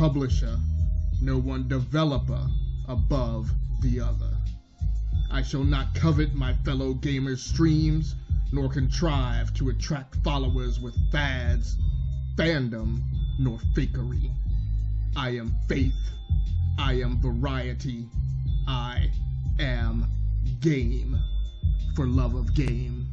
publisher, no one developer above the other. I shall not covet my fellow gamers' streams, nor contrive to attract followers with fads, fandom, nor fakery. I am faith. I am variety. I am game for love of game.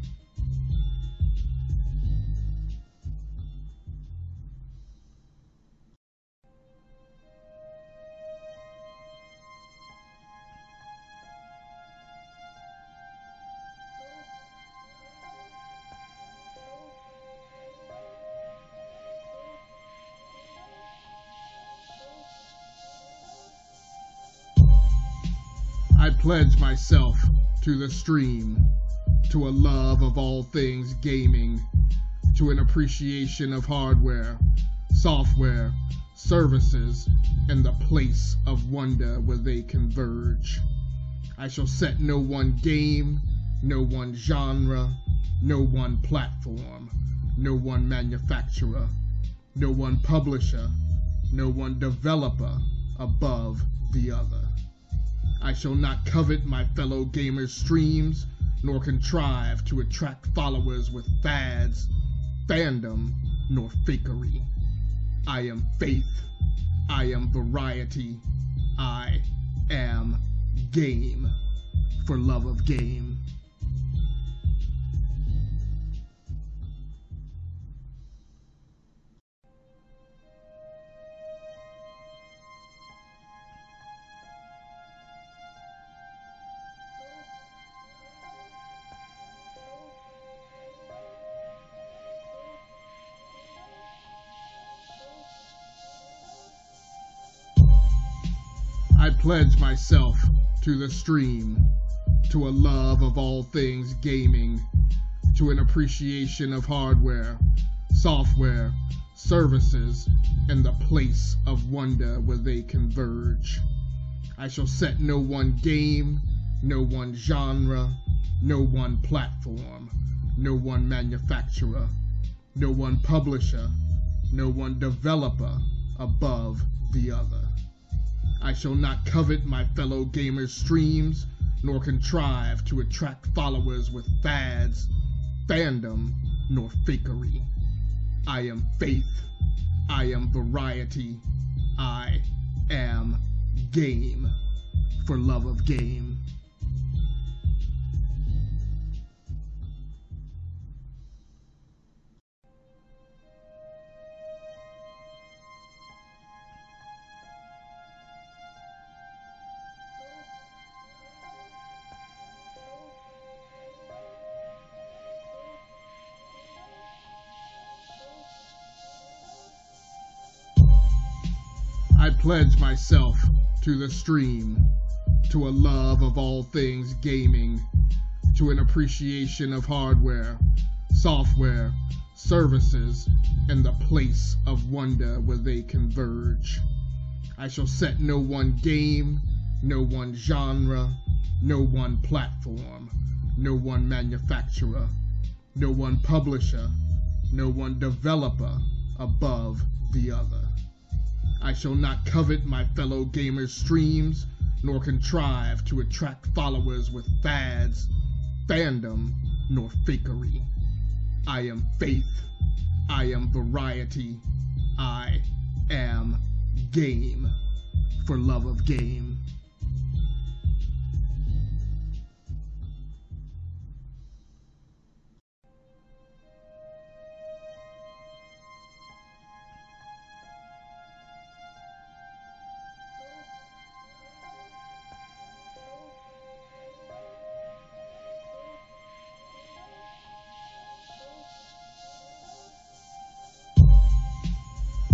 I pledge myself to the stream, to a love of all things gaming, to an appreciation of hardware, software, services, and the place of wonder where they converge. I shall set no one game, no one genre, no one platform, no one manufacturer, no one publisher, no one developer above the other. I shall not covet my fellow gamers' streams, nor contrive to attract followers with fads, fandom, nor fakery. I am faith. I am variety. I am game for love of game. I pledge myself to the stream, to a love of all things gaming, to an appreciation of hardware, software, services, and the place of wonder where they converge. I shall set no one game, no one genre, no one platform, no one manufacturer, no one publisher, no one developer above the other. I shall not covet my fellow gamers' streams, nor contrive to attract followers with fads, fandom, nor fakery. I am faith. I am variety. I am game for love of game. I pledge myself to the stream, to a love of all things gaming, to an appreciation of hardware, software, services, and the place of wonder where they converge. I shall set no one game, no one genre, no one platform, no one manufacturer, no one publisher, no one developer above the other. I shall not covet my fellow gamers' streams, nor contrive to attract followers with fads, fandom, nor fakery. I am faith. I am variety. I am game for love of game.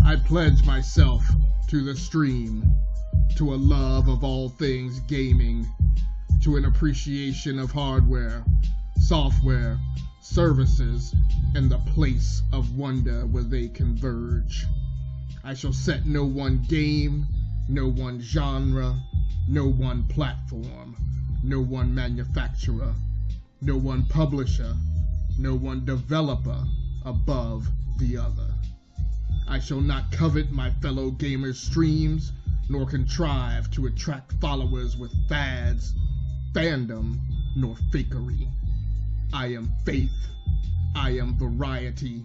I pledge myself to the stream, to a love of all things gaming, to an appreciation of hardware, software, services, and the place of wonder where they converge. I shall set no one game, no one genre, no one platform, no one manufacturer, no one publisher, no one developer above the other. I shall not covet my fellow gamers' streams, nor contrive to attract followers with fads, fandom, nor fakery. I am faith. I am variety.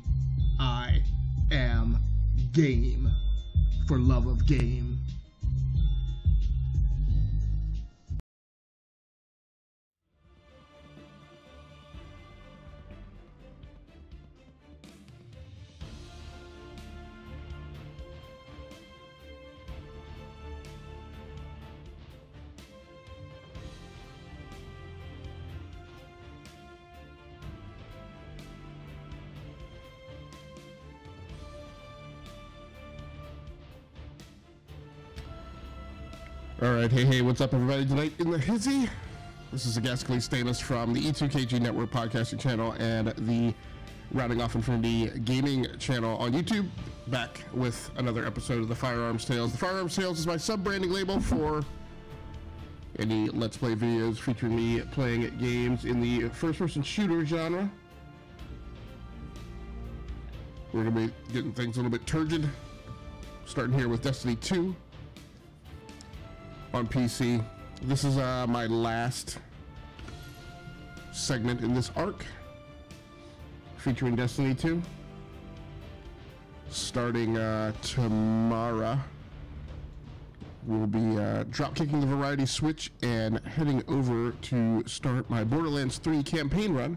I am game for love of game. Alright, hey, what's up everybody? Tonight in the hizzy, this is Agascally Stamus from the E2KG Network podcasting channel and the Rounding Off Infinity gaming channel on YouTube, back with another episode of the Firearms Tales. The Firearms Tales is my sub-branding label for any Let's Play videos featuring me playing games in the first-person shooter genre. We're going to be getting things a little bit turgid, starting here with Destiny 2. On PC. This is my last segment in this arc featuring Destiny 2. Starting tomorrow, we'll be drop-kicking the variety switch and heading over to start my Borderlands 3 campaign run,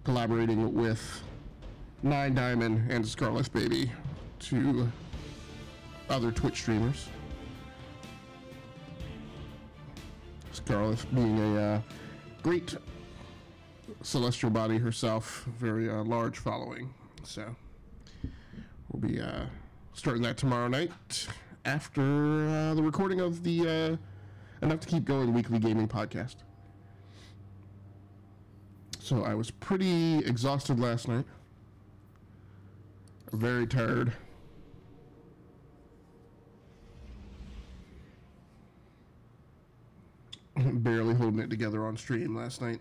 collaborating with Nine Diamond and Scarlet Baby, two other Twitch streamers. Scarlet being a great celestial body herself, very large following. So we'll be starting that tomorrow night after the recording of the Enough to Keep Going weekly gaming podcast. So I was pretty exhausted last night, very tired. Barely holding it together on stream last night.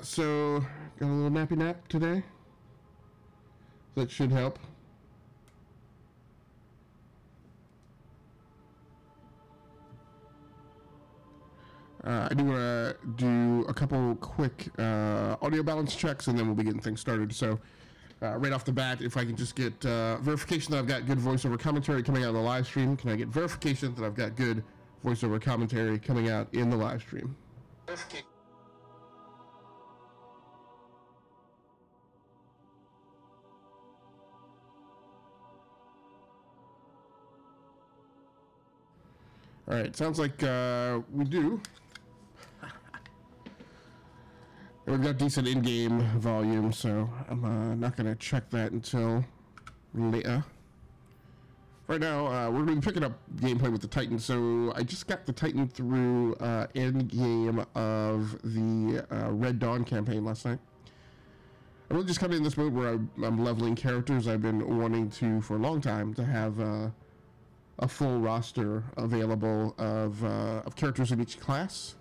So got a little nappy nap today. That should help. I do want to do a couple quick audio balance checks and then we'll be getting things started. So right off the bat, if I can just get verification that I've got good voiceover commentary coming out of the live stream. Can I get verification that I've got good voiceover commentary coming out in the live stream? Alright, sounds like we do. We've got decent in-game volume, so I'm not going to check that until later. Right now, we're going to be picking up gameplay with the Titan. So I just got the Titan through end game of the Red Dawn campaign last night. I'm really just kind of in this mode where I'm leveling characters. I've been wanting to, for a long time, to have a full roster available of characters in each class.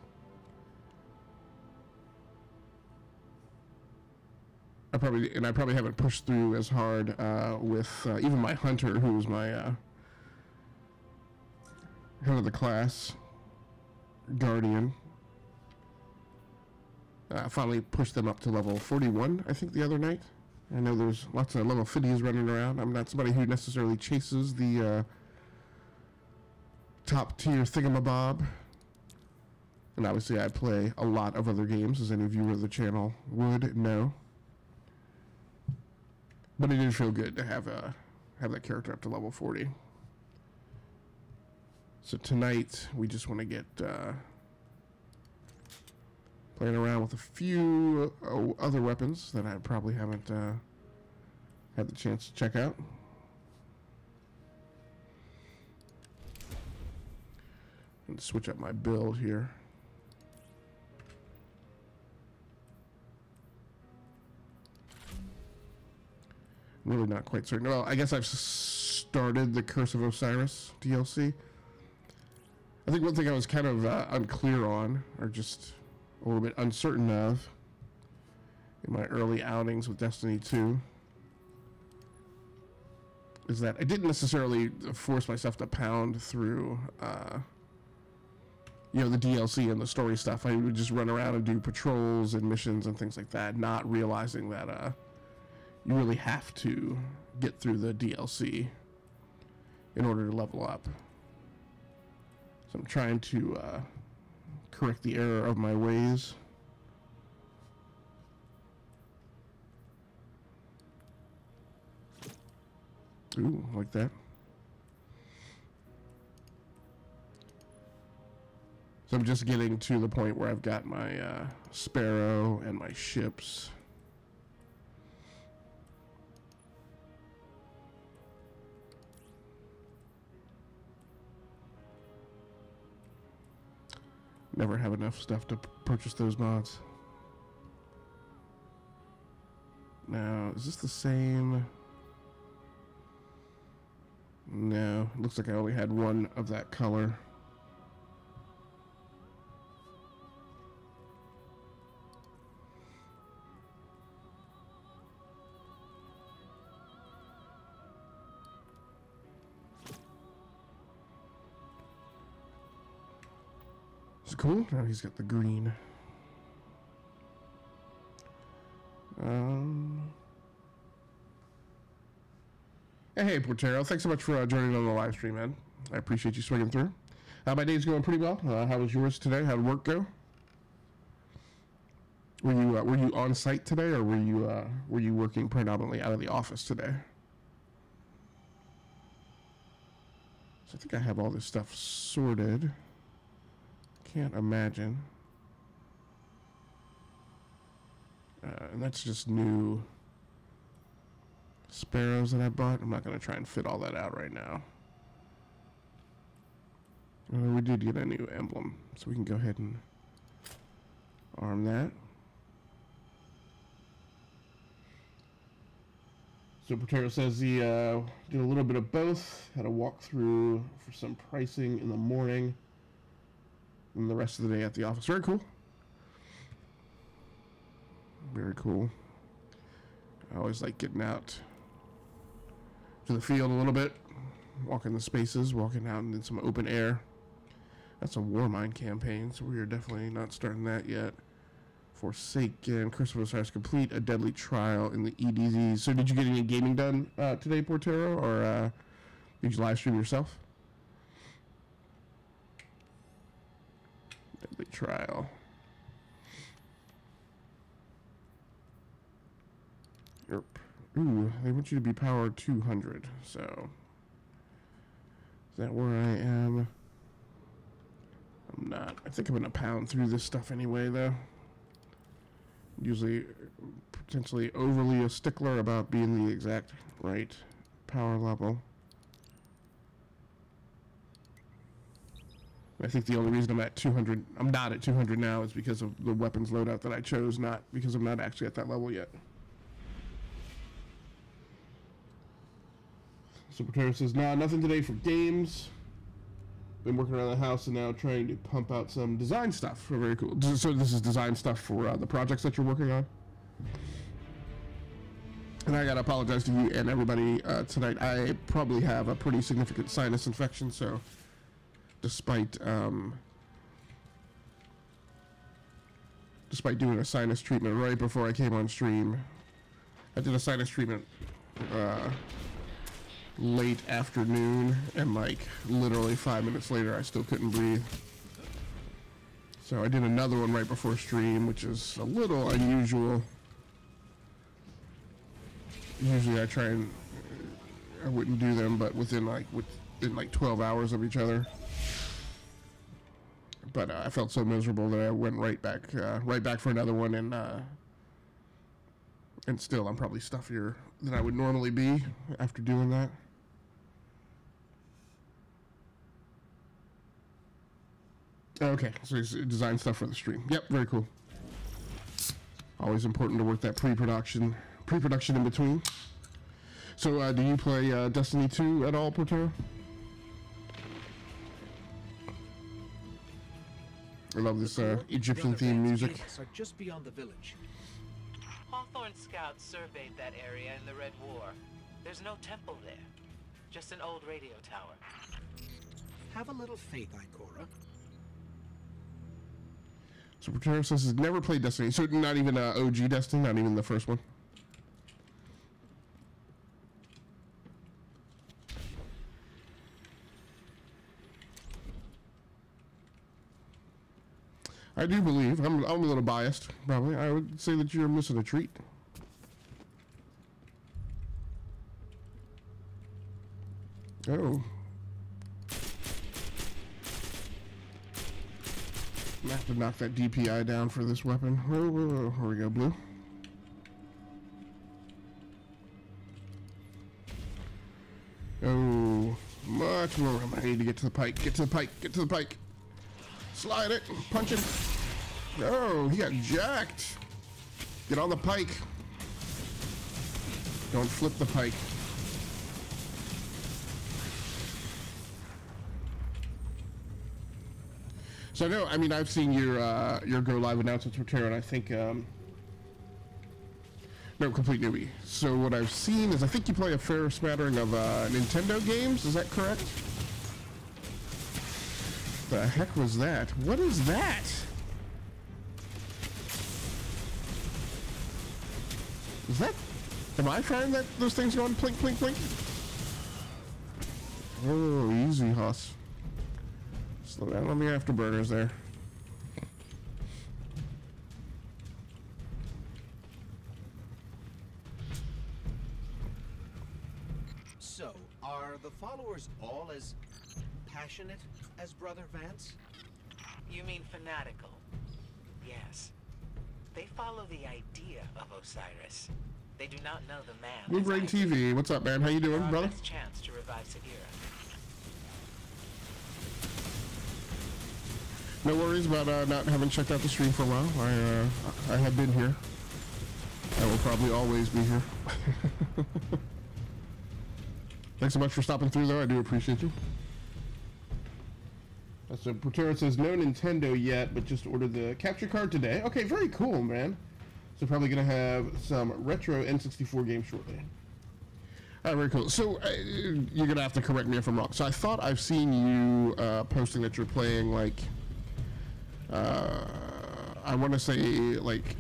I probably haven't pushed through as hard with even my hunter, who's my head of the class, Guardian. Finally pushed them up to level 41, I think, the other night. I know there's lots of level 50s running around. I'm not somebody who necessarily chases the top tier thingamabob. And obviously I play a lot of other games, as any viewer of the channel would know. But it did feel good to have that character up to level 40. So tonight we just want to get playing around with a few other weapons that I probably haven't had the chance to check out. And switch up my build here. I'm really not quite certain. Well, I guess I've started the Curse of Osiris DLC. I think one thing I was kind of unclear on, or just a little bit uncertain of, in my early outings with Destiny 2, is that I didn't necessarily force myself to pound through, you know, the DLC and the story stuff. I would just run around and do patrols and missions and things like that, not realizing that you really have to get through the DLC in order to level up. So I'm trying to correct the error of my ways. Ooh, like that. So I'm just getting to the point where I've got my Sparrow and my ships. Never have enough stuff to purchase those mods. Now, is this the same? No, it looks like I only had one of that color. Is it cool? Now he's got the green. Hey, Portero, thanks so much for joining on the live stream, man. I appreciate you swinging through. My day's going pretty well. How was yours today? How did work go? Were you on site today, or were you working predominantly out of the office today? So I think I have all this stuff sorted. Can't imagine. And that's just new Sparrows that I bought. I'm not going to try and fit all that out right now. We did get a new emblem, so we can go ahead and arm that. So Portero says he did a little bit of both. Had a walkthrough for some pricing in the morning, and the rest of the day at the office. Very cool. Very cool. I always like getting out to the field a little bit, walking the spaces, walking out in some open air. That's a Warmind campaign, so we are definitely not starting that yet. Forsaken, Christmas Stars Complete, A Deadly Trial in the EDZ. So did you get any gaming done today, Portero, or did you live stream yourself? Deadly Trial. Yep. Ooh, they want you to be power 200, so is that where I am? I'm not. I think I'm gonna pound through this stuff anyway, though. Usually potentially overly a stickler about being the exact right power level. I think the only reason I'm at 200, I'm not at 200 now, is because of the weapons loadout that I chose, not because I'm not actually at that level yet. So Portero says, nah, nothing today for games. Been working around the house and now trying to pump out some design stuff. Very cool. So this is design stuff for the projects that you're working on? And I gotta apologize to you and everybody tonight. I probably have a pretty significant sinus infection, so despite doing a sinus treatment right before I came on stream, I did a sinus treatment late afternoon, and like literally 5 minutes later I still couldn't breathe. So I did another one right before stream, which is a little unusual. Usually I wouldn't do them, but within like 12 hours of each other. But I felt so miserable that I went right back for another one, and still I'm probably stuffier than I would normally be after doing that. Okay, so he's design stuff for the stream. Yep, very cool. Always important to work that pre-production in between. So, do you play Destiny 2 at all, Portero? I love this Egyptian themed music. Are just beyond the village. Hawthorne scouts surveyed that area in the Red War. There's no temple there. Just an old radio tower. Have a little faith, Ikora. So Protero says he's never played Destiny. So not even OG Destiny, not even the first one. I do believe, I'm a little biased, probably. I would say that you're missing a treat. Oh. I have to knock that DPI down for this weapon. Whoa, whoa, whoa. Here we go, blue. Oh, much more. I need to get to the pike. Get to the pike. Get to the pike. Slide it. Punch him. Oh, he got jacked. Get on the pike. Don't flip the pike. So no, I mean I've seen your go live announcements for Terra, and I think no, complete newbie. So what I've seen is I think you play a fair smattering of Nintendo games. Is that correct? The heck was that? What is that? Is that? Am I firing that those things going plink plink plink? Oh, easy, Hoss. Slow down on the afterburners there. So, are the followers all as passionate as Brother Vance? You mean fanatical? Yes. They follow the idea of Osiris. They do not know the man. Blue Brain TV, what's up, man? How you doing, Our brother? best chance to revive Sagira. No worries about not having checked out the stream for a while. I have been here. I will probably always be here. Thanks so much for stopping through, though. I do appreciate you. So Protero says no Nintendo yet, but just ordered the capture card today. Okay, very cool, man. So probably gonna have some retro N64 games shortly. Very cool. So you're gonna have to correct me if I'm wrong. So I thought I've seen you posting that you're playing like. I want to say like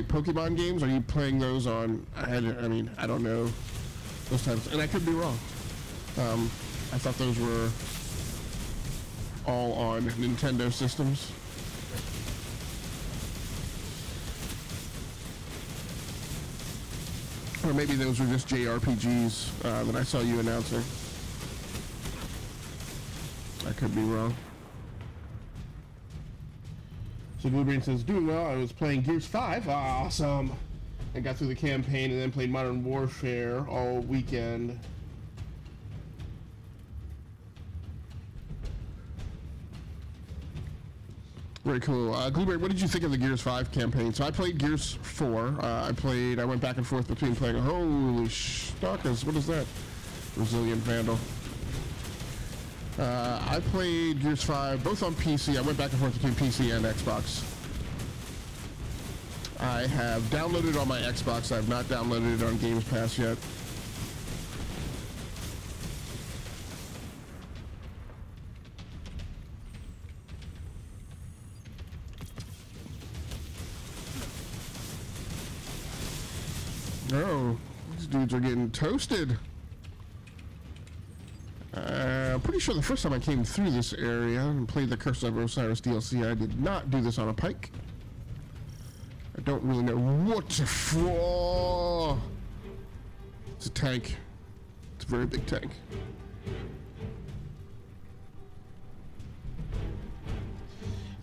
Pokemon games. Are you playing those on? I mean, I don't know those types, and I could be wrong. I thought those were all on Nintendo systems. Or maybe those were just JRPGs that I saw you announcing. I could be wrong. So Bluebrain says, doing well. I was playing Gears 5. Awesome. I got through the campaign and then played Modern Warfare all weekend. Very cool. Blueberry, what did you think of the Gears 5 campaign? So I played Gears 4. I went back and forth between playing, holy stalkers, what is that? Resilient Vandal. I played Gears 5 both on PC. I went back and forth between PC and Xbox. I have downloaded it on my Xbox. I have not downloaded it on Games Pass yet. Oh, these dudes are getting toasted. I'm pretty sure the first time I came through this area and played the Curse of Osiris DLC, I did not do this on a pike. I don't really know what to for. It's a tank. It's a very big tank.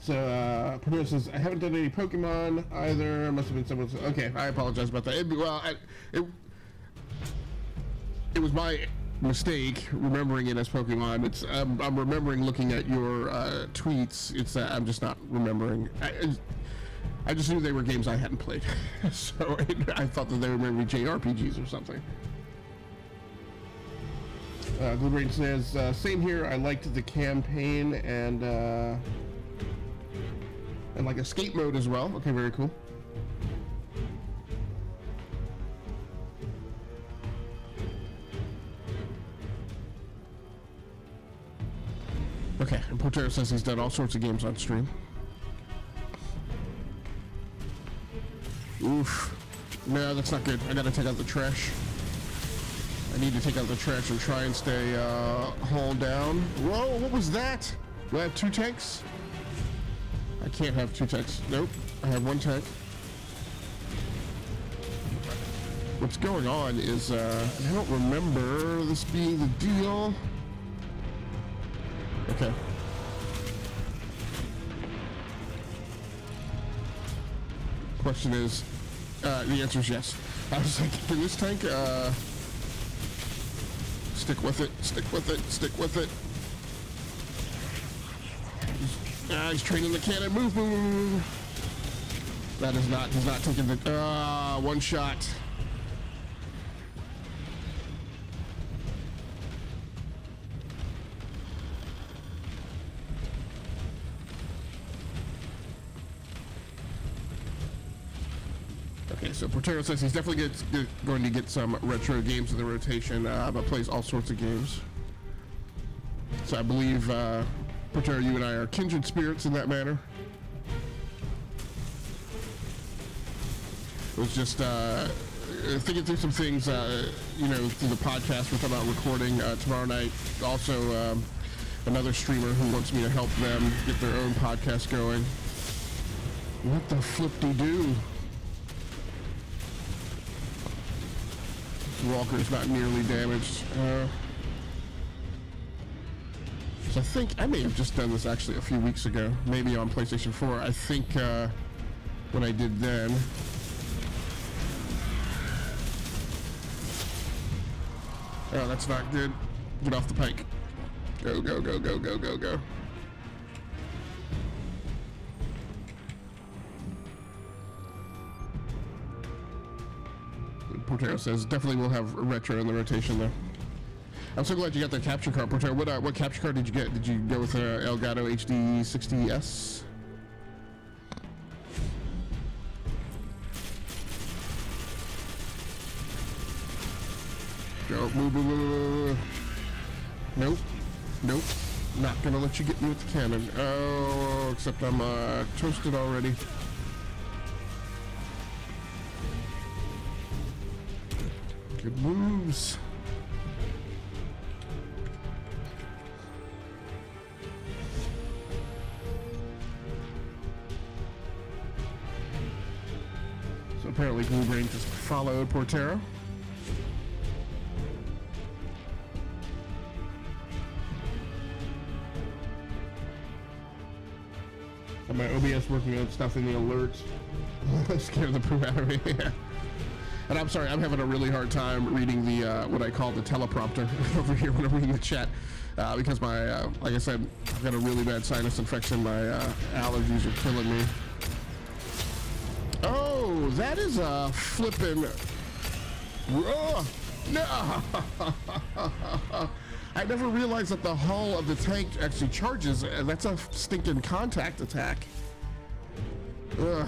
So, Purdue says, I haven't done any Pokemon either. Must have been someone's. Okay, I apologize about that. It was my mistake remembering it as Pokemon. It's I'm remembering looking at your tweets. It's I'm just not remembering. I just knew they were games I hadn't played, so I thought that they were maybe JRPGs or something. Bluebrain says, same here. I liked the campaign and like escape mode as well. Okay, very cool. Okay, and Portero says he's done all sorts of games on stream. Oof. No, that's not good. I gotta take out the trash. I need to take out the trash and try and stay hull down. Whoa, what was that? Do I have 2 tanks? I can't have 2 tanks. Nope, I have 1 tank. What's going on is, I don't remember this being the deal. Okay. Question is, the answer is yes. I was like, can this tank, stick with it, stick with it, stick with it. He's training the cannon. Move, move, move. That is not, he's not taking the, 1 shot. Okay, so Portero says he's definitely going to get some retro games in the rotation, but plays all sorts of games. So I believe, Portero, you and I are kindred spirits in that manner. It was just thinking through some things, you know, through the podcast we're talking about recording tomorrow night. Also, another streamer who wants me to help them get their own podcast going. What the flip-de-do? Walker's not nearly damaged. So I think I may have just done this actually a few weeks ago, maybe on PlayStation 4. I think when I did then. Oh, that's not good. Get off the pike. Go, go, go, go, go, go, go. Portero says definitely will have retro in the rotation though. I'm so glad you got the capture card, Portero. What capture card did you get? Did you go with Elgato HD 60S? Go, move, move, move, move. Nope, nope. Not gonna let you get me with the cannon. Oh, except I'm toasted already. Good moves. So apparently Blue Brain just followed Portero. And my OBS working on stuff in the alerts. Scared the poo out of me. And I'm sorry, I'm having a really hard time reading the, what I call the teleprompter over here when I'm reading the chat. Because my, like I said, I've got a really bad sinus infection. My allergies are killing me. Oh, that is a flippin'... Oh, no! I never realized that the hull of the tank actually charges. That's a stinking contact attack. Ugh.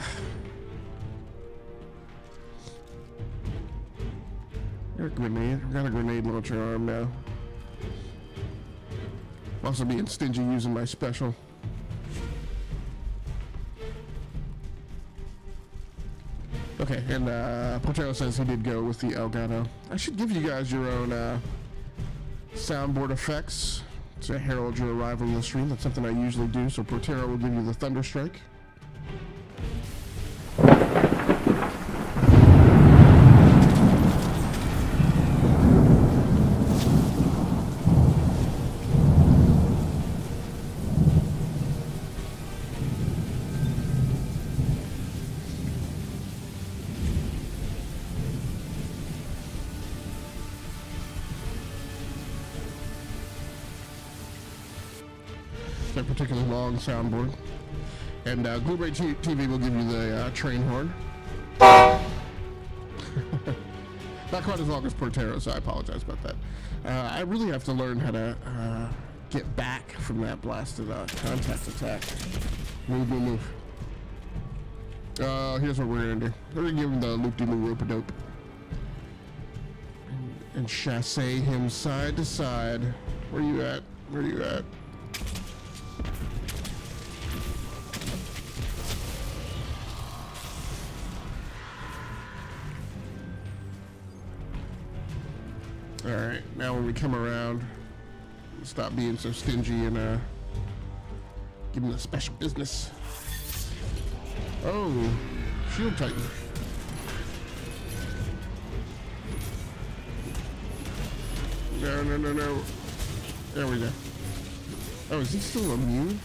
Got a grenade. I've got a grenade launcher arm now. I'm also being stingy using my special. Okay, and Portero says he did go with the Elgato. I should give you guys your own soundboard effects to herald your arrival in the stream. That's something I usually do, so Portero will give you the Thunder Strike. A particularly long soundboard, and Blu-ray TV will give you the train horn. Not quite as long as Portero, so I apologize about that. I really have to learn how to get back from that blasted contact attack. Move, move, move. Here's what we're gonna do. We're gonna give him the loop-de-loo rope-a-dope and chasse him side to side. Where you at? Where you at? All right, now when we come around, stop being so stingy and give him the special business. Oh, shield titan. No, no, no, no. There we go. Oh, is he still immune?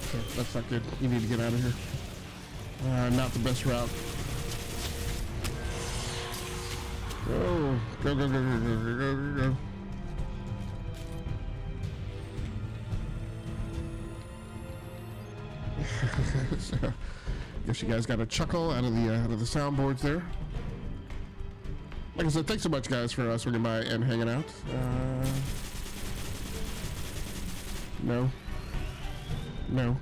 Okay, that's not good. You need to get out of here. Not the best route. Oh, go, go, go, go, go, go, go, go. So, guess you guys got a chuckle out of the soundboards there. Like I said, thanks so much, guys, for swinging by and hanging out. No. No.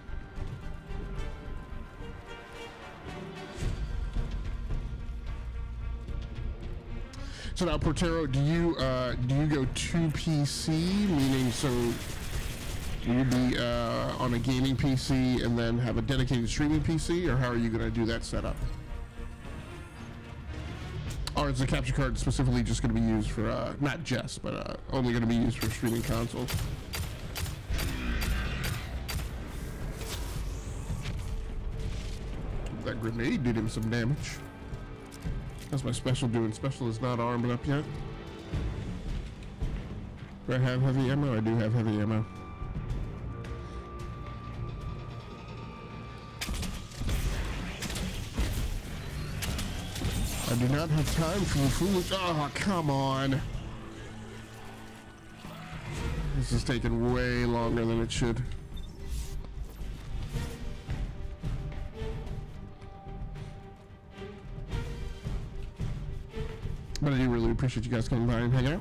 So now, Portero, do you go to PC, meaning so will you be on a gaming PC and then have a dedicated streaming PC, or how are you going to do that setup? Or is the capture card specifically just going to be used for, not just, but only going to be used for streaming consoles? That grenade did him some damage. That's my special doing. Special is not armed up yet. Do I have heavy ammo? I do have heavy ammo. I do not have time for the foolish. Oh, come on. This is taking way longer than it should. But I do really appreciate you guys coming by and hanging out.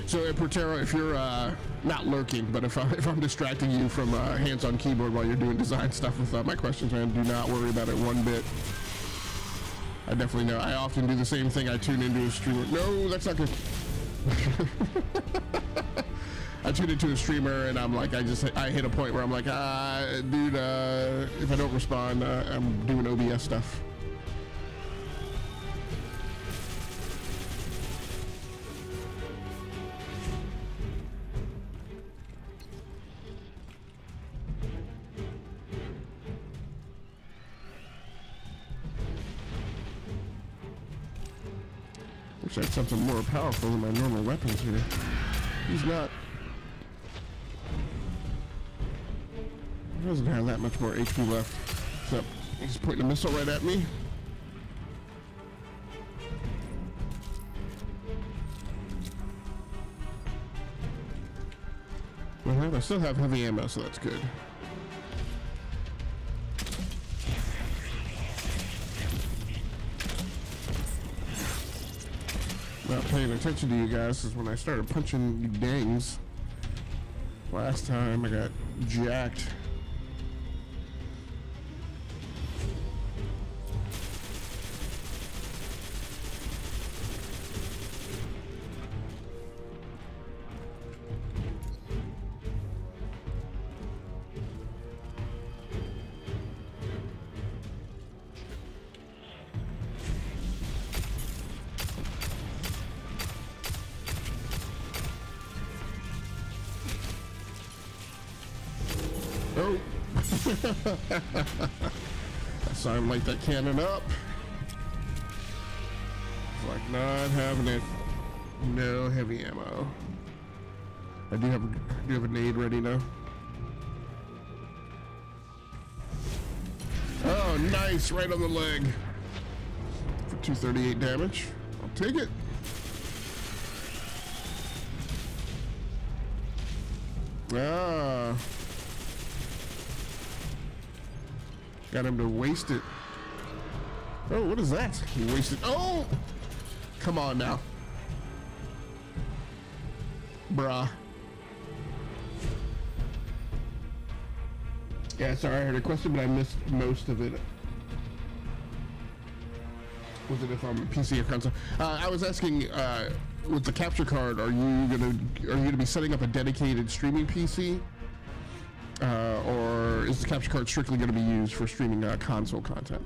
So, Portero, if you're not lurking, but if I'm distracting you from hands-on keyboard while you're doing design stuff with my questions, man, do not worry about it one bit. I definitely know. I often do the same thing. I tune into a streamer. No, that's not good. I tune into a streamer and I'm like, I hit a point where I'm like, dude, if I don't respond, I'm doing OBS stuff. Wish I had something more powerful than my normal weapons here. He's not. He doesn't have that much more HP left. So he's pointing a missile right at me. Well, I still have heavy ammo, so that's good. Not paying attention to you guys is when I started punching you dangs. Last time I got jacked. Oh! I saw him light that cannon up. It's like not having it. No heavy ammo. I do have a nade ready now. Oh, nice! Right on the leg. For 238 damage. I'll take it. Ah. Got him to waste it. Oh, what is that? He wasted. Oh! Come on now. Bruh. Yeah, sorry, I heard a question, but I missed most of it. Was it if I'm PC or console? I was asking, with the capture card, are you gonna be setting up a dedicated streaming PC? Or is the capture card strictly going to be used for streaming console content?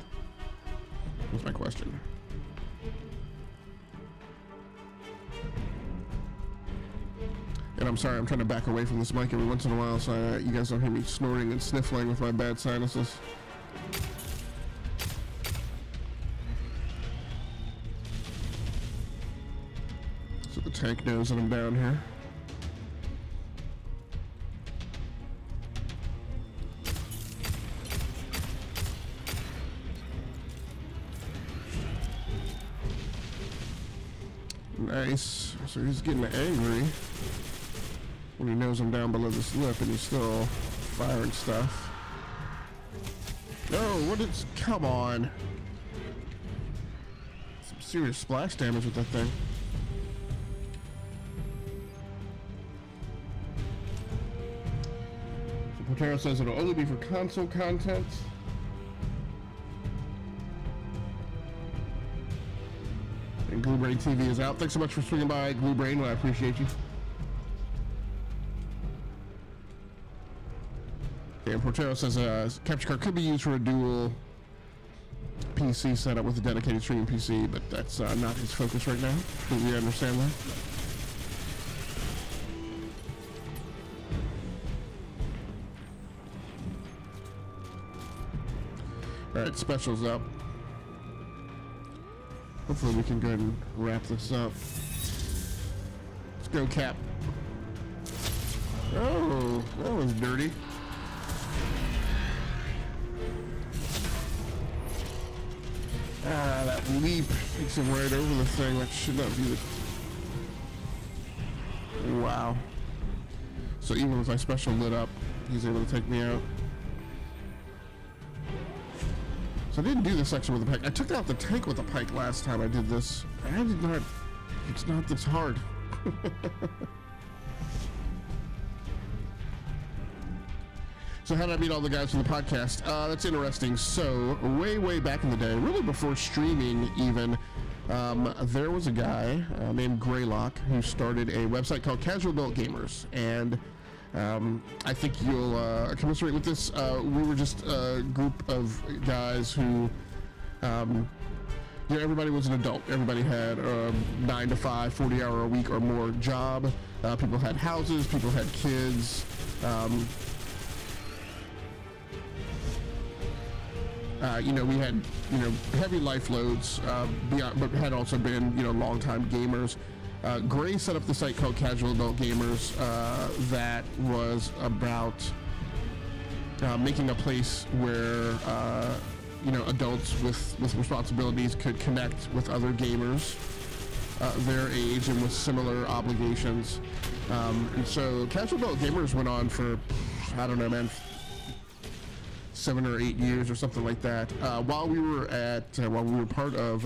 That's my question. And I'm sorry, I'm trying to back away from this mic every once in a while so you guys don't hear me snorting and sniffling with my bad sinuses. So the tank knows that I'm down here. Nice. So he's getting angry when he knows I'm down below this lip, and he's still firing stuff. No, what is... Come on. Some serious splash damage with that thing. So Portero says it'll only be for console content. And Glue Brain TV is out. Thanks so much for swinging by, Glue Brain. Well, I appreciate you. And Portero says capture card could be used for a dual PC setup with a dedicated streaming PC, but that's not his focus right now. Completely understand that. All right, specials up. Hopefully we can go ahead and wrap this up. Let's go, Cap. Oh, that was dirty. Ah, that leap takes him right over the thing. That should not be the... Wow. So even with my special lit up, he's able to take me out. So I didn't do this section with the pike. I took out the tank with the pike last time I did this. I did not... It's not this hard. So how did I meet all the guys from the podcast? That's interesting. So way back in the day, really before streaming even, there was a guy named Greylock who started a website called Casual Adult Gamers, and I think you'll commiserate with this. We were just a group of guys who, you know, everybody was an adult. Everybody had a 9 to 5, 40-hour a week or more job. People had houses. People had kids. You know, we had, you know, heavy life loads, beyond, but had also been, you know, longtime gamers. Gray set up the site called Casual Adult Gamers that was about making a place where, you know, adults with responsibilities could connect with other gamers their age and with similar obligations. And so Casual Adult Gamers went on for, I don't know, man, 7 or 8 years or something like that. While we were part of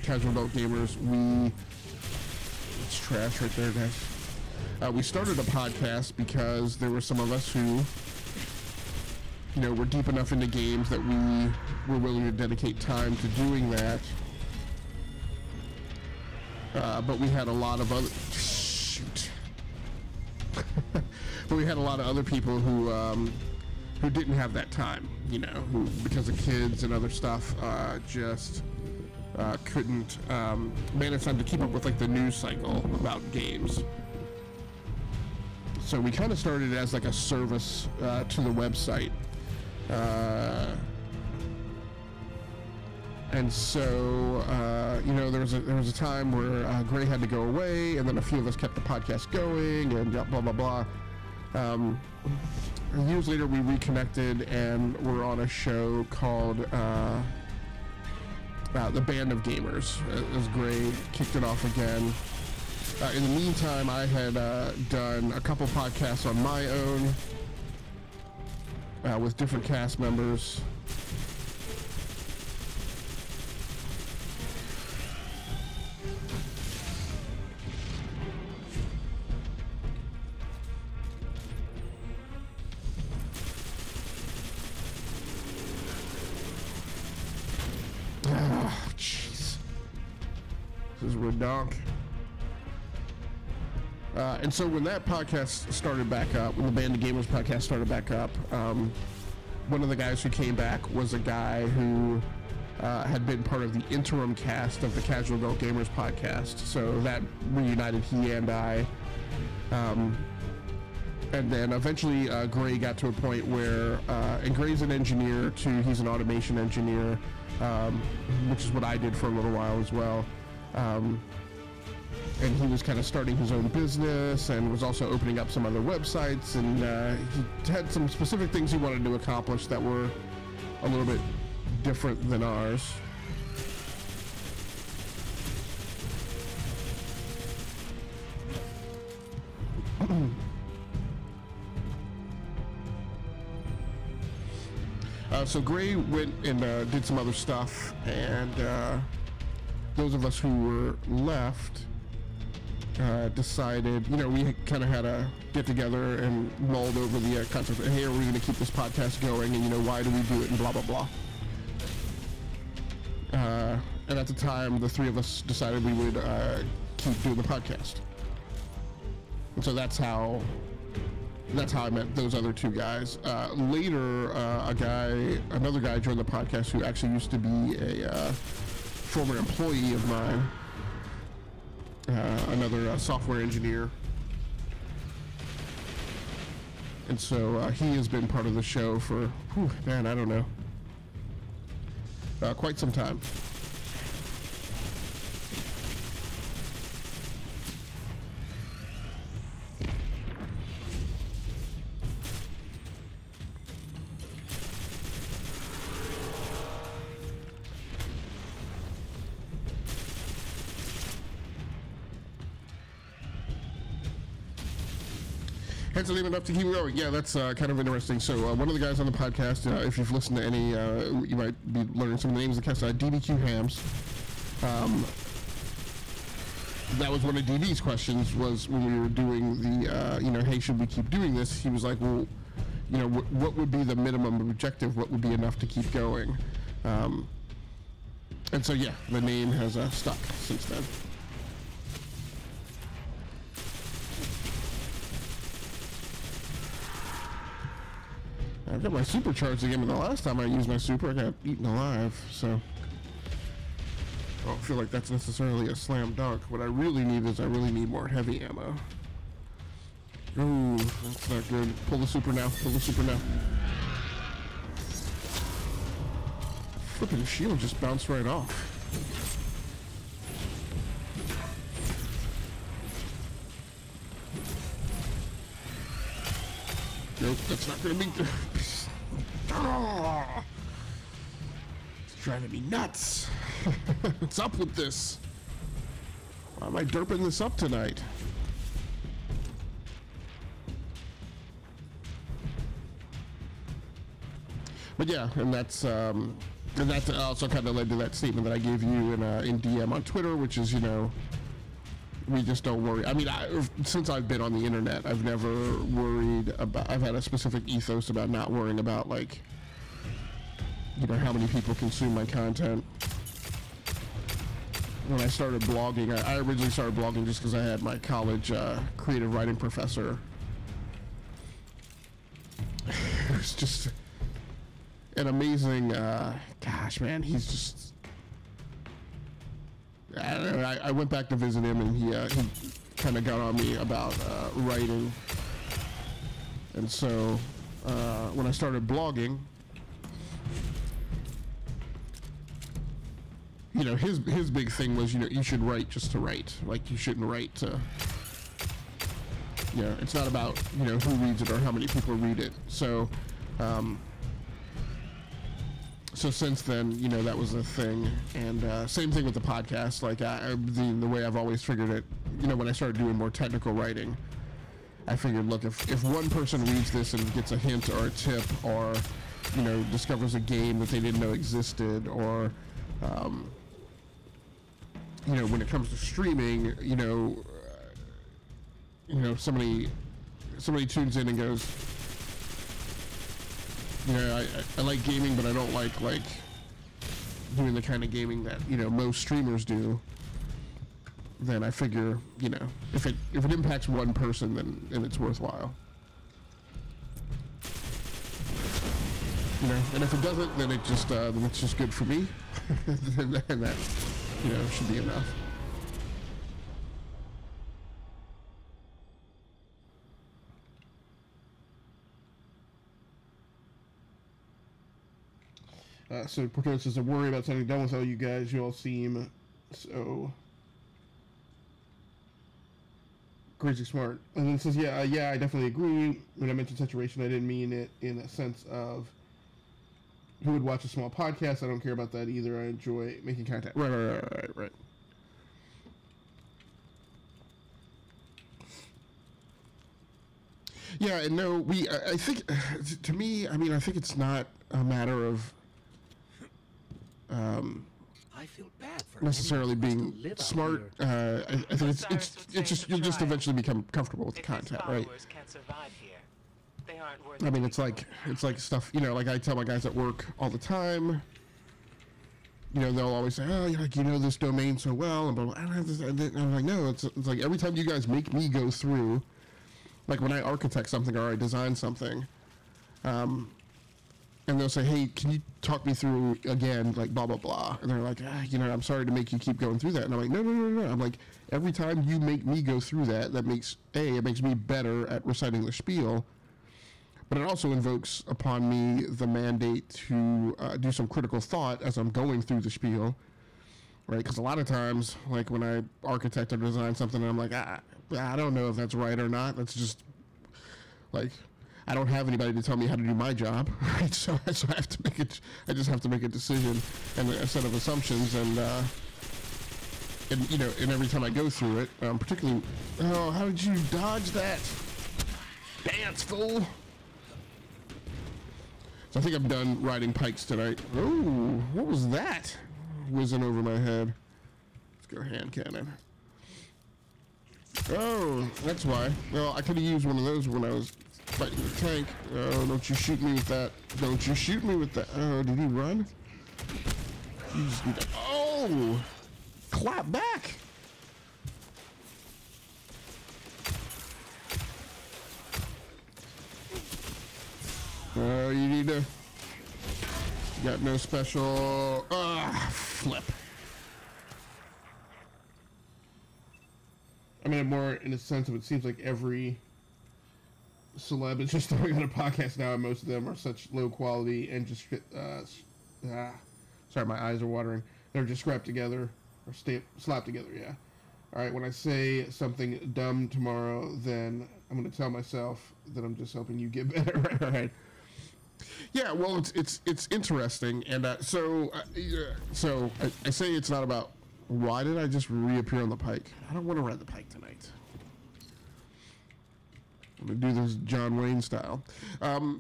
Casual Adult Gamers, it's trash right there, guys. We started a podcast because there were some of us who, you know, were deep enough into games that we were willing to dedicate time to doing that. But we had a lot of other but we had a lot of other people who didn't have that time, you know, who, because of kids and other stuff, just couldn't manage time to keep up with, like, the news cycle about games. So we kind of started as, like, a service to the website. And so, you know, there was a time where Gray had to go away, and then a few of us kept the podcast going, and blah, blah, blah. Years later, we reconnected, and we're on a show called The Band of Gamers, as Gray kicked it off again. In the meantime, I had done a couple podcasts on my own with different cast members. Donk. And so when that podcast started back up, when the Band of Gamers podcast started back up, one of the guys who came back was a guy who had been part of the interim cast of the Casual Adult Gamers podcast. So that reunited he and I. And then eventually Gray got to a point where, and Gray's an engineer too, he's an automation engineer, which is what I did for a little while as well. And he was kind of starting his own business and was also opening up some other websites, and he had some specific things he wanted to accomplish that were a little bit different than ours. So Gray went and did some other stuff, and those of us who were left decided, you know, we kind of had a get together and mulled over the concept of, hey, are we going to keep this podcast going, and, you know, why do we do it, and blah, blah, blah. And at the time, the three of us decided we would keep doing the podcast. And so that's how I met those other two guys. Later, another guy joined the podcast who actually used to be a former employee of mine, another software engineer. And so he has been part of the show for, man, I don't know, quite some time. Hence, leave enough to keep going. Yeah, that's kind of interesting. So, one of the guys on the podcast, if you've listened to any, you might be learning some of the names of the cast. DBQ Hams. That was one of DB's questions. Was when we were doing the, you know, hey, should we keep doing this? He was like, well, you know, what would be the minimum objective? What would be enough to keep going? And so, yeah, the name has stuck since then. I've got my supercharged again, but the last time I used my super, I got eaten alive, so I don't feel like that's necessarily a slam dunk. What I really need is more heavy ammo. Ooh, that's not good. Pull the super now, pull the super now. Flipping shield just bounced right off. Nope, that's not gonna be good. Oh, it's driving me nuts. What's up with this? Why am I derping this up tonight? But yeah, and that also kind of led to that statement that I gave you in DM on Twitter, which is, you know, we just don't worry. I mean, since I've been on the internet, I've never worried about, I've had a specific ethos about not worrying about, like, you know, how many people consume my content. When I started blogging, I originally started blogging just because I had my college creative writing professor. It was just an amazing, gosh, man, he's just, I don't know, I went back to visit him, and he kind of got on me about writing. And so when I started blogging, you know, his big thing was, you know, you should write just to write. Like, you shouldn't write to, you know, it's not about, you know, who reads it or how many people read it. So so since then, you know, that was a thing. And same thing with the podcast. Like, the way I've always figured it, you know, when I started doing more technical writing, I figured, look, if one person reads this and gets a hint or a tip, or, you know, discovers a game that they didn't know existed, or, you know, when it comes to streaming, you know, somebody tunes in and goes, you know, I like gaming, but I don't like doing the kind of gaming that, you know, most streamers do. Then I figure, you know, if it impacts one person, then it's worthwhile. You know, and if it doesn't, then then it's just good for me, and that, you know, should be enough. So Porto says, I'm worried about something done with all you guys. You all seem so crazy smart. And then it says, yeah, I definitely agree. When I mentioned saturation, I didn't mean it in a sense of who would watch a small podcast. I don't care about that either. I enjoy making content. Right. Yeah, and no, I think, to me, I mean, I think it's not a matter of I feel bad for necessarily being smart. I think it's just, you'll just eventually become comfortable with the content, right? I mean, it's like stuff, you know, like I tell my guys at work all the time, you know, they'll always say, oh, like, you know this domain so well, and blah, blah, I don't have this, and I'm like, no, it's like every time you guys make me go through, like when I architect something or I design something, and they'll say, hey, can you talk me through again, like blah, blah, blah. And they're like, you know, I'm sorry to make you keep going through that. And I'm like, no. I'm like, every time you make me go through that, it makes me better at reciting the spiel. But it also invokes upon me the mandate to do some critical thought as I'm going through the spiel, right? Because a lot of times, like when I architect or design something, and I'm like, I don't know if that's right or not. That's just, like, I don't have anybody to tell me how to do my job, right? So I have to make it. I just have to make a decision and a set of assumptions, and you know, and every time I go through it, particularly, oh, how did you dodge that? Dance, fool! So I think I'm done riding pikes tonight. Oh, what was that? Whizzing over my head. Let's go hand cannon. Oh, that's why. Well, I could have used one of those when I was fighting the tank. Oh, don't you shoot me with that. Don't you shoot me with that. Oh, did he run? You just need to, oh! Clap back! Oh, you need to... Got no special... flip. I mean, more in a sense of it seems like every celeb is just throwing on a podcast now, and most of them are such low quality and just sorry, my eyes are watering. They're just scrapped together or slapped together. Yeah. All right. When I say something dumb tomorrow, then I'm going to tell myself that I'm just hoping you get better. Right. Yeah. Well, it's interesting, and so I say it's not about. Why did I just reappear on the pike? I don't want to ride the pike tonight. I'm going to do this John Wayne style.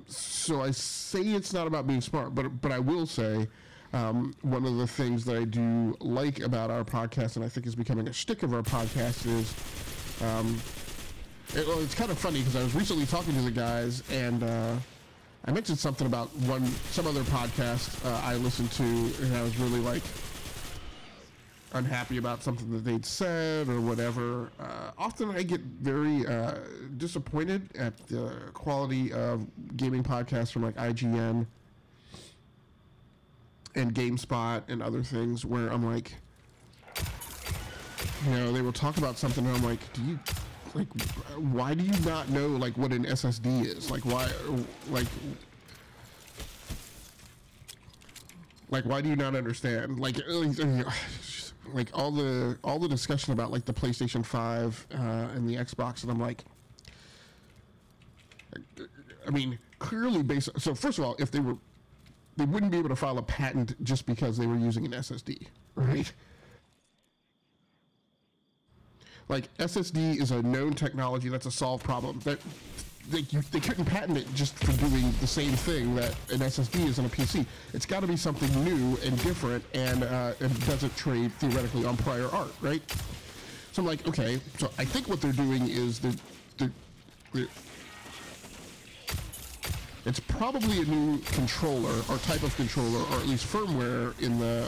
So I say it's not about being smart, but I will say one of the things that I do like about our podcast, and I think is becoming a shtick of our podcast, is it's kind of funny because I was recently talking to the guys, and I mentioned something about some other podcast I listened to, and I was really like unhappy about something that they'd said or whatever. Often I get very disappointed at the quality of gaming podcasts from like IGN and GameSpot and other things where I'm like, you know, they will talk about something and I'm like, why do you not know like what an SSD is? Like why do you not understand? Like all the discussion about like the PlayStation 5 and the Xbox, and I'm like, I mean, clearly so first of all, if they wouldn't be able to file a patent just because they were using an SSD, right? Like SSD is a known technology that's a solved problem. That they couldn't patent it just for doing the same thing that an SSD is on a PC. It's got to be something new and different, and doesn't trade theoretically on prior art, right? So I'm like, okay, so I think what they're doing is it's probably a new controller or type of controller, or at least firmware in the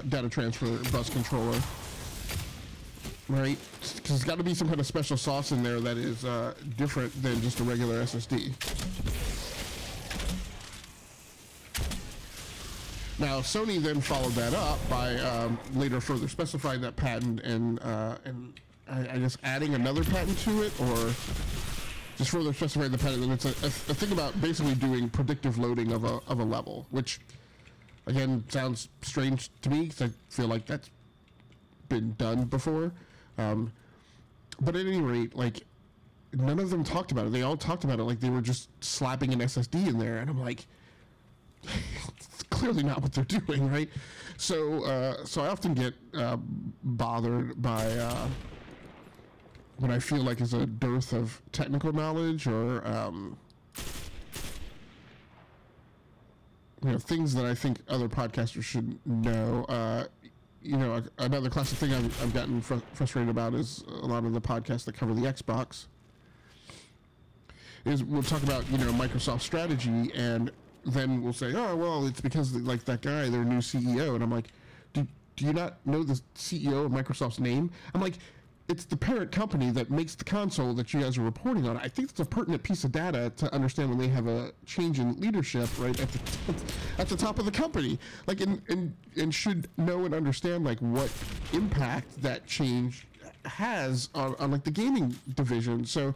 data transfer bus controller. Right? Because there's got to be some kind of special sauce in there that is different than just a regular SSD. Now, Sony then followed that up by later further specifying that patent and I guess adding another patent to it, or just further specifying the patent. And it's a thing about basically doing predictive loading of a level, which again sounds strange to me because I feel like that's been done before. But at any rate, like, none of them talked about it. They all talked about it like they were just slapping an SSD in there, and I'm like, it's clearly not what they're doing, right? So I often get bothered by what I feel like is a dearth of technical knowledge, or things that I think other podcasters should know. Another classic thing I've gotten frustrated about is a lot of the podcasts that cover the Xbox. Is we'll talk about Microsoft strategy, and then we'll say, oh well, it's because like that guy, their new CEO, and I'm like, do you not know the CEO of Microsoft's name? I'm like, it's the parent company that makes the console that you guys are reporting on. I think it's a pertinent piece of data to understand when they have a change in leadership right at the top of the company, like, and should know and understand like what impact that change has on like the gaming division. So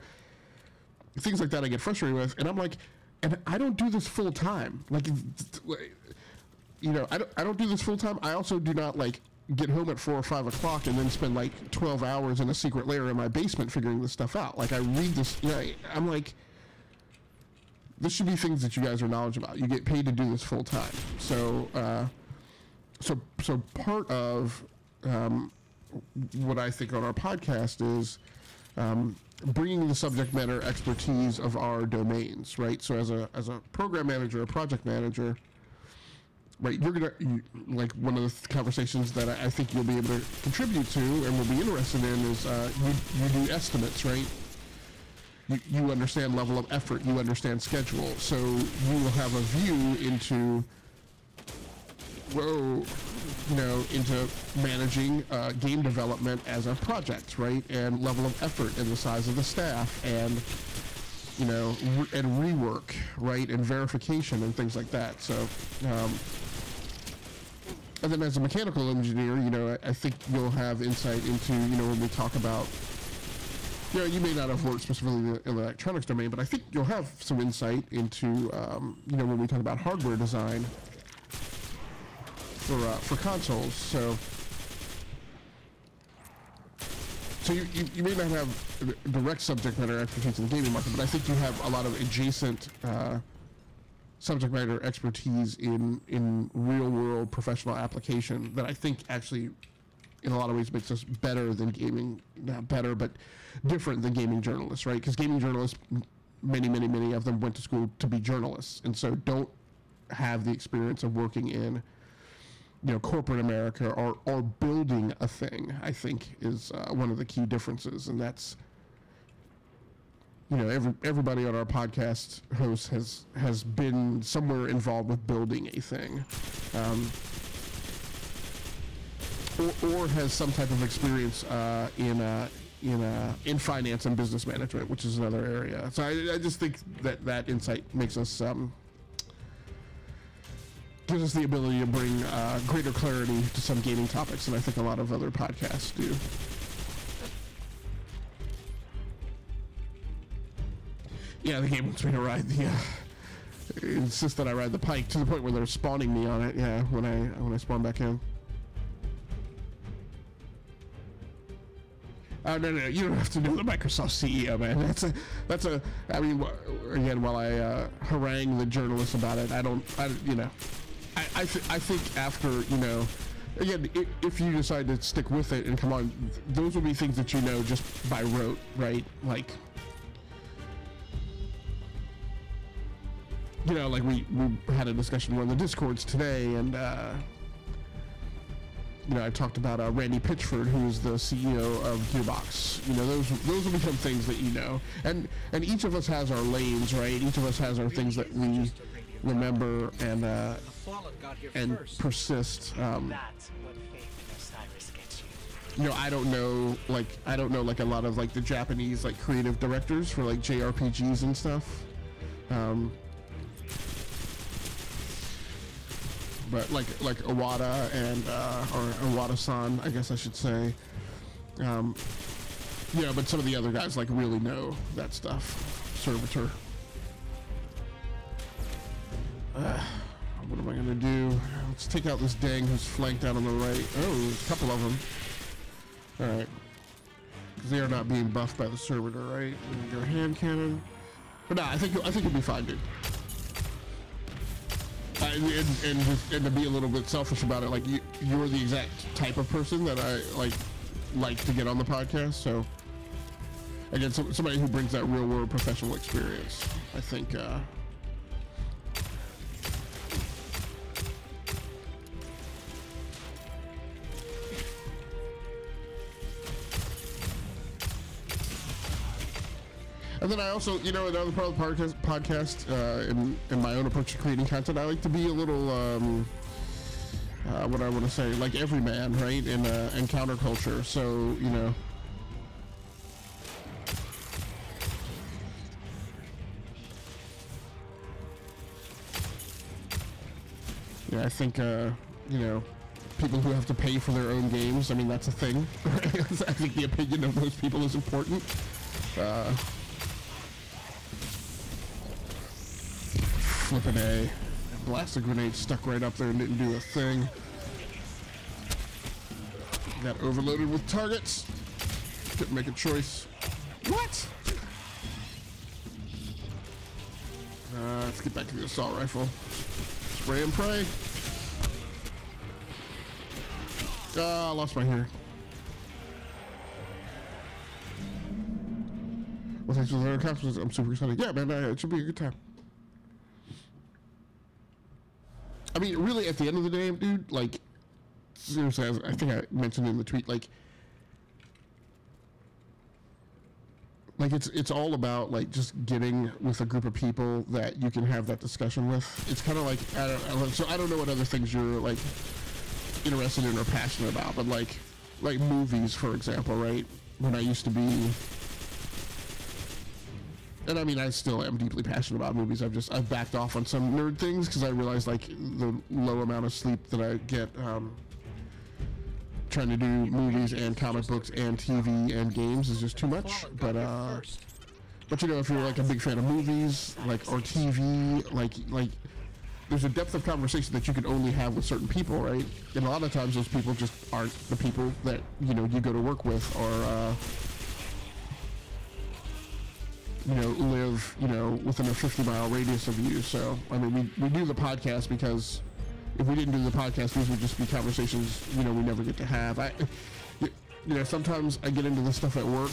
things like that I get frustrated with, and I'm like, and I don't do this full time. Like, I don't do this full time. I also do not like get home at 4 or 5 o'clock and then spend like 12 hours in a secret lair in my basement figuring this stuff out. Like, I read this, I'm like, this should be things that you guys are knowledgeable about. You get paid to do this full time. So part of what I think on our podcast is bringing the subject matter expertise of our domains, right? So as a program manager, a project manager, right, like one of the conversations that I think you'll be able to contribute to and will be interested in is you do estimates, right? You understand level of effort, you understand schedule, so you will have a view into into managing game development as a project, right? And level of effort and the size of the staff, and and rework, right? And verification and things like that. So, and then as a mechanical engineer, I think you'll have insight into, when we talk about, you may not have worked specifically in the electronics domain, but I think you'll have some insight into, when we talk about hardware design for consoles. So you may not have direct subject matter expertise in the gaming market, but I think you have a lot of adjacent subject matter expertise in real world professional application that I think actually in a lot of ways makes us better than gaming, not better, but different than gaming journalists, right? Because gaming journalists, many of them went to school to be journalists, and so don't have the experience of working in corporate America or building a thing. I think is one of the key differences, and that's everybody on our podcast host has been somewhere involved with building a thing, or has some type of experience in finance and business management, which is another area. So I just think that insight makes us gives us the ability to bring greater clarity to some gaming topics than I think a lot of other podcasts do. Yeah, the game wants me to ride insists that I ride the Pike to the point where they're spawning me on it. Yeah, when I spawn back in. No, you don't have to know the Microsoft CEO, man. I mean, again, while I harangue the journalists about it, I think after, again, if you decide to stick with it and come on, those will be things that just by rote, right? Like, like we had a discussion on the Discords today, and I talked about Randy Pitchford, who is the CEO of Gearbox. Those will become things that and each of us has our lanes, right? Each of us has our things that we remember and persist. That's what faith in Osiris gets you. I don't know like a lot of like the Japanese like creative directors for like JRPGs and stuff. but like Iwata and or Iwata-san, I guess I should say. Yeah, but some of the other guys like really know that stuff. Servitor. What am I gonna do? Let's take out this dang who's flanked out on the right. Oh, there's a couple of them. All right. They are not being buffed by the servitor, right? Your hand cannon. But no, I think you'll be fine, dude. And to be a little bit selfish about it, like you're the exact type of person that I like to get on the podcast. So again, somebody who brings that real world professional experience, I think. And then I also, you know, another part of the podcast, in my own approach to creating content, I like to be a little, what I want to say, like everyman, right, in counterculture. So, you know, yeah, I think, you know, people who have to pay for their own games, I mean, that's a thing. I think the opinion of those people is important. Flippin' A. Blasted grenade stuck right up there and didn't do a thing. Got overloaded with targets. Couldn't make a choice. What? Let's get back to the assault rifle. Spray and pray. I lost my hair. Well, thanks for the accomplishments. I'm super excited. Yeah, man, it should be a good time. I mean, really, at the end of the day, dude, like, seriously, I think I mentioned in the tweet, like it's all about, like, just getting with a group of people that you can have that discussion with. It's kind of like, I don't know what other things you're, like, interested in or passionate about, but, like movies, for example, right? When I used to be... And I mean, I still am deeply passionate about movies. I've backed off on some nerd things because I realized, like, the low amount of sleep that I get trying to do movies and comic books and TV and games is just too much. But you know, if you're like a big fan of movies, like, or TV, like there's a depth of conversation that you can only have with certain people, right? And a lot of times those people just aren't the people that, you know, you go to work with or you know, live, you know, within a 50-mile radius of you. So, I mean, we do the podcast because if we didn't do the podcast, these would just be conversations, you know, we never get to have. You know, sometimes I get into this stuff at work.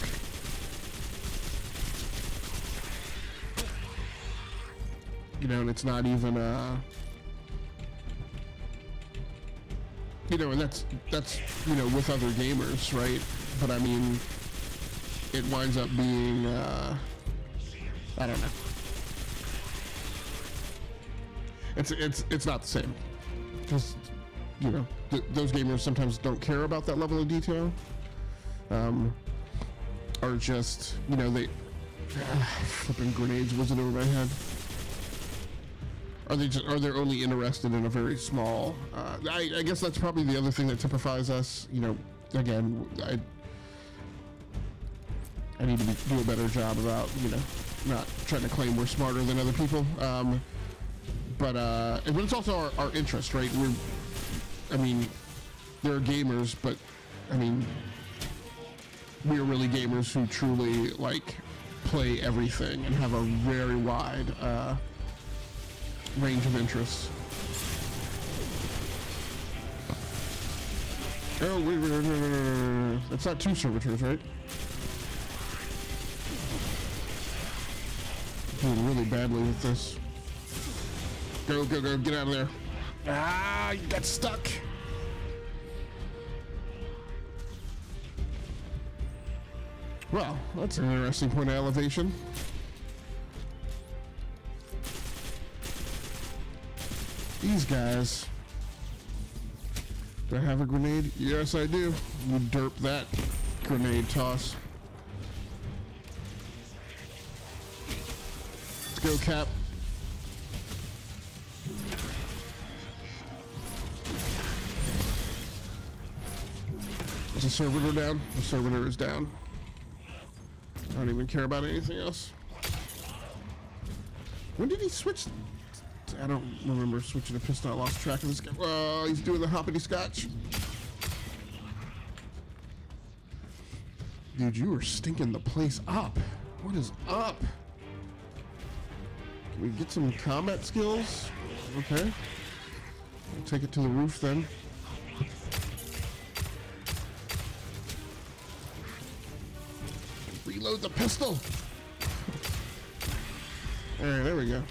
You know, and it's not even, you know, and that's, you know, with other gamers, right? But I mean, it winds up being, I don't know. It's not the same, because, you know, those gamers sometimes don't care about that level of detail, or just, you know, they flipping grenades wasn't over my head. Are they only interested in a very small? I guess that's probably the other thing that typifies us. You know, again, I need to do a better job about, you know, not trying to claim we're smarter than other people, but it's also our interest, right? I mean, there are gamers, but I mean, we are really gamers who truly, like, play everything and have a very wide range of interests. Oh, wait, that's not two servitors, right? Doing really badly with this. Go, get out of there. Ah, you got stuck. Well, that's an interesting point of elevation. These guys. Do I have a grenade? Yes, I do. You derp that grenade toss. Go, Cap. Is the servitor down? The servitor is down. I don't even care about anything else. When did he switch? I don't remember switching to pistol. I lost track of this guy. Oh, he's doing the hoppity scotch. Dude, you are stinking the place up. What is up? Can we get some combat skills? Okay. We'll take it to the roof then. Reload the pistol. Alright, there we go.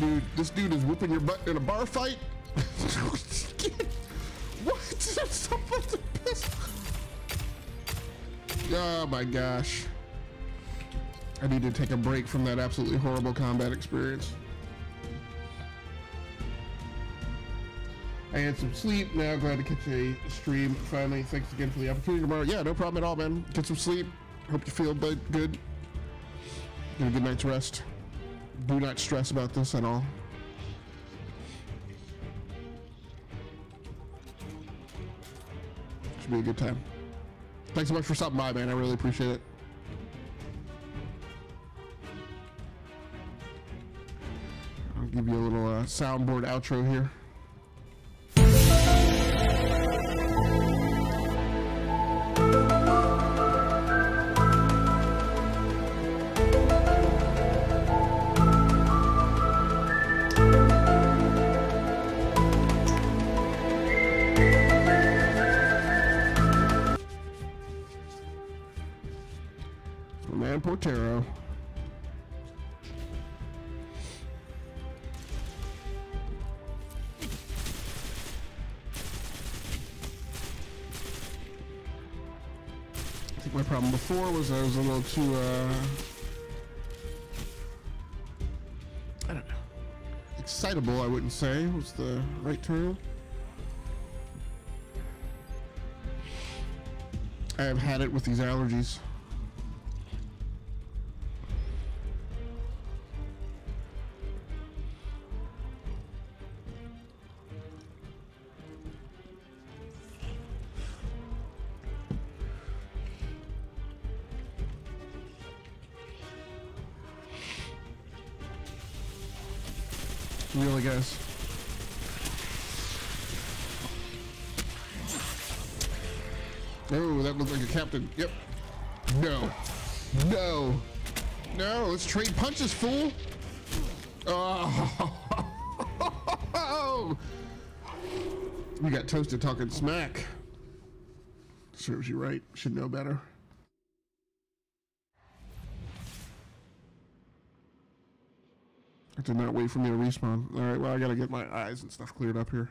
Dude, this dude is whooping your butt in a bar fight? What? Someone's a pistol. Oh my gosh. I need to take a break from that absolutely horrible combat experience. I had some sleep. Now glad to catch a stream finally. Thanks again for the opportunity tomorrow. Yeah, no problem at all, man. Get some sleep. Hope you feel good. Get a good night's rest. Do not stress about this at all. Should be a good time. Thanks so much for stopping by, man. I really appreciate it. I'll give you a little soundboard outro here. Man Portero. I think my problem before was I was a little too, I don't know, excitable, I wouldn't say was the right term. I have had it with these allergies. Really, guys. Oh, that looks like a captain. Yep. No. No. No, let's trade punches, fool. Oh. You got toasted talking smack. Serves you right. Should know better. It did not wait for me to respawn. All right, well, I gotta get my eyes and stuff cleared up here.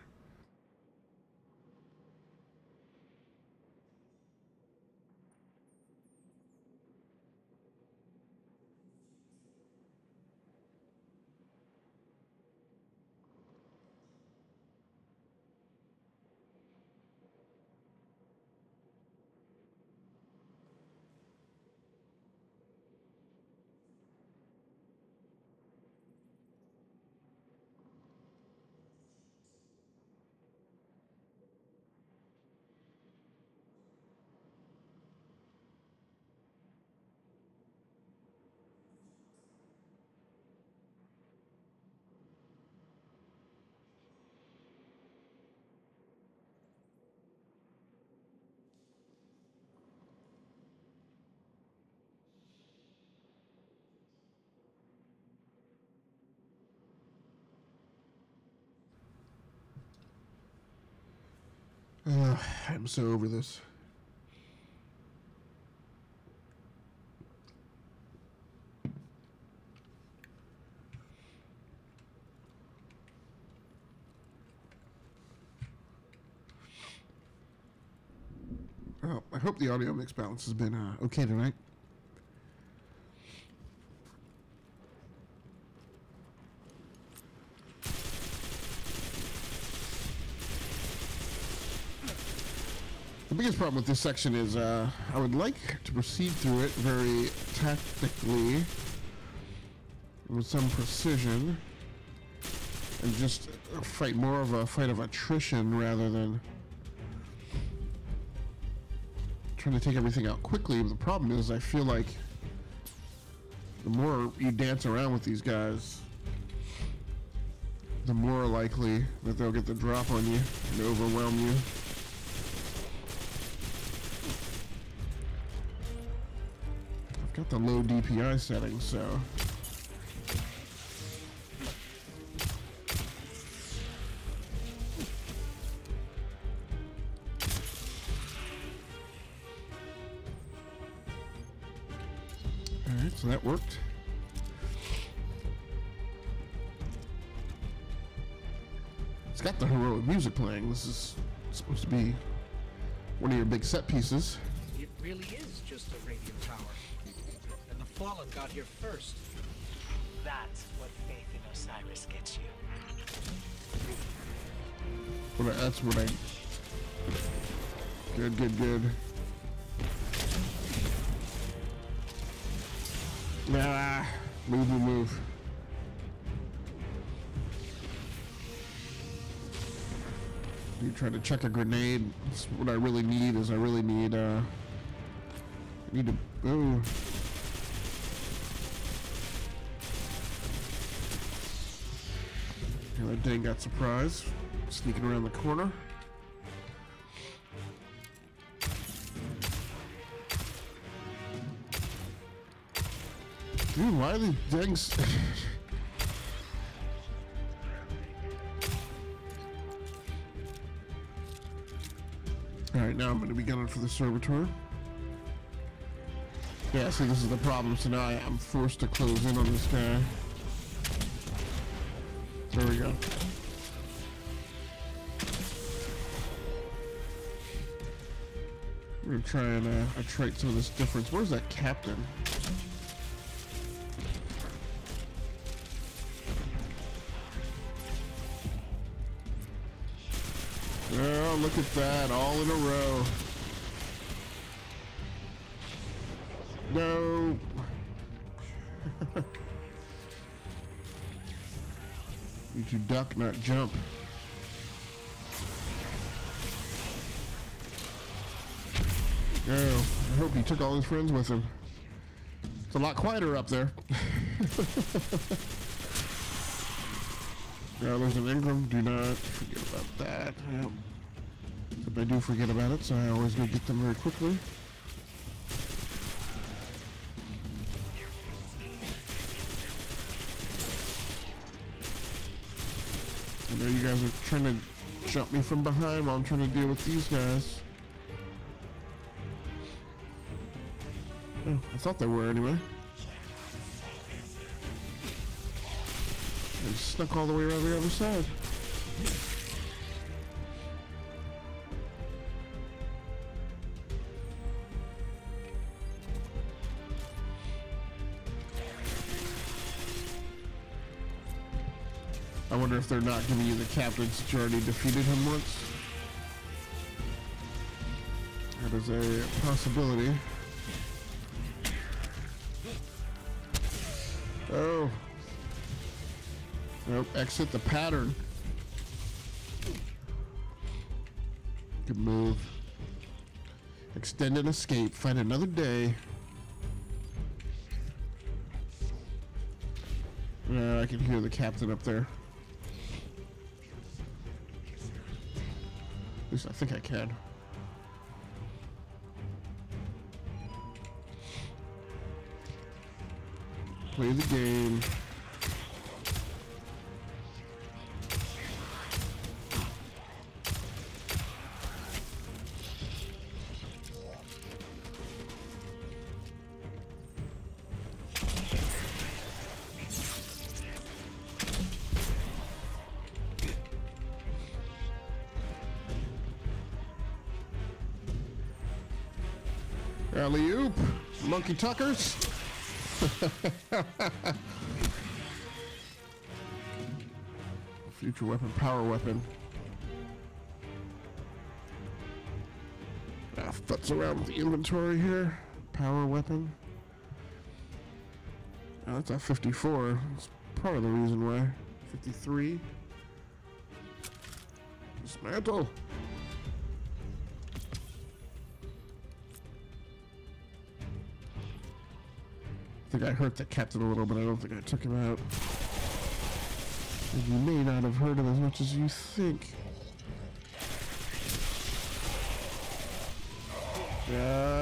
I'm so over this. Oh, I hope the audio mix balance has been okay tonight. The biggest problem with this section is I would like to proceed through it very tactically, with some precision, and just fight more of a fight of attrition rather than trying to take everything out quickly. But the problem is, I feel like the more you dance around with these guys, the more likely that they'll get the drop on you and overwhelm you. I've got the low DPI setting, so alright, so that worked. It's got the heroic music playing. This is supposed to be one of your big set pieces. It really is just a radio tower. And the Fallen got here first. That's what faith in Osiris gets you. That's what I... Good, good, good. Nah, move, move, move. You try to chuck a grenade. That's what I really need. Is I really need I need to. Oh. Yeah, that dang got surprised. Sneaking around the corner. Dude, why are these dangs? Alright, now I'm going to be gunning for the servitor. Yeah, see, this is the problem. So now I'm forced to close in on this guy. There we go. We're going to try and attrite some of this difference. Where's that captain? Oh, look at that, all in a row. No. Need to duck, not jump. Oh, I hope he took all his friends with him. It's a lot quieter up there. Yeah, there's an Ingram. Do not forget about that. Yep. But I do forget about it, so I always go get them very quickly. I know you guys are trying to jump me from behind while I'm trying to deal with these guys. Oh, I thought they were anyway. And snuck all the way around the other side. I wonder if they're not giving you the captain since you already defeated him once. That is a possibility. Oh. Nope, exit the pattern. Good move. Extend and escape. Find another day. I can hear the captain up there. At least I think I can. Play the game. Alley-oop, monkey tuckers. Future weapon, power weapon. Futz around with the inventory here. Power weapon. Oh, that's a 54. That's part of the reason why. 53. Dismantle. I think I hurt the captain a little, but I don't think I took him out. And you may not have hurt him as much as you think.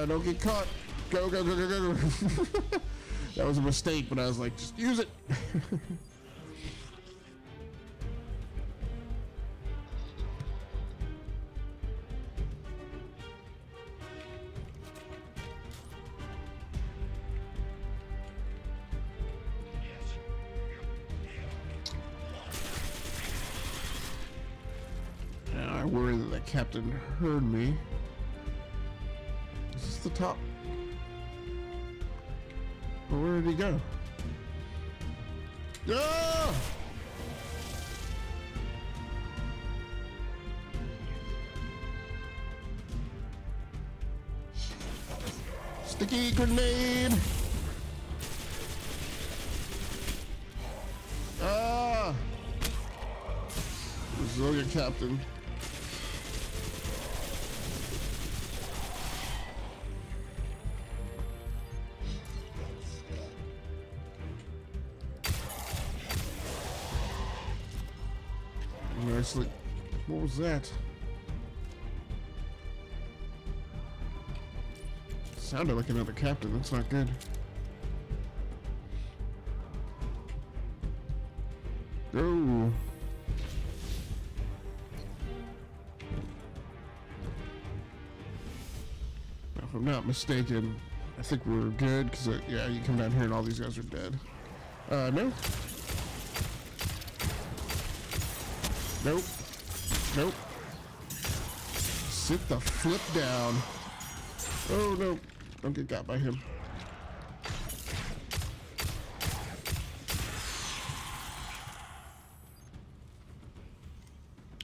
Don't get caught. Go, go, go, go, go, go. That was a mistake, but I was like, just use it. Now I worry that the captain heard me. Is this the top? Well, where did he go? Ah! Sticky grenade! Ah! Resilient captain. Nicely. What was that? Sounded like another captain. That's not good. Oh. If I'm not mistaken, I think we're good because yeah, you come down here and all these guys are dead. No. Nope. Nope. Sit the flip down. Oh no. Don't get got by him.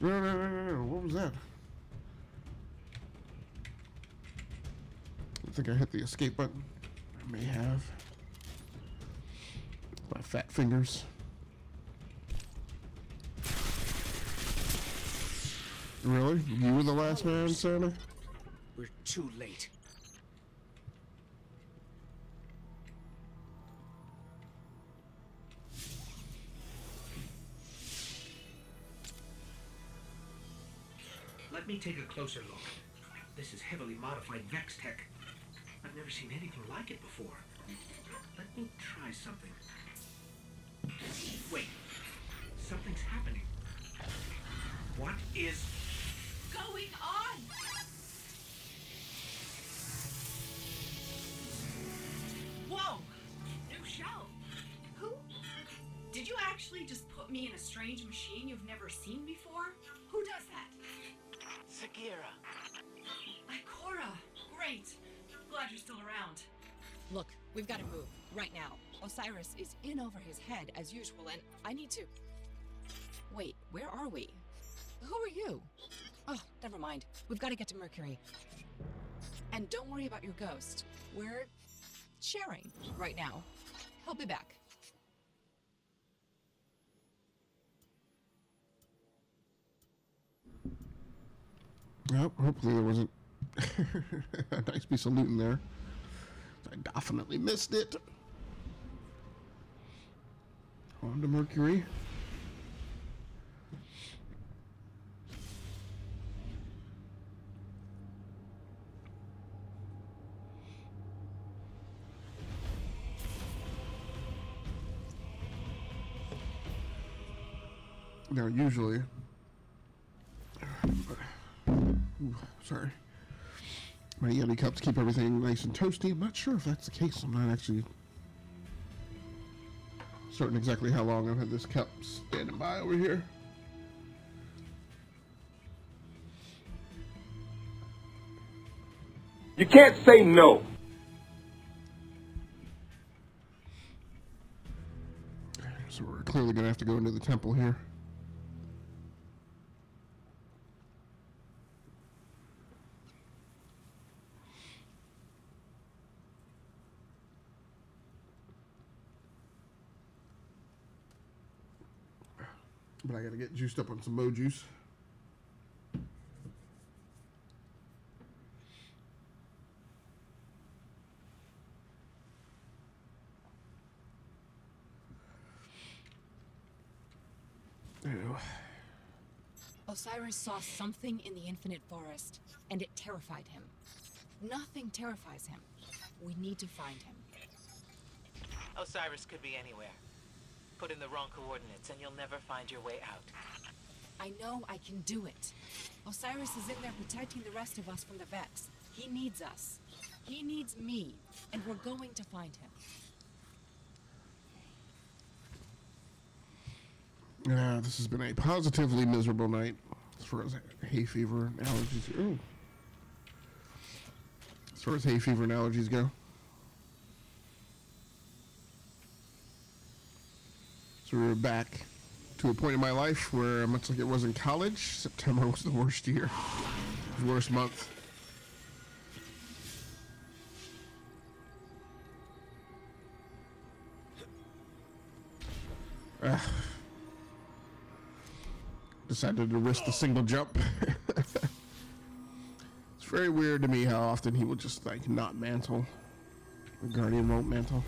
No. What was that? I think I hit the escape button. I may have. My fat fingers. Really? You were the last man, Santa? We're too late. Let me take a closer look. This is heavily modified Vex tech. I've never seen anything like it before. Let me try something. Wait. Something's happening. What is going on? Whoa! New shell. Who? Did you actually just put me in a strange machine you've never seen before? Who does that? Sagira. Ikora. Great. Glad you're still around. Look, we've got to move right now. Osiris is in over his head as usual, and I need to... Wait, where are we? Who are you? Oh, never mind. We've got to get to Mercury. And don't worry about your ghost. We're sharing right now. He'll be back. Well, hopefully there wasn't a nice piece of loot in there. I definitely missed it. On to Mercury. Now, usually, sorry, my Yeti cups keep everything nice and toasty. I'm not sure if that's the case. I'm not actually certain exactly how long I've had this cup standing by over here. You can't say no. So we're clearly going to have to go into the temple here. But I gotta get juiced up on some Mo juice. Osiris saw something in the Infinite Forest, and it terrified him. Nothing terrifies him. We need to find him. Osiris could be anywhere. Put in the wrong coordinates and you'll never find your way out. I know I can do it. Osiris is in there protecting the rest of us from the Vex. He needs us. He needs me, and we're going to find him. Yeah, this has been a positively miserable night as far as hay fever and allergies. Ooh. As far as hay fever and allergies go. So we were back to a point in my life where, much like it was in college, September was the worst year, the worst month. Decided to risk the single jump. It's very weird to me how often he will just like not mantle. The Guardian won't mantle.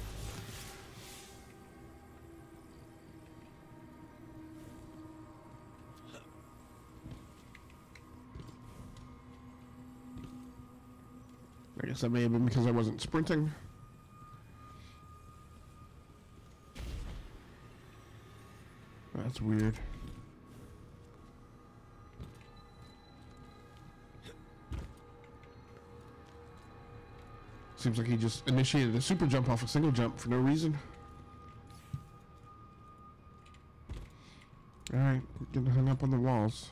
I guess that may have been because I wasn't sprinting. That's weird. Seems like he just initiated a super jump off a single jump for no reason. Alright, we're getting hung up on the walls.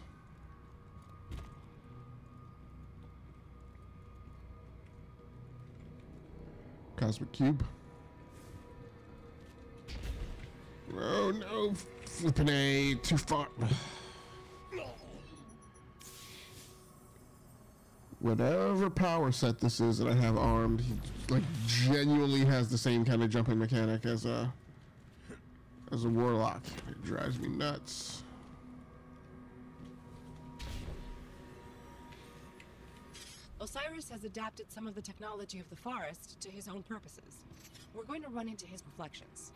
Cosmic Cube. Oh no, flipping A, too far. Whatever power set this is that I have armed, he like genuinely has the same kind of jumping mechanic as a warlock. It drives me nuts. Osiris has adapted some of the technology of the forest to his own purposes. We're going to run into his reflections.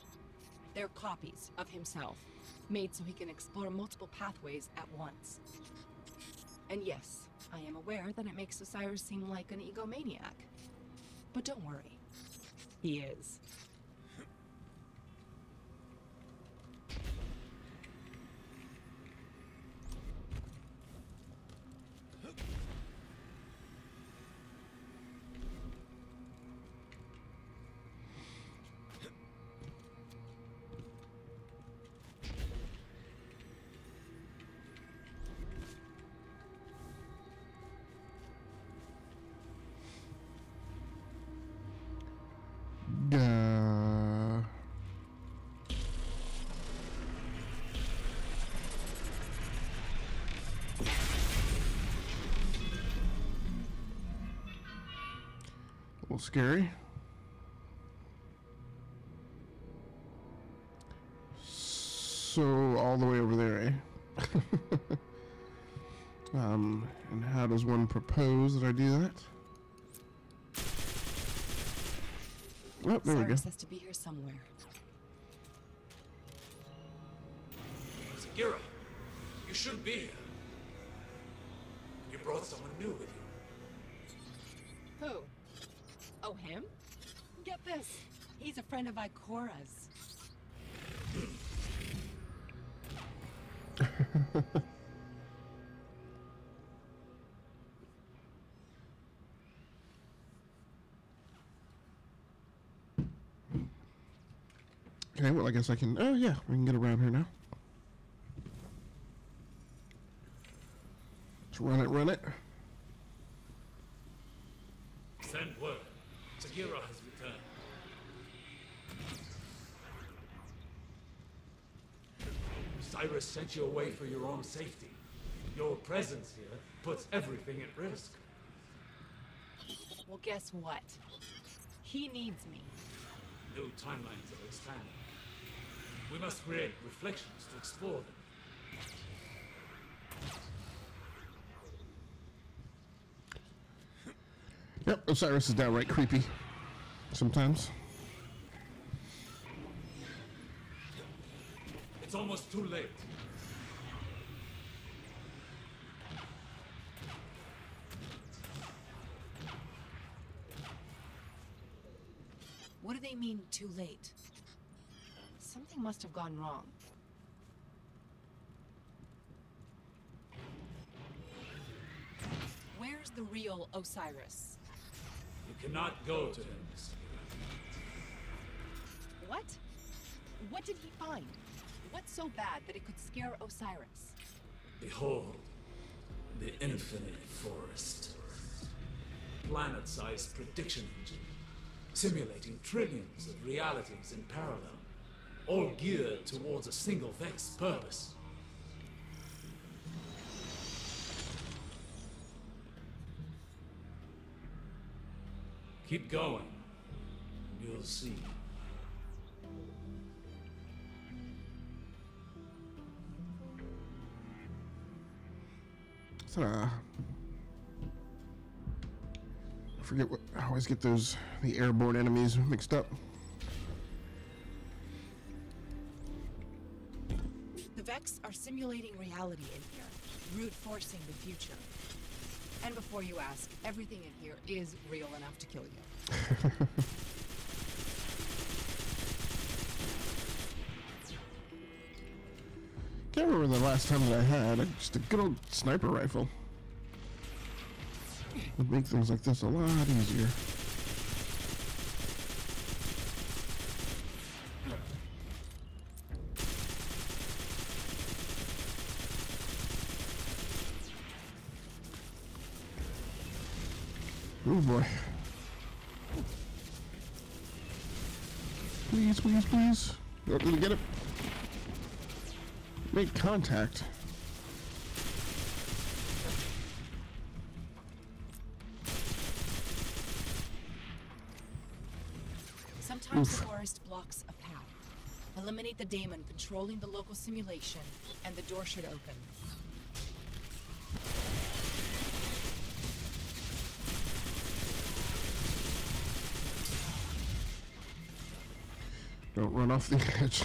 They're copies of himself, made so he can explore multiple pathways at once. And yes, I am aware that it makes Osiris seem like an egomaniac. But don't worry, he is. A little scary. So all the way over there, eh? And how does one propose that I do that? Oh, there we go. Osiris has to be here somewhere. Sagira, you shouldn't be here. You brought someone new with you. Who? Oh, him? Get this. He's a friend of Ikora's. Okay, well, I guess I can... Oh, yeah, we can get around here now. Let's run it, run it. Send word. Sagira has returned. Cyrus sent you away for your own safety. Your presence here puts everything at risk. Well, guess what? He needs me. New timelines are expanding. We must create reflections to explore them. Yep, Osiris is downright creepy. Sometimes. It's almost too late. What do they mean, too late? Something must have gone wrong. Where's the real Osiris? You cannot go to him, Miss. What? What did he find? What's so bad that it could scare Osiris? Behold, the infinite forest. Planet-sized prediction engine, simulating trillions of realities in parallel, all geared towards a single vexed purpose. Keep going, and you'll see. I forget what. I always get the airborne enemies mixed up. The Vex are simulating reality in here, brute forcing the future. And before you ask, everything in here is real enough to kill you. Can't remember the last time that I had just a good old sniper rifle. Would make things like this a lot easier. Oh boy. Please, please, please. Oh, did we get it? Made contact. Sometimes the forest blocks a path. Eliminate the daemon controlling the local simulation, and the door should open. Don't run off the edge.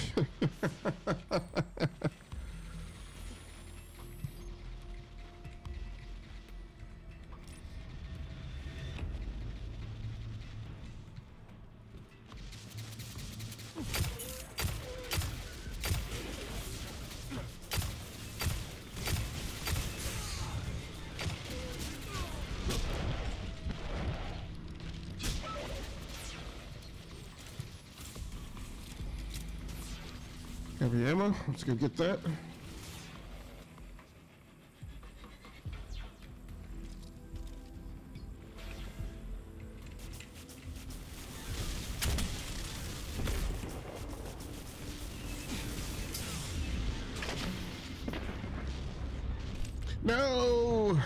Heavy ammo. Let's go get that. No!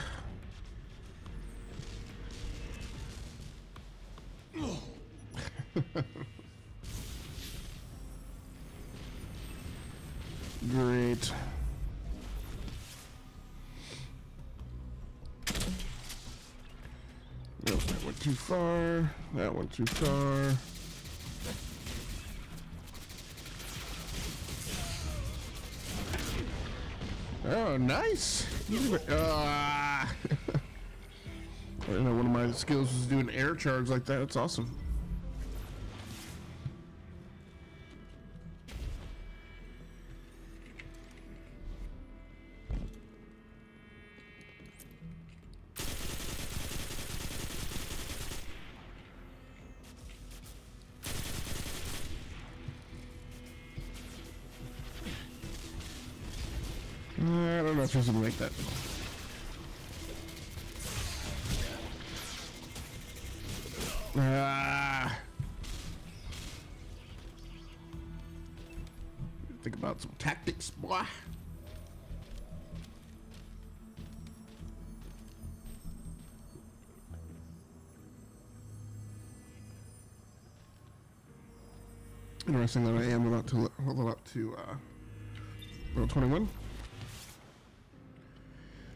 Great. Nope, that went too far. That went too far. Oh, nice! I didn't know one of my skills was doing air charge like that. That's awesome. I don't know if there's something like that. Think about some tactics, boy. Interesting that I am about to level up to level 21.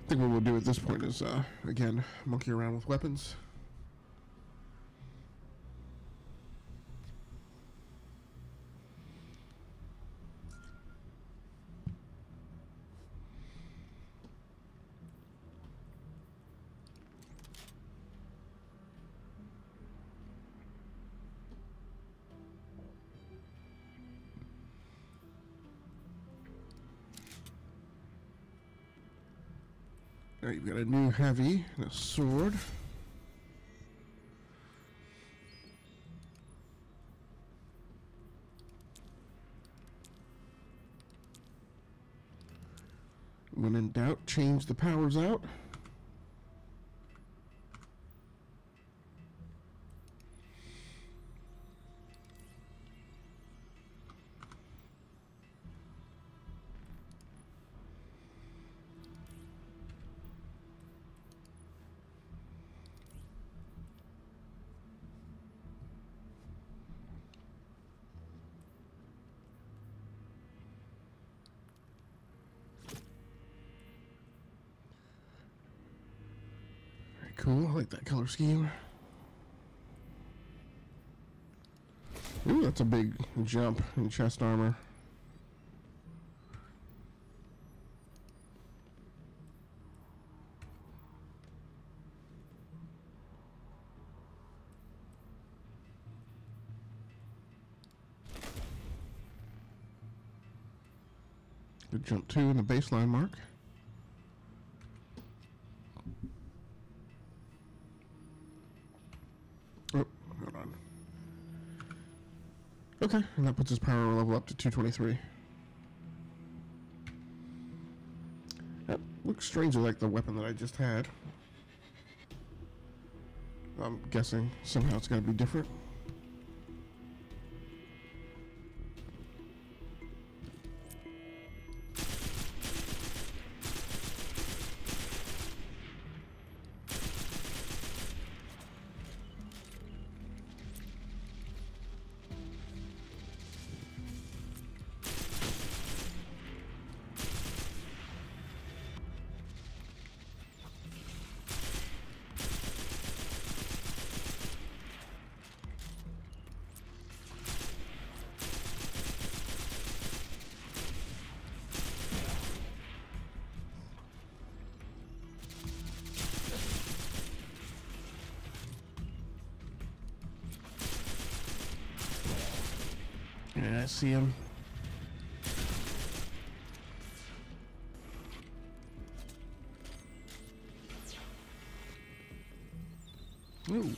I think what we'll do at this point is, again, monkey around with weapons. Alright, you've got a new heavy and a sword. When in doubt, change the powers out. Cool, I like that color scheme. Ooh, that's a big jump in chest armor. Good jump 2 in the baseline mark. Oh, hold on. Okay, and that puts his power level up to 223. That looks strangely like the weapon that I just had. I'm guessing somehow it's got to be different. Yeah, I see him. Ooh.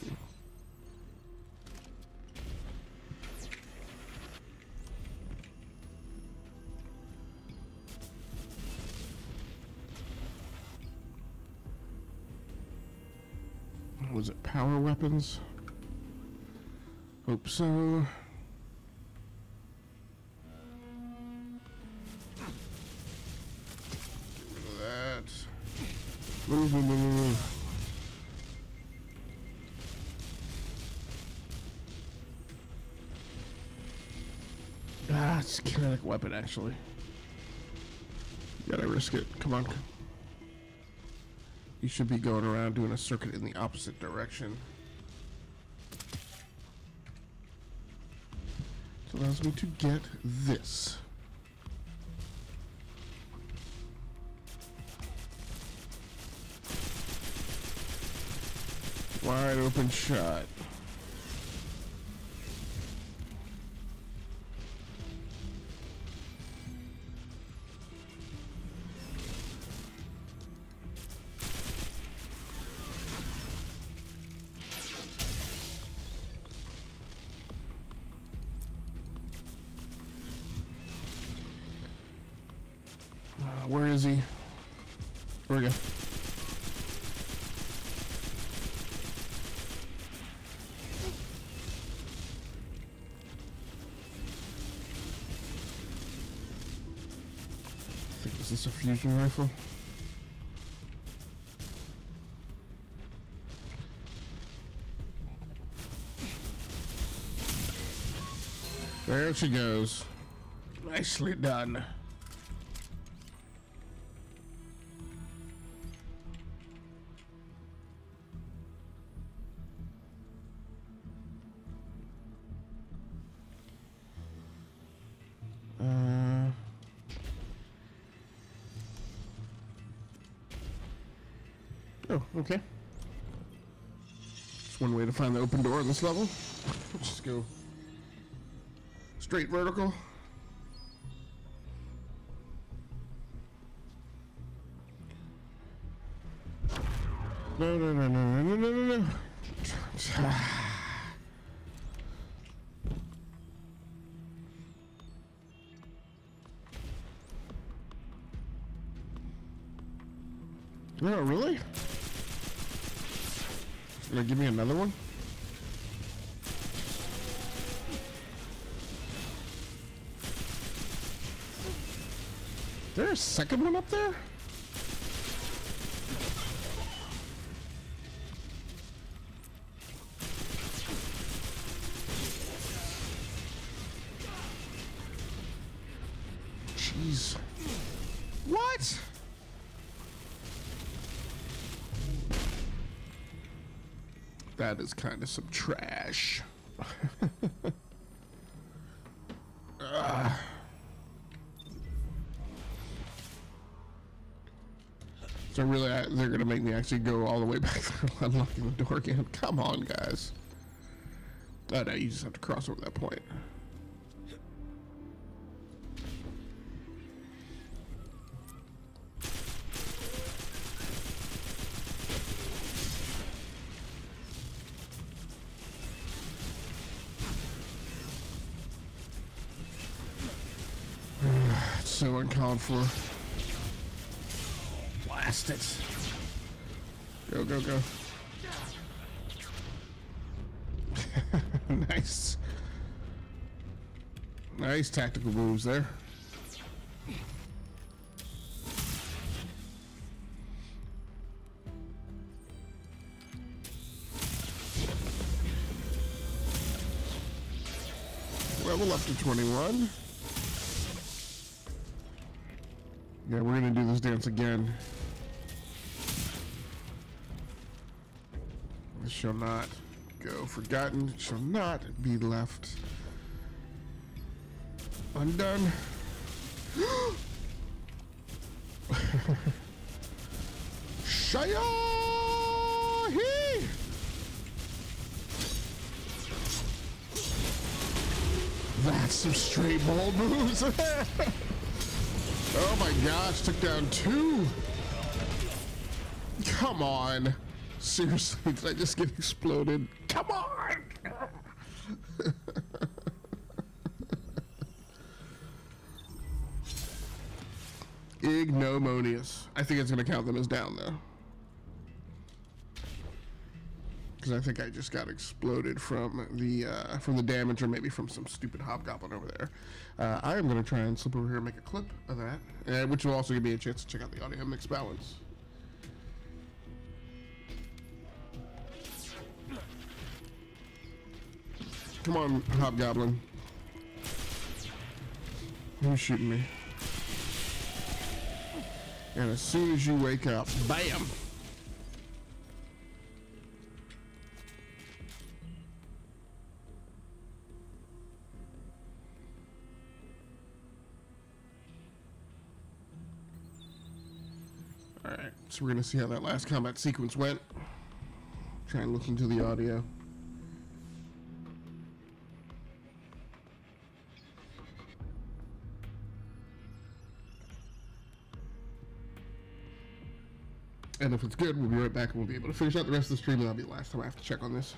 Was it power weapons? Hope so. Move. Ah, it's a kinetic weapon, actually. You gotta risk it. Come on. You should be going around doing a circuit in the opposite direction. It allows me to get this. Wide open shot. Where is he? Where we go? Is this a fusion rifle? There she goes. Nicely done. Oh, okay. Just one way to find the open door on this level. Let's just go straight vertical. No, no, no, no, no, no, no, no. No, really? Gonna give me another one? Is there a second one up there? Jeez. What? That is kind of some trash. So really, they're gonna make me actually go all the way back there, unlocking the door again. Come on, guys. Oh no, you just have to cross over that point. It's so uncalled for. Blast it. Go, go, go. Nice. Nice tactical moves there. Level up to 21. Yeah, we're gonna do this dance again. This shall not go forgotten. It shall not be left undone. Shayahi! That's some straight bold moves. Oh my gosh, took down 2. Come on. Seriously, did I just get exploded? Come on! Ignominious. I think it's gonna count them as down though. Because I think I just got exploded from the damage, or maybe from some stupid hobgoblin over there. I am gonna try and slip over here and make a clip of that, which will also give me a chance to check out the audio mix balance. Come on, hobgoblin. Who's shooting me? And as soon as you wake up, BAM! Alright, so we're gonna see how that last combat sequence went. Try and listen to the audio. And if it's good, we'll be right back and we'll be able to finish out the rest of the stream, and that'll be the last time I have to check on this.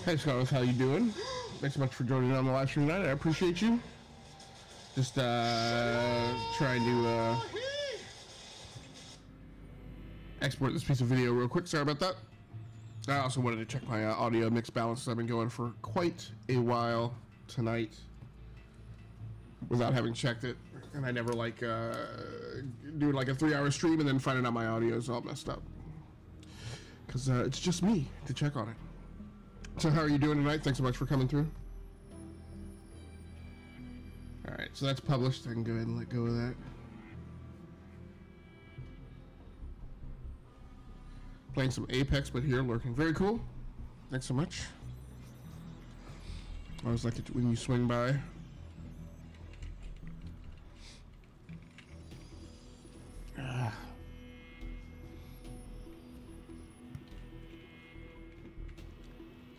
Hey Scarlett, how you doing? Thanks so much for joining on the live stream tonight. I appreciate you. Just trying to export this piece of video real quick. Sorry about that. I also wanted to check my audio mix balance. I've been going for quite a while tonight without having checked it, and I never like doing like a 3-hour stream and then finding out my audio is all messed up, because it's just me to check on it. So how are you doing tonight? Thanks so much for coming through. Alright, so that's published. I can go ahead and let go of that. Playing some Apex, but here lurking. Very cool. Thanks so much. I always like it when you swing by.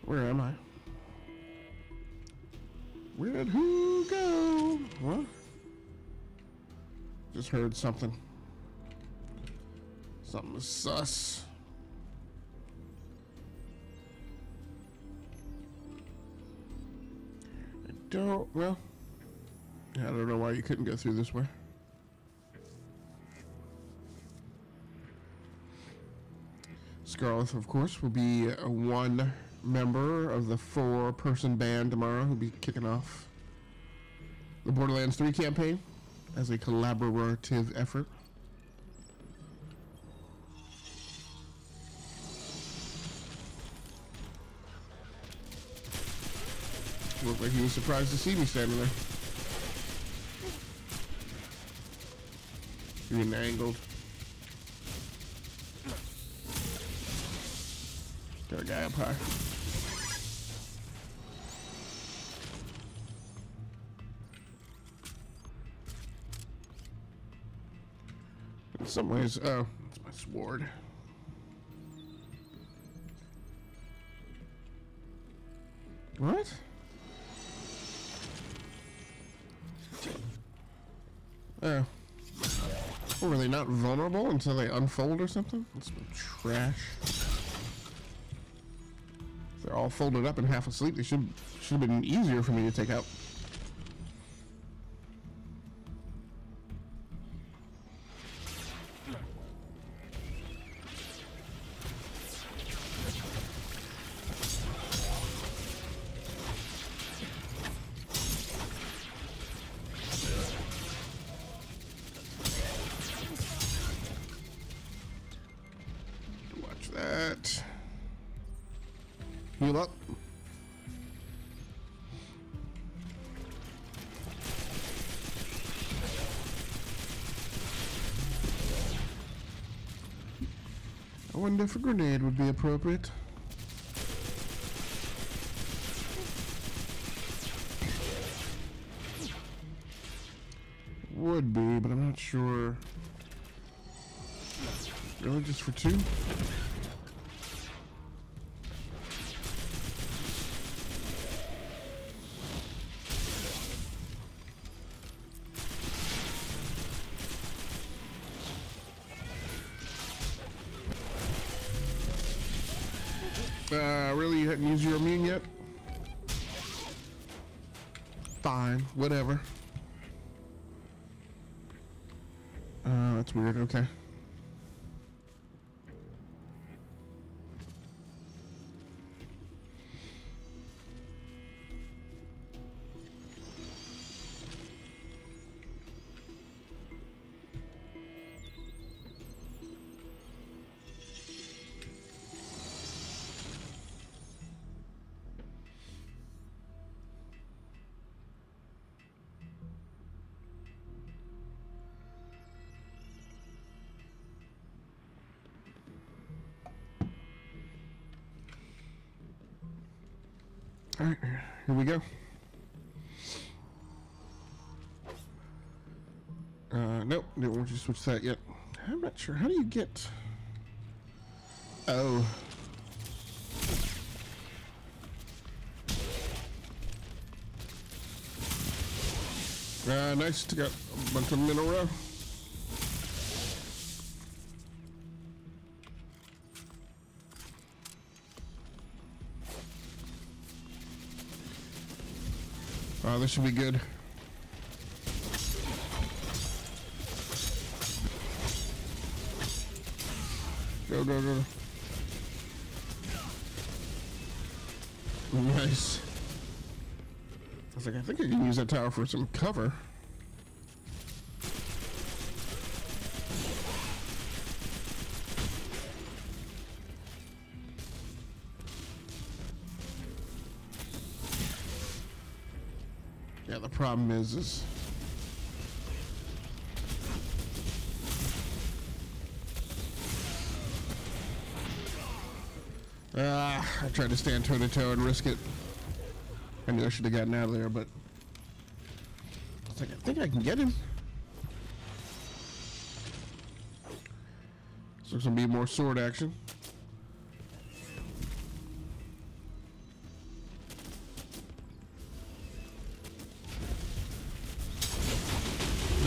Where am I? Where'd who go? What? Just heard something. Something is sus. Well, I don't know why you couldn't go through this way. Scarlett, of course, will be one member of the 4-person band tomorrow who'll be kicking off the Borderlands 3 campaign as a collaborative effort. Looked like he was surprised to see me standing there. Being angled. Got a guy up high. In some ways, oh, that's my sword. What? Oh. Oh, were they not vulnerable until they unfold or something? That's some trash. If they're all folded up and half asleep, they should have been easier for me to take out. Heal up. I wonder if a grenade would be appropriate. Would be, but I'm not sure. Really, just for 2? Really, you hadn't used your immune yet? Fine, whatever. That's weird, okay. Alright, here we go. Nope, didn't want you to switch that yet. I'm not sure. How do you get... Oh. Nice to get a bunch of them in a row. This should be good. Go, go, go. Nice. I was like, I think I can use that tower for some cover. Yeah, the problem is I tried to stand toe to toe and risk it. I knew I should have gotten out of there, but I was like, I think I can get him. So there's gonna be more sword action.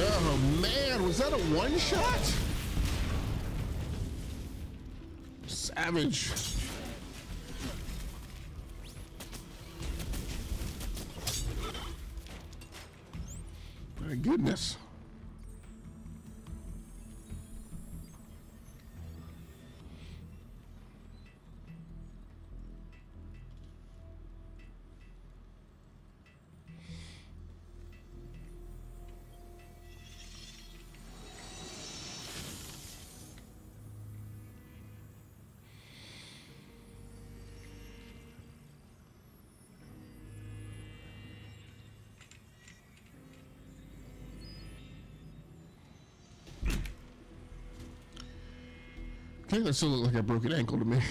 Oh man, was that a one-shot? Savage. My goodness. Okay, that still looked like a broken ankle to me.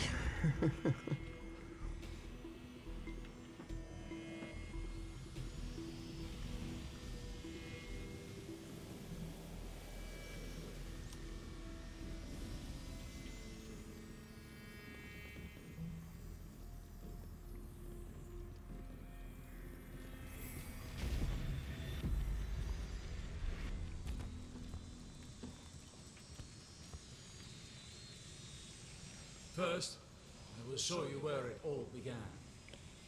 First, I will show you where it all began.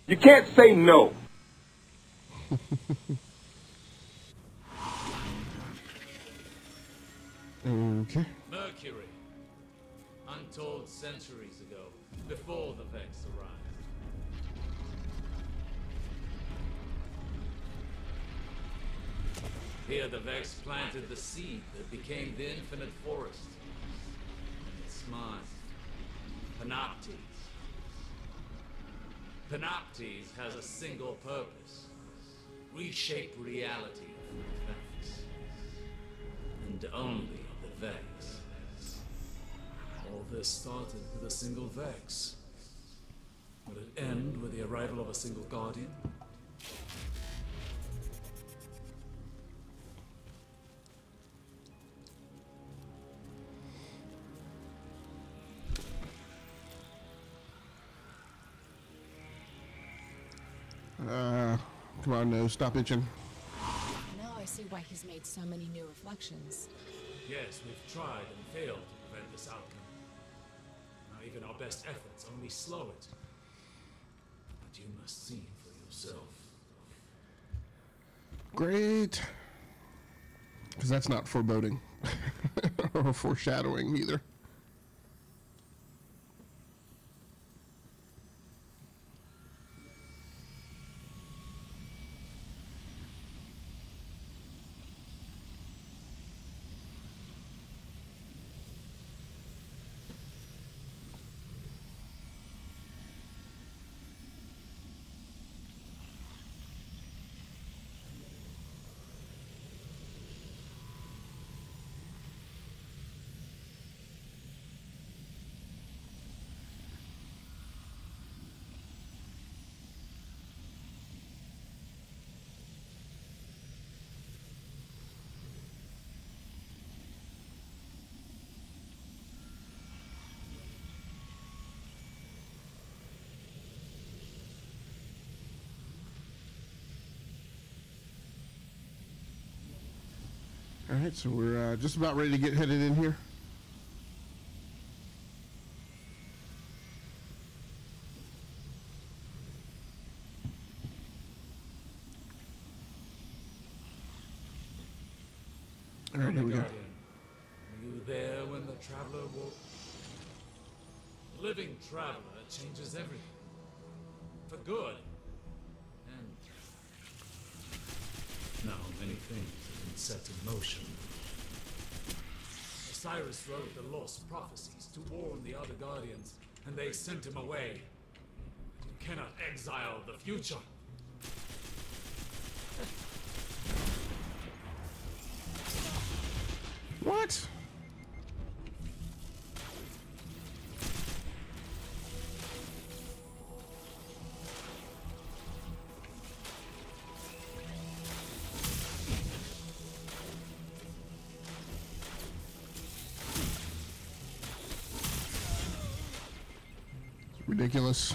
You can't say no. Okay. Mercury. Untold centuries ago, before the Vex arrived. Here the Vex planted the seed that became the infinite forest. Its mind. Panoptes. Panoptes has a single purpose. Reshape reality for the Vex. And only the Vex. All this started with a single Vex. Will it end with the arrival of a single Guardian? Come on, no, stop itching. Now I see why he's made so many new reflections. Yes, we've tried and failed to prevent this outcome. Now even our best efforts only slow it. But you must see for yourself. Great. Because that's not foreboding. Or foreshadowing either. All right, so we're just about ready to get headed in here. you. Were you there when the traveler woke? Living traveler changes everything. For good. And now many things have been set in motion. Osiris wrote the lost prophecies to warn the other guardians, and they sent him away. You cannot exile the future. What? It's ridiculous.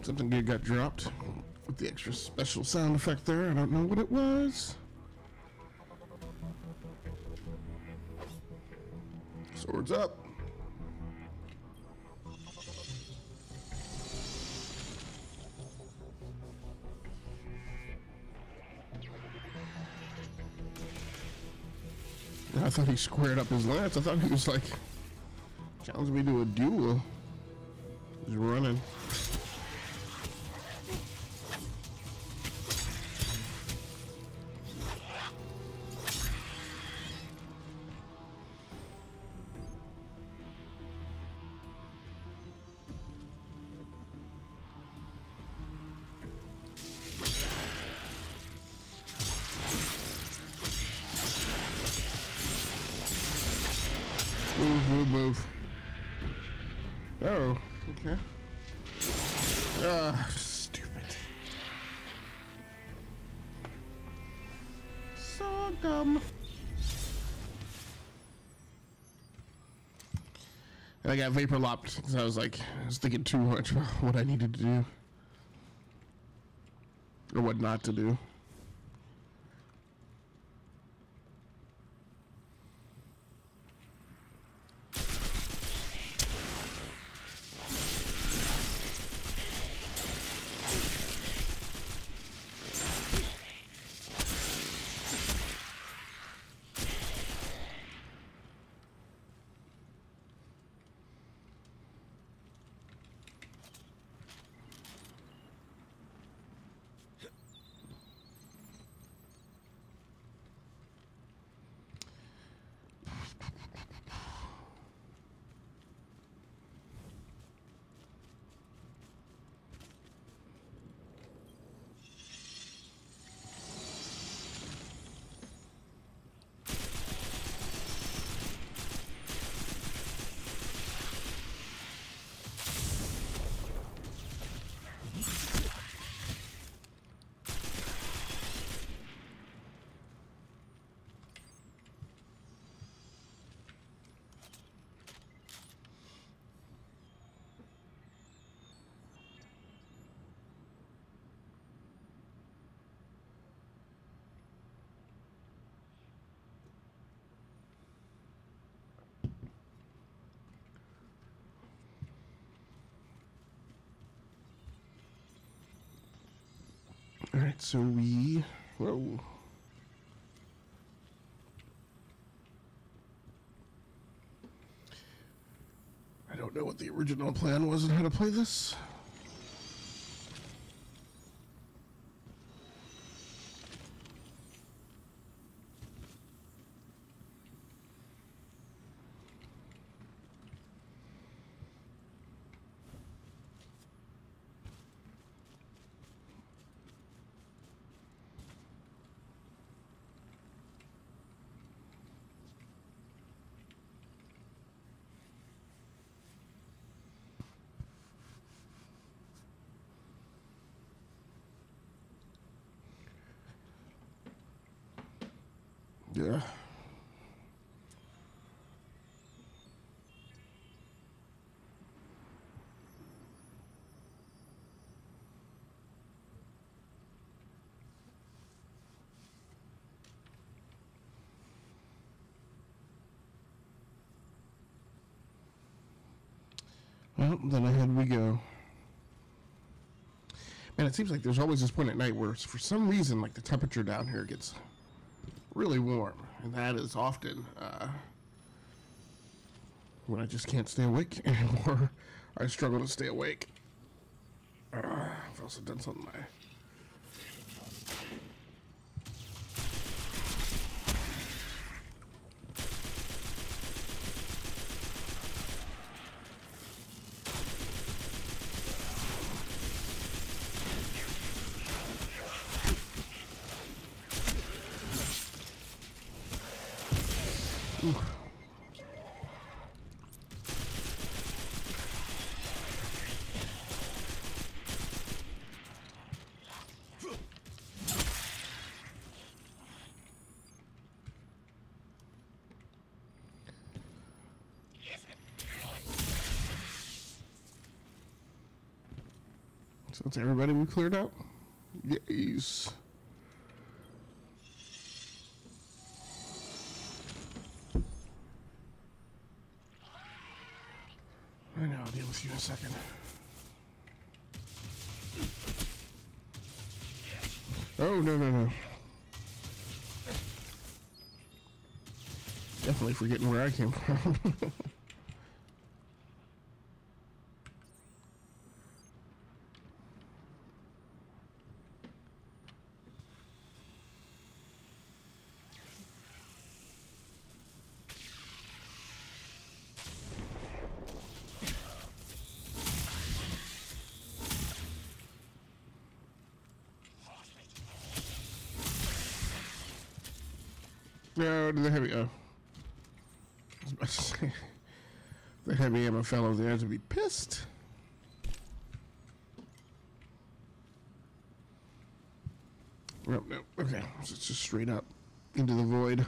Something good got dropped with the extra special sound effect there. I don't know what it was. Swords up. I thought he squared up his lance. I thought he was like challenging me to a duel. He's running. Move. Oh, okay. Ah, stupid. So dumb. And I got vapor locked because I was thinking too much about what I needed to do. Or what not to do. Alright, so we... Whoa. I don't know what the original plan was and how to play this. Yeah. Well, then ahead we go. Man, it seems like there's always this point at night where, for some reason, like the temperature down here gets really warm, and that is often when I just can't stay awake anymore. I struggle to stay awake. I've also done something. So that's everybody we cleared out? Yes. I know, I'll deal with you in a second. Oh, no. Definitely forgetting where I came from. No, the heavy. Oh, I was about to say, the heavy ammo fell over there to be pissed. Nope. Okay, so it's just straight up into the void.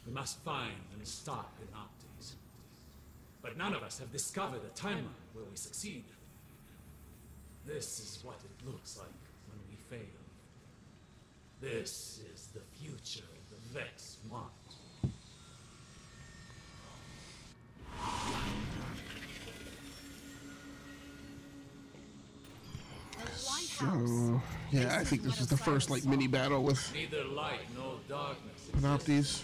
We must find and stop Panoptes. But none of us have discovered a timeline where we succeed. This is what it looks like when we fail. This is the future the Vex want. So, yeah, I think this is the first, like, mini battle with Neither light nor darkness Panoptes.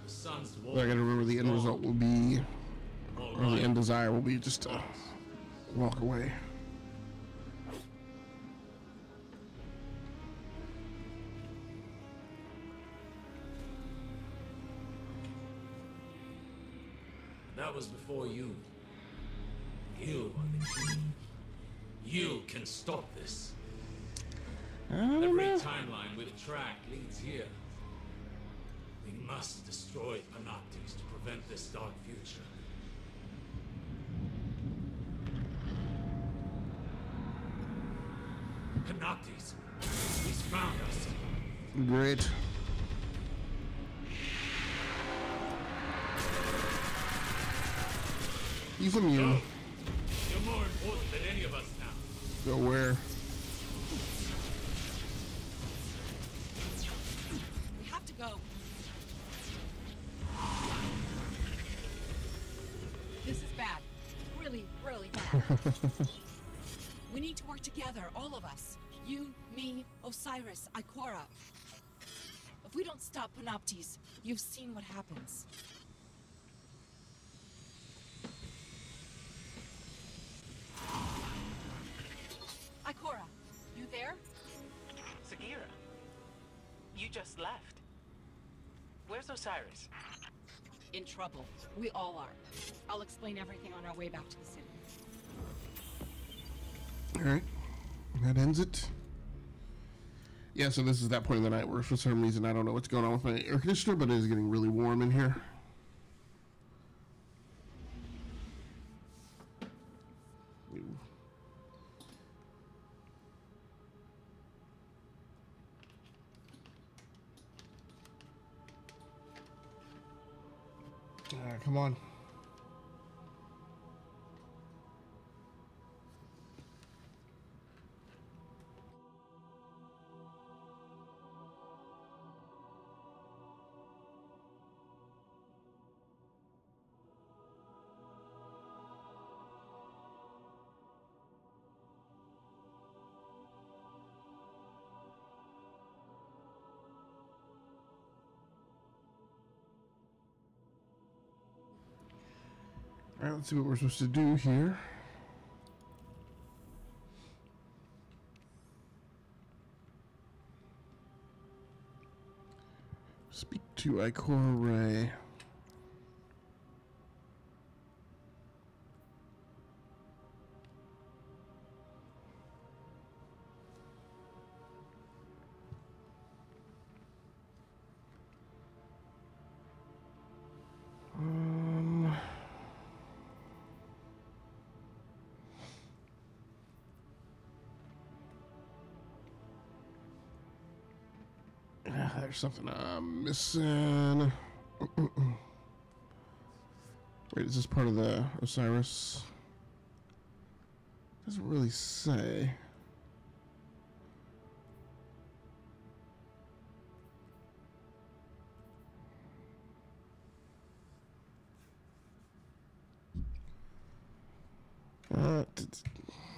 The sun's But I gotta remember the end result will be, or the end desire will be just to walk away. That was before you. You are the king. You can stop this. Every timeline we've tracked leads here. We must destroy Panoptes to prevent this dark future. Panoptes, he's found us. Great. He's immune. Go. You're more important than any of us now. Go where? We have to go. This is bad. Really, really bad. We need to work together, all of us. You, me, Osiris, Ikora. we don't stop Panoptes, you've seen what happens. Ikora, you there? Sagira, you just left. Where's Osiris? In trouble. We all are. I'll explain everything on our way back to the city. Alright. That ends it. Yeah, so this is that point of the night where for some reason I don't know what's going on with my air conditioner, but it is getting really warm in here. Come on. Alright, let's see what we're supposed to do here. Speak to Ikora Ray. There's something I'm missing. Wait, is this part of the Osiris? Doesn't really say.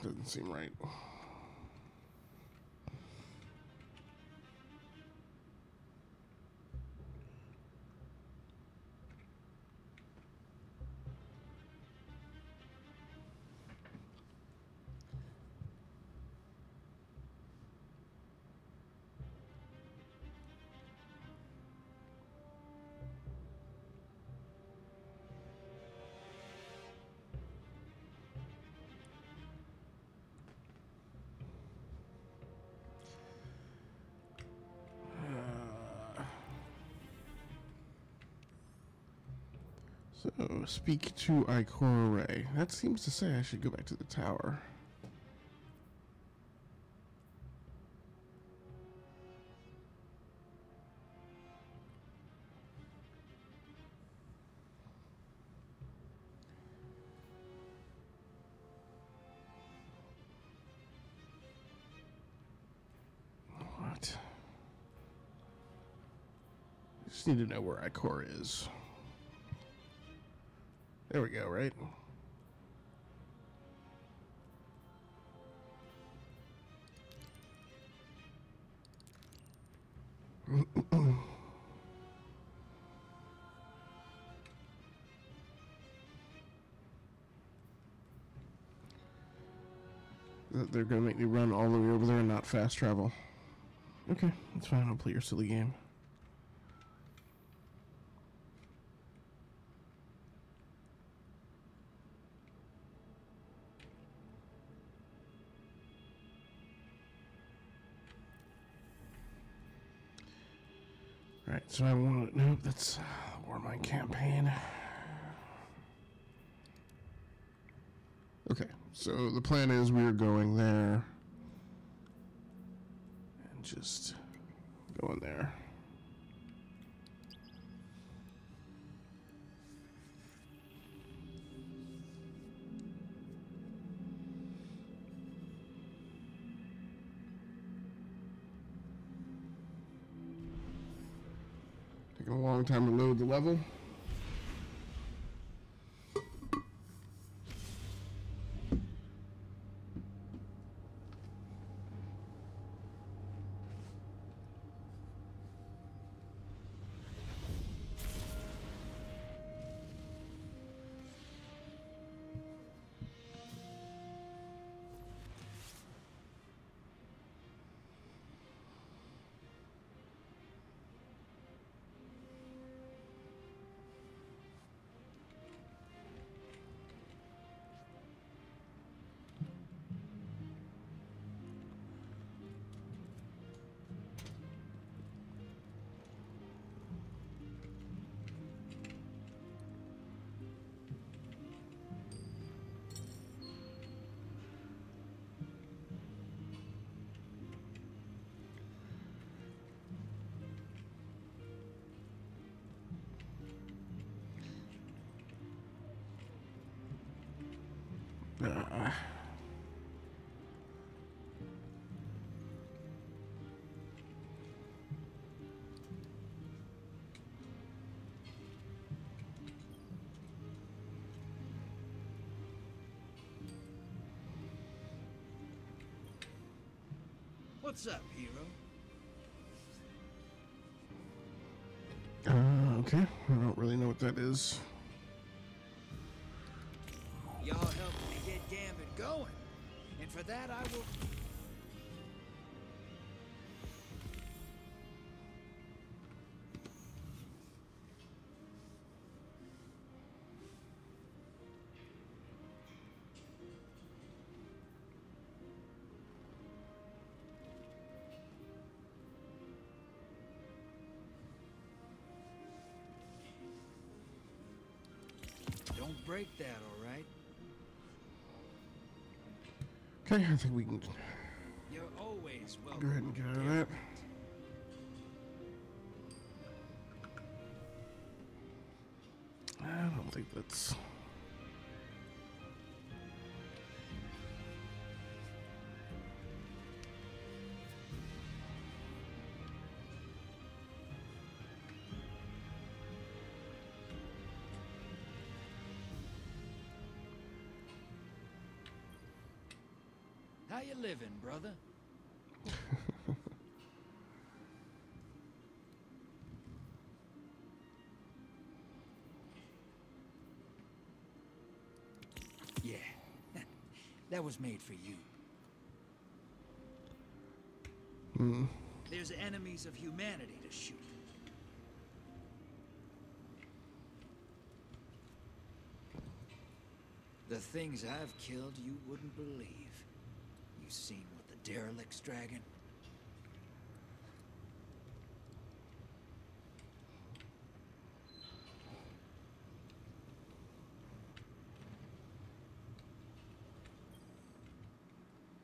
Doesn't seem right. So, speak to Ikora Ray. That seems to say I should go back to the tower. What? I just need to know where Ikora is. There we go, right? They're gonna make me run all the way over there and not fast travel. Okay, that's fine. I'll play your silly game. Alright, so I want to... Nope, that's the Warmind campaign. Okay, so the plan is we're going there. And just going there. Taking a long time to load the level. What's up, hero? Okay. I don't really know what that is. Y'all helped me get Gambit going, and for that I will... Don't break that, all right? Okay, I think we can You're always welcome. go ahead and get out of that. I don't think that's... How you living, brother? Yeah, that was made for you. There's enemies of humanity to shoot. The things I've killed you wouldn't believe. You seen what the derelict's dragging?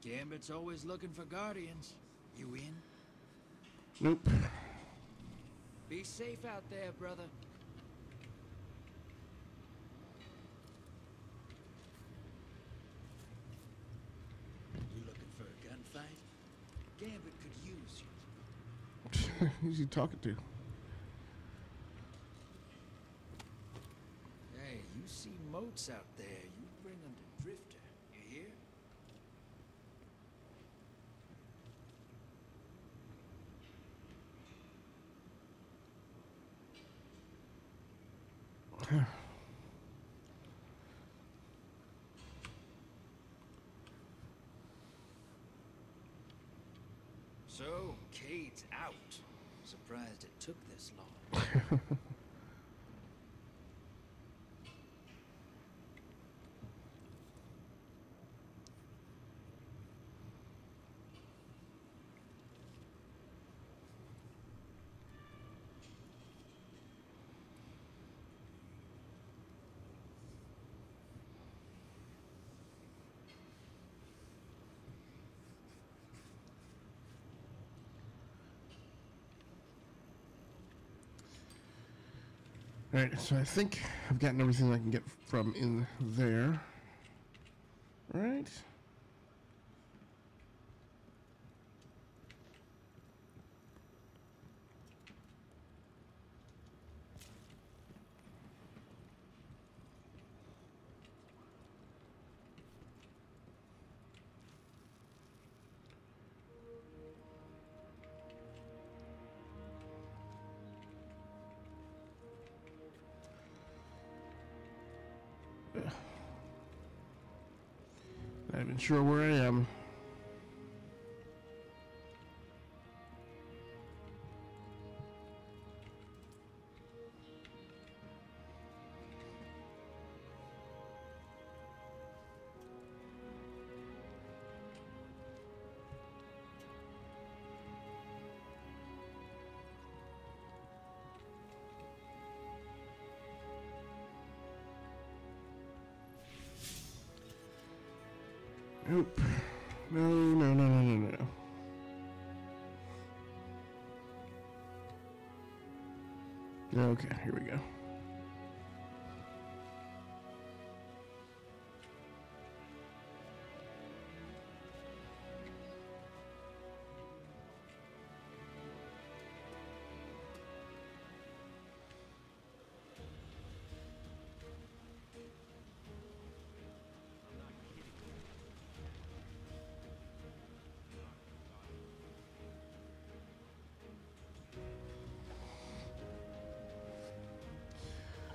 Gambit's always looking for guardians. You in? Nope. Be safe out there, brother. You looking for a gunfight? Gambit could use you. Who's he talking to? Hey, you see moats out there, you bring them to Drifter. You hear? So, Cade's out. Surprised it took this long. Alright, so I think I've gotten everything I can get from in there. Right? Not even sure where I am. Nope. No, no, no, no, no, no. Okay, here we go.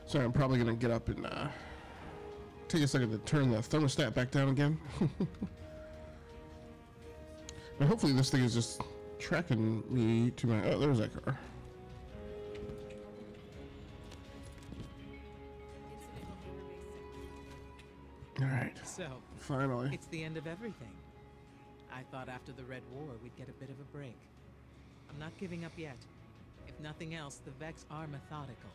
So I'm probably gonna get up and take a second to turn the thermostat back down again. But hopefully this thing is just tracking me to my... Oh, there's that car. Alright. So, finally. it's the end of everything. I thought after the Red War we'd get a bit of a break. I'm not giving up yet. If nothing else, the Vex are methodical.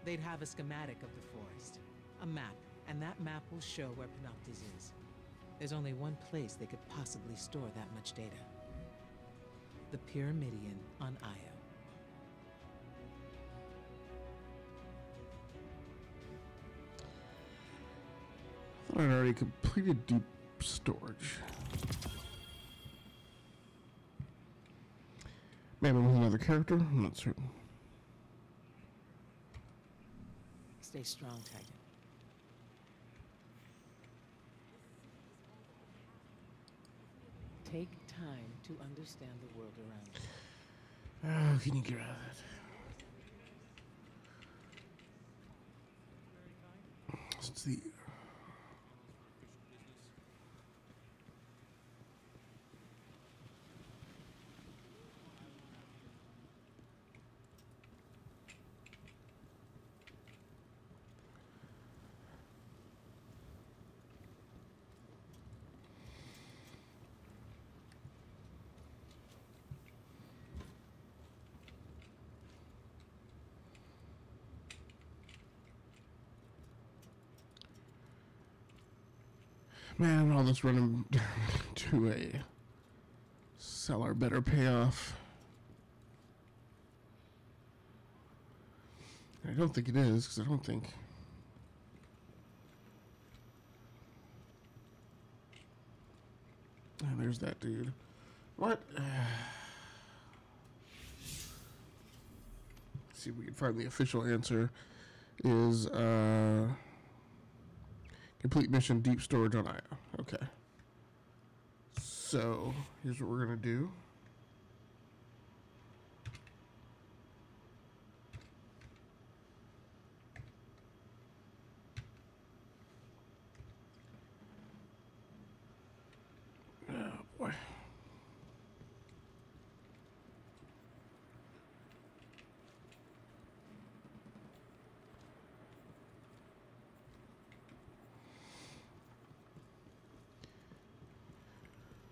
They'd have a schematic of the forest, a map, and that map will show where Panoptes is. There's only one place they could possibly store that much data. The Pyramidion on Io. I thought I'd already completed deep storage. Maybe with another character? I'm not certain. Stay strong, Titan. Take time to understand the world around you. Oh, can you get out of that? It's the... Man, all this running to a cellar better pay off. I don't think it is, because I don't think... And there's that dude. What? Let's see if we can find the official answer. Is, complete mission, deep storage on Io. Okay. So, here's what we're going to do. Oh, boy.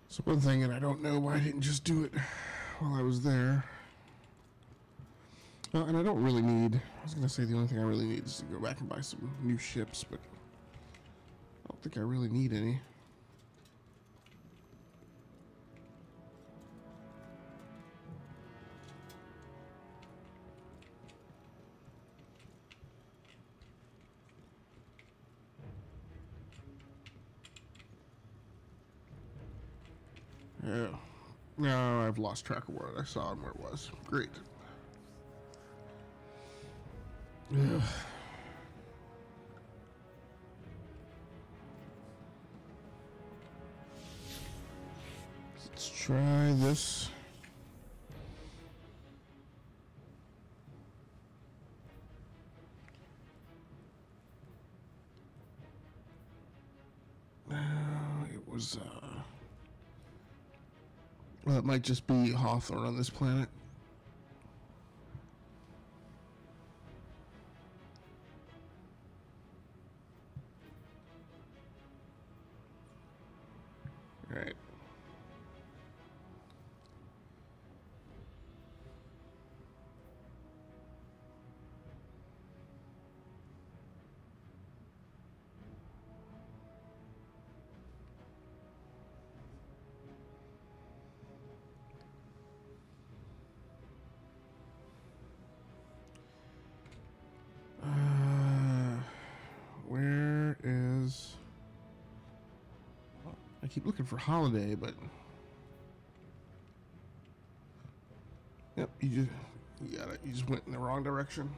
So one thing, and I don't know why I didn't just do it while I was there. Well, and I don't really need, I was going to say the only thing I really need is to go back and buy some new ships, but I don't think I really need any. Yeah. No, I've lost track of where I saw and where it was. Great. Yeah. Let's try this. It was, well, it might just be Hawthorne on this planet. Right. Where is... I keep looking for Holiday, but... Yep, you got it. You just went in the wrong direction.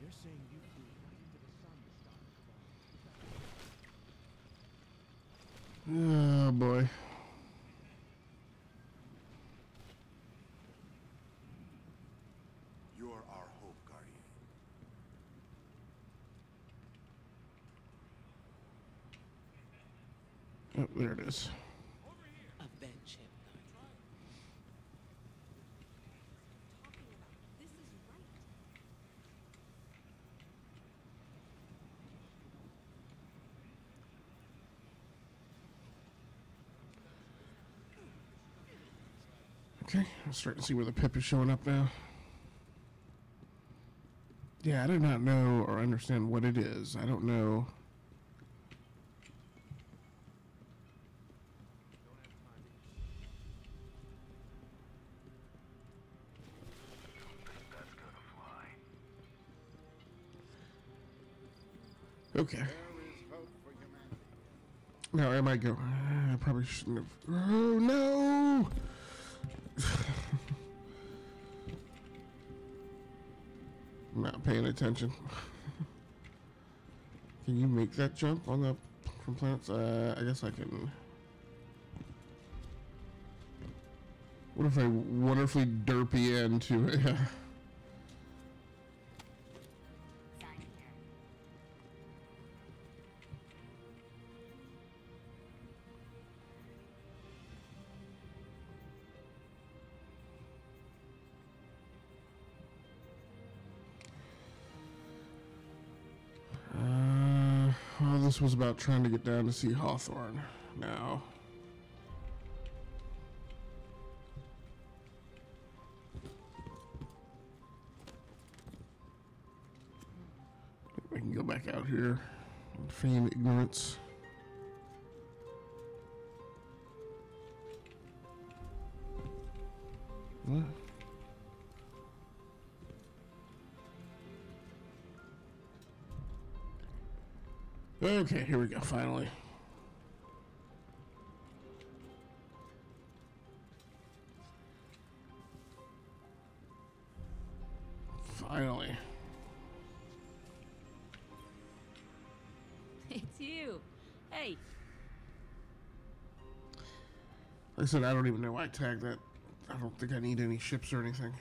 They're saying you flew right into the sun to stop the bomb. Oh boy. You're our hope, Guardian. Oh, there it is. Avenge him, Guardian. This is right. Okay, I'm starting to see where the pip is showing up now. Yeah, I do not know or understand what it is. I don't know. Okay. Now, I might go. I probably shouldn't have. Oh, no! I'm not paying attention. Can you make that jump on the from planets? I guess I can. What if I wonderfully derpy into it? Well, this was about trying to get down to see Hawthorne. Now. I can go back out here and feign ignorance. What? Okay, here we go, finally. Finally. It's you. Hey. Like I said, I don't even know why I tagged that. I don't think I need any ships or anything.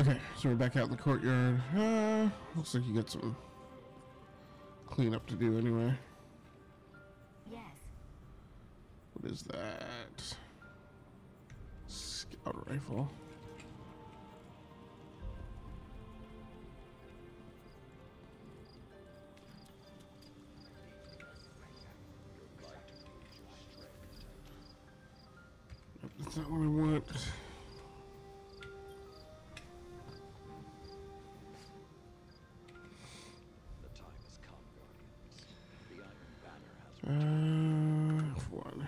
Okay, so we're back out in the courtyard. Looks like you got some cleanup to do anyway. Yes. What is that? Scout rifle. Nope, that's not what I want. F1.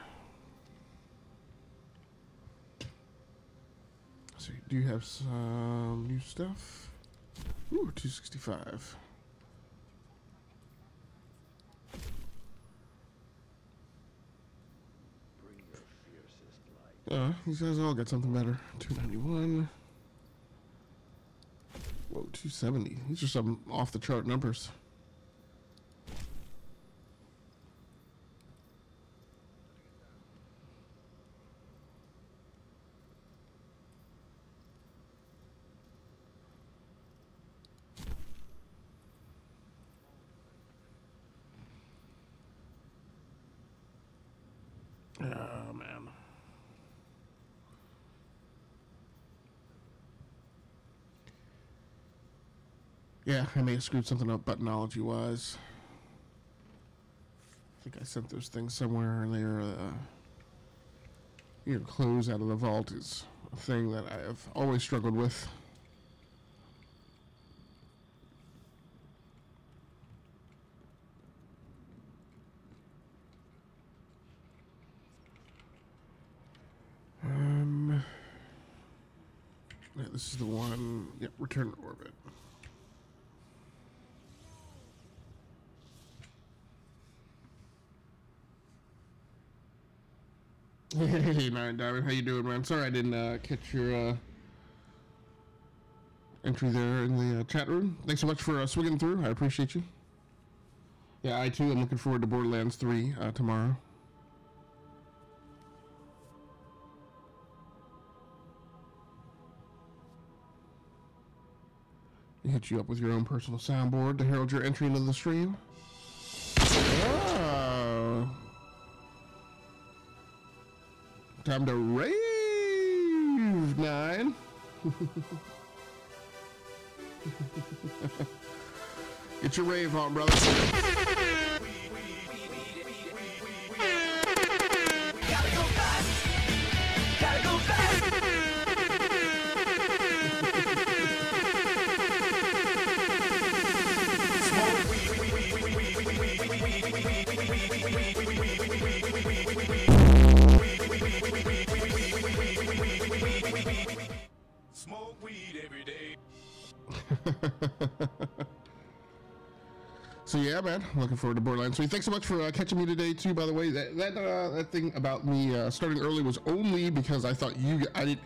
So you do have some new stuff. Ooh, 265. These guys all got something better. 291. Whoa, 270. These are some off the chart numbers. Oh, man. Yeah, I may have screwed something up buttonology-wise. think I sent those things somewhere there. Your clothes out of the vault is a thing that I have always struggled with. Yeah, this is the one. Yep, return to orbit. Hey, Nine Diamond, how you doing, man? Sorry I didn't catch your entry there in the chat room. Thanks so much for swinging through. I appreciate you. Yeah, I too am looking forward to Borderlands 3 tomorrow. Hit you up with your own personal soundboard to herald your entry into the stream. Oh. Time to rave, 9. Get your rave on, brother. Gotta go fast. Gotta go fast. Smoke weed every day. So yeah, man, looking forward to Borderlands 3. Thanks so much for catching me today too. By the way, that thing about me starting early was only because I thought I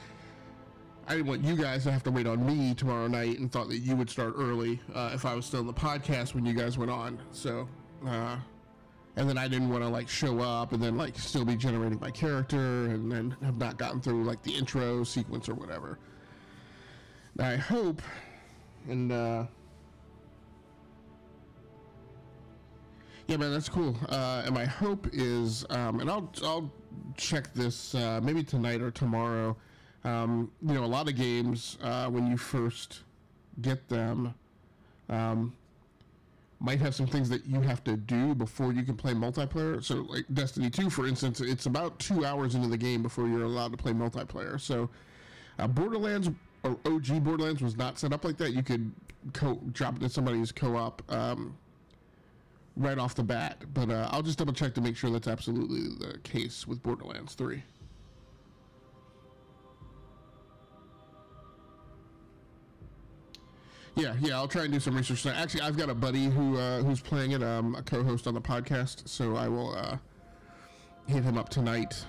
didn't want you guys to have to wait on me tomorrow night, and thought that you would start early if I was still in the podcast when you guys went on. So, and then I didn't want to like show up and then like still be generating my character and then have not gotten through like the intro sequence or whatever. I hope, and yeah, man, that's cool. And my hope is, and I'll check this maybe tonight or tomorrow. You know, a lot of games when you first get them might have some things that you have to do before you can play multiplayer. So, like Destiny 2, for instance, it's about 2 hours into the game before you're allowed to play multiplayer. So, Borderlands or OG Borderlands was not set up like that. You could drop into somebody's co-op right off the bat, but I'll just double check to make sure that's absolutely the case with Borderlands 3. Yeah, I'll try and do some research tonight. Actually, I've got a buddy who's playing it, a co-host on the podcast, so I will hit him up tonight.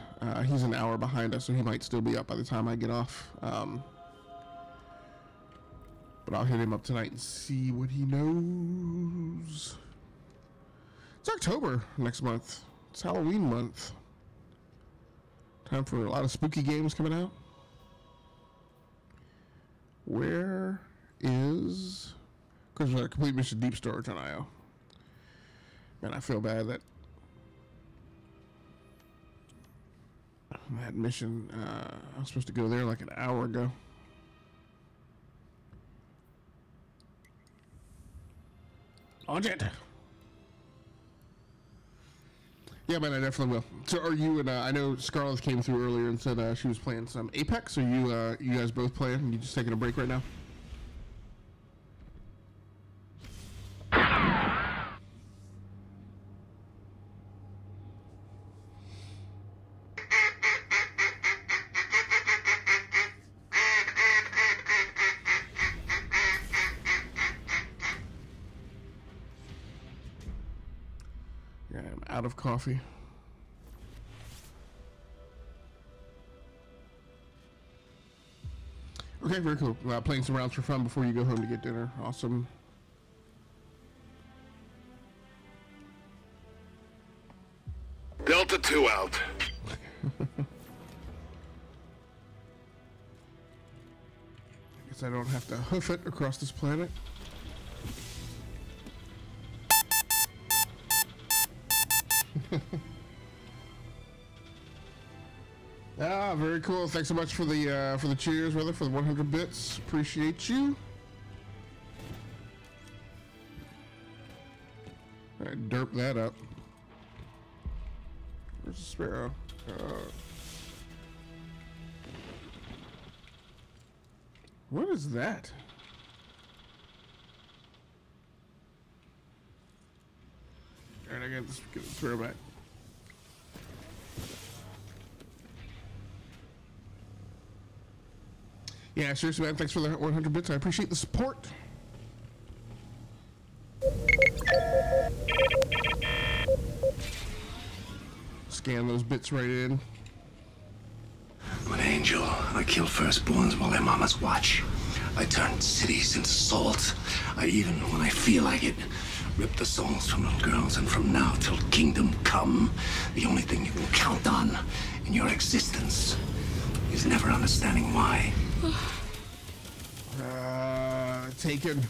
He's an hour behind us, so he might still be up by the time I get off. But I'll hit him up tonight and see what he knows. It's October next month. It's Halloween month. Time for a lot of spooky games coming out. Where is... Because there's a complete mission deep storage on IO. Man, I feel bad that that mission, I was supposed to go there like an hour ago. On it. Yeah, man, I definitely will. So are you and I know Scarlett came through earlier and said she was playing some Apex. Are you guys both playing and you just taking a break right now? Yeah, I'm out of coffee. Okay, very cool. Playing some rounds for fun before you go home to get dinner. Awesome. Delta 2 out. I guess I don't have to hoof it across this planet. Very cool. Thanks so much for the cheers, brother, for the 100 bits. Appreciate you. All right, derp that up. Where's the sparrow? What is that? Alright, I got this. Get the sparrow back. Yeah, seriously, man. Thanks for the 100 bits. I appreciate the support. Scan those bits right in. I'm an angel. I kill firstborns while their mamas watch. I turn cities into salt. I even, when I feel like it, rip the souls from little girls. And from now till kingdom come, the only thing you can count on in your existence is never understanding why. Taken.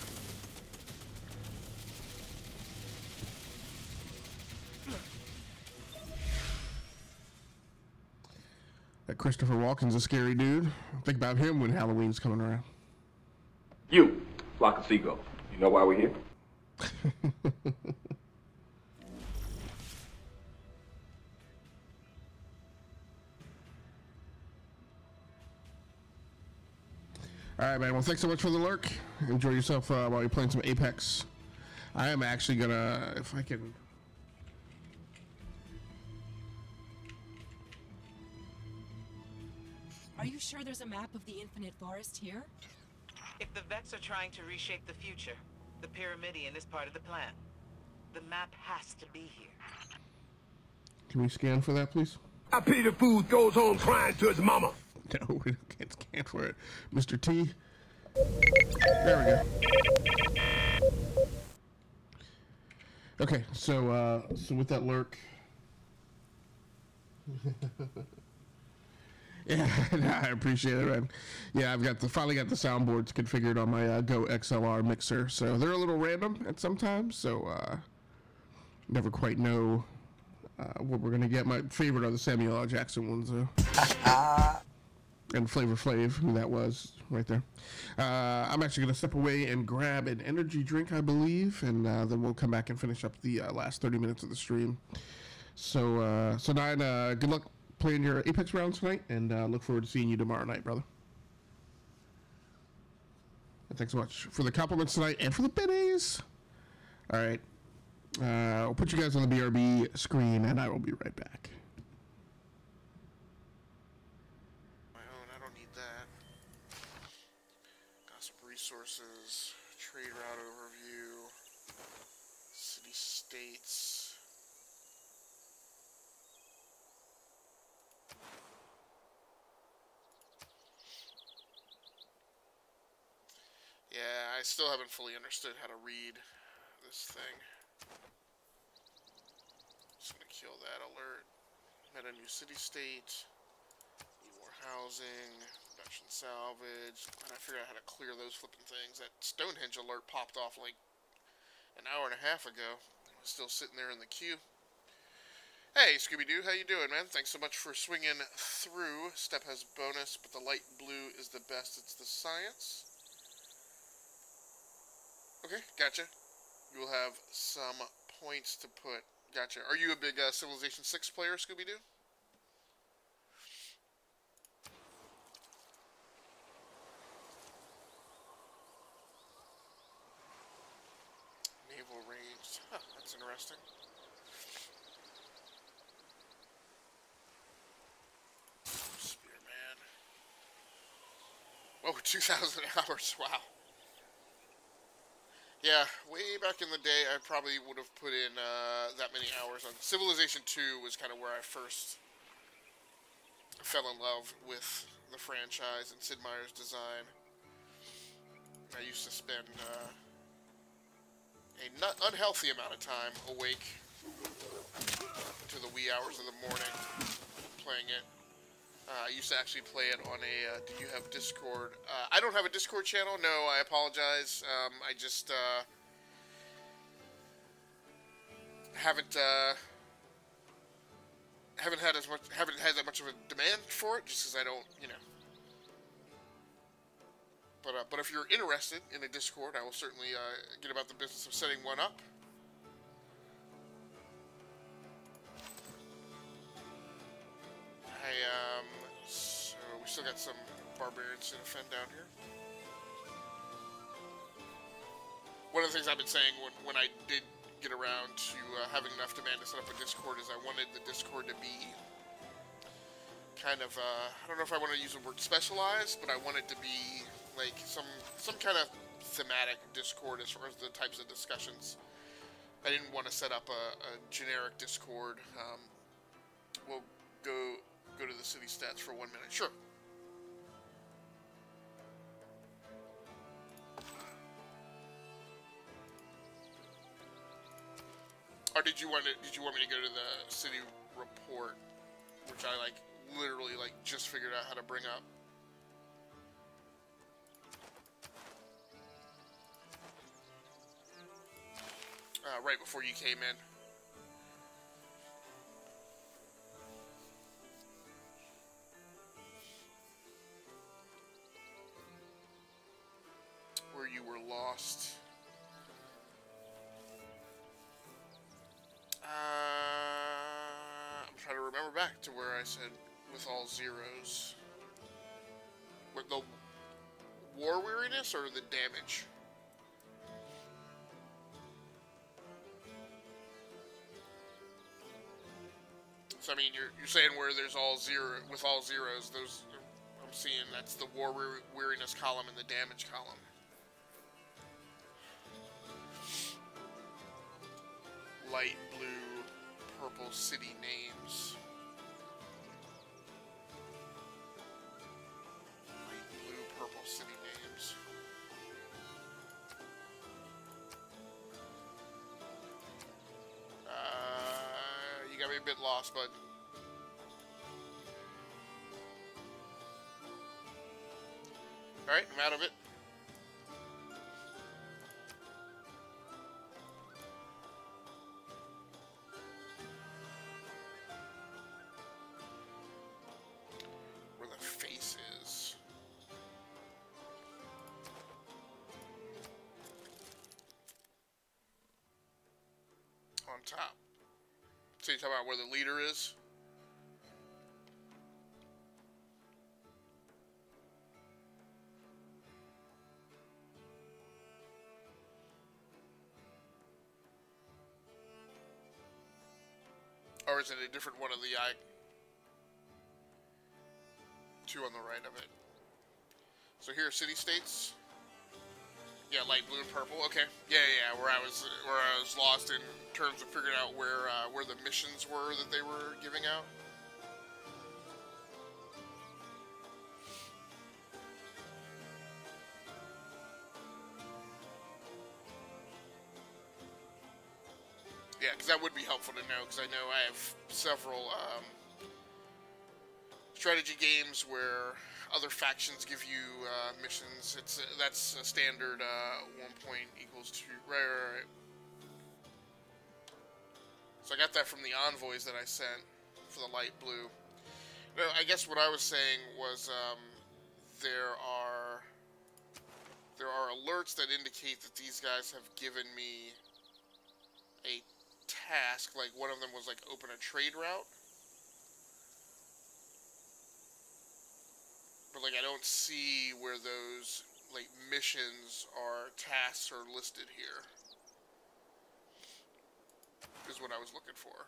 That Christopher Walken's a scary dude. Think about him when Halloween's coming around. You, flock of seagulls. You know why we're here? Alright, man. Well, thanks so much for the lurk. Enjoy yourself while you're playing some Apex. I am actually gonna, if I can... Are you sure there's a map of the Infinite Forest here? If the Vex are trying to reshape the future, the Pyramidion is part of the plan. The map has to be here. Can we scan for that, please? I pity the fool goes home crying to his mama. No, we can't scan for it. Mr. T. There we go. Okay, so with that lurk... Yeah, I appreciate it, man. Yeah, I've finally got the soundboards configured on my Go XLR mixer, so they're a little random at sometimes, so never quite know what we're gonna get. My favorite are the Samuel L. Jackson ones, though. And Flavor Flav, who that was, right there. I'm actually gonna step away and grab an energy drink, I believe, and then we'll come back and finish up the last 30 minutes of the stream. So, Nine, good luck playing your Apex rounds tonight, and look forward to seeing you tomorrow night, brother. And thanks so much for the compliments tonight and for the biddies. All right. I'll put you guys on the BRB screen, and I will be right back. My own, I don't need that. Got some resources, trade route overview, city states. Yeah, I still haven't fully understood how to read this thing. Just gonna kill that alert. Met a new city-state. Need more housing. Production salvage. Glad I figured out how to clear those flipping things. That Stonehenge alert popped off like an hour and a half ago. I was still sitting there in the queue. Hey, Scooby-Doo, how you doing, man? Thanks so much for swinging through. Step has bonus, but the light blue is the best. It's the science. Okay, gotcha. You will have some points to put. Gotcha. Are you a big Civilization 6 player, Scooby-Doo? Naval range. Huh, that's interesting. Spearman. Oh, 2,000 hours. Wow. Yeah, way back in the day, I probably would have put in that many hours on Civilization 2 was kind of where I first fell in love with the franchise and Sid Meier's design. I used to spend an unhealthy amount of time awake to the wee hours of the morning playing it. I used to actually play it on a, do you have Discord? I don't have a Discord channel, no, I apologize. I just, haven't had that much of a demand for it, just because I don't, you know. But if you're interested in a Discord, I will certainly, get about the business of setting one up. still got some barbarians to defend down here. One of the things I've been saying when I did get around to having enough demand to set up a Discord is I wanted the Discord to be kind of, I don't know if I want to use the word specialized, but I want it to be like some kind of thematic Discord as far as the types of discussions. I didn't want to set up a generic Discord. We'll go to the city stats for 1 minute. Sure. Or did you want me to go to the city report, which I literally just figured out how to bring up? Right before you came in. Where you were lost. I'm trying to remember back to where I said with all zeros. With the war weariness or the damage? So I mean, you're saying where there's all zero with all zeros. Those I'm seeing that's the war weariness column and the damage column. Light blue, purple city names. Light blue, purple city names. You got me a bit lost, bud. Alright, I'm out of it. Where the face is. On top. So you're talking about where the leader is? Or is it a different one of the two on the right of it? So here are city-states. Yeah, light blue and purple. Okay. Yeah. Where I was lost in terms of figuring out where the missions were that they were giving out. Yeah, because that would be helpful to know, because I know I have several strategy games where other factions give you missions. That's a standard 1 point equals 2. Right. So I got that from the envoys that I sent for the light blue. No, I guess what I was saying was there are alerts that indicate that these guys have given me a task. Like one of them was like open a trade route. But like I don't see where those like missions or tasks are listed here. Is what I was looking for.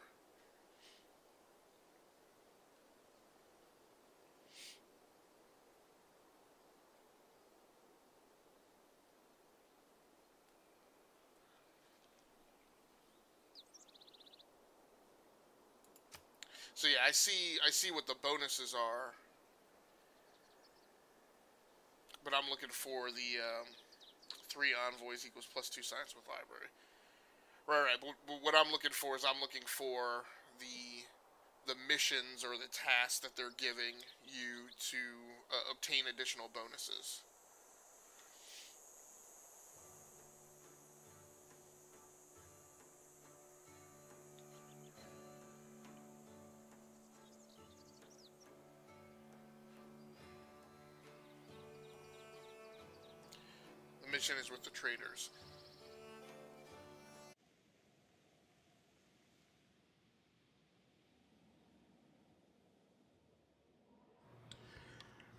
So yeah, I see what the bonuses are. But I'm looking for the 3 envoys equals +2 science with library. Right. But what I'm looking for is I'm looking for the missions or the tasks that they're giving you to obtain additional bonuses. The mission is with the traders.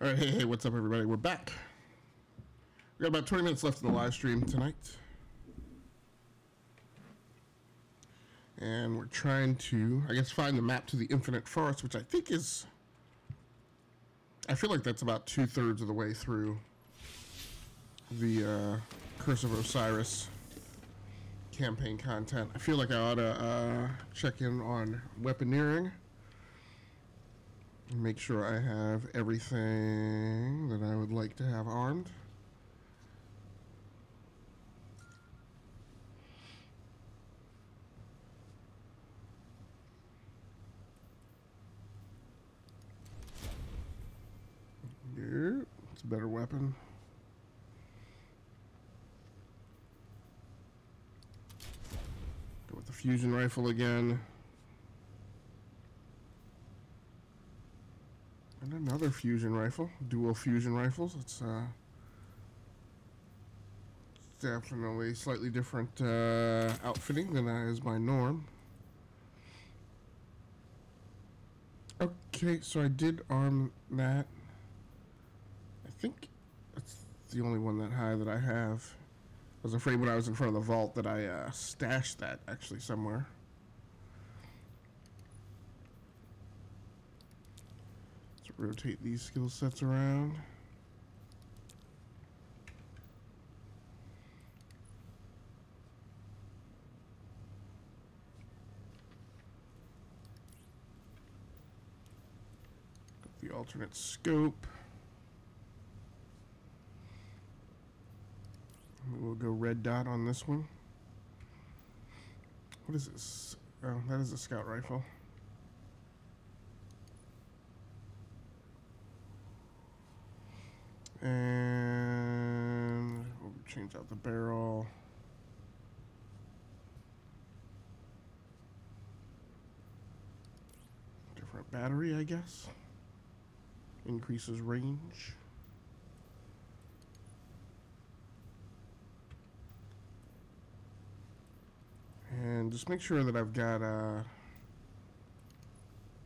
All right, hey, what's up, everybody? We're back. We got about 20 minutes left in the live stream tonight. And we're trying to, I guess, find the map to the Infinite Forest, which I think is... I feel like that's about 2/3 of the way through the Curse of Osiris campaign content. I feel like I ought to check in on weaponeering and make sure I have everything that I would like to have armed. Yeah, it's a better weapon. Go with the fusion rifle again. And another fusion rifle. Dual fusion rifles. It's definitely slightly different outfitting than is my norm. Okay, so I did arm that. I think that's the only one that high that I have. I was afraid when I was in front of the vault that I stashed that actually somewhere. Let's rotate these skill sets around. Got the alternate scope. We'll go red dot on this one. What is this? Oh, that is a scout rifle. And we'll change out the barrel. Different battery, I guess. Increases range. And just make sure that I've got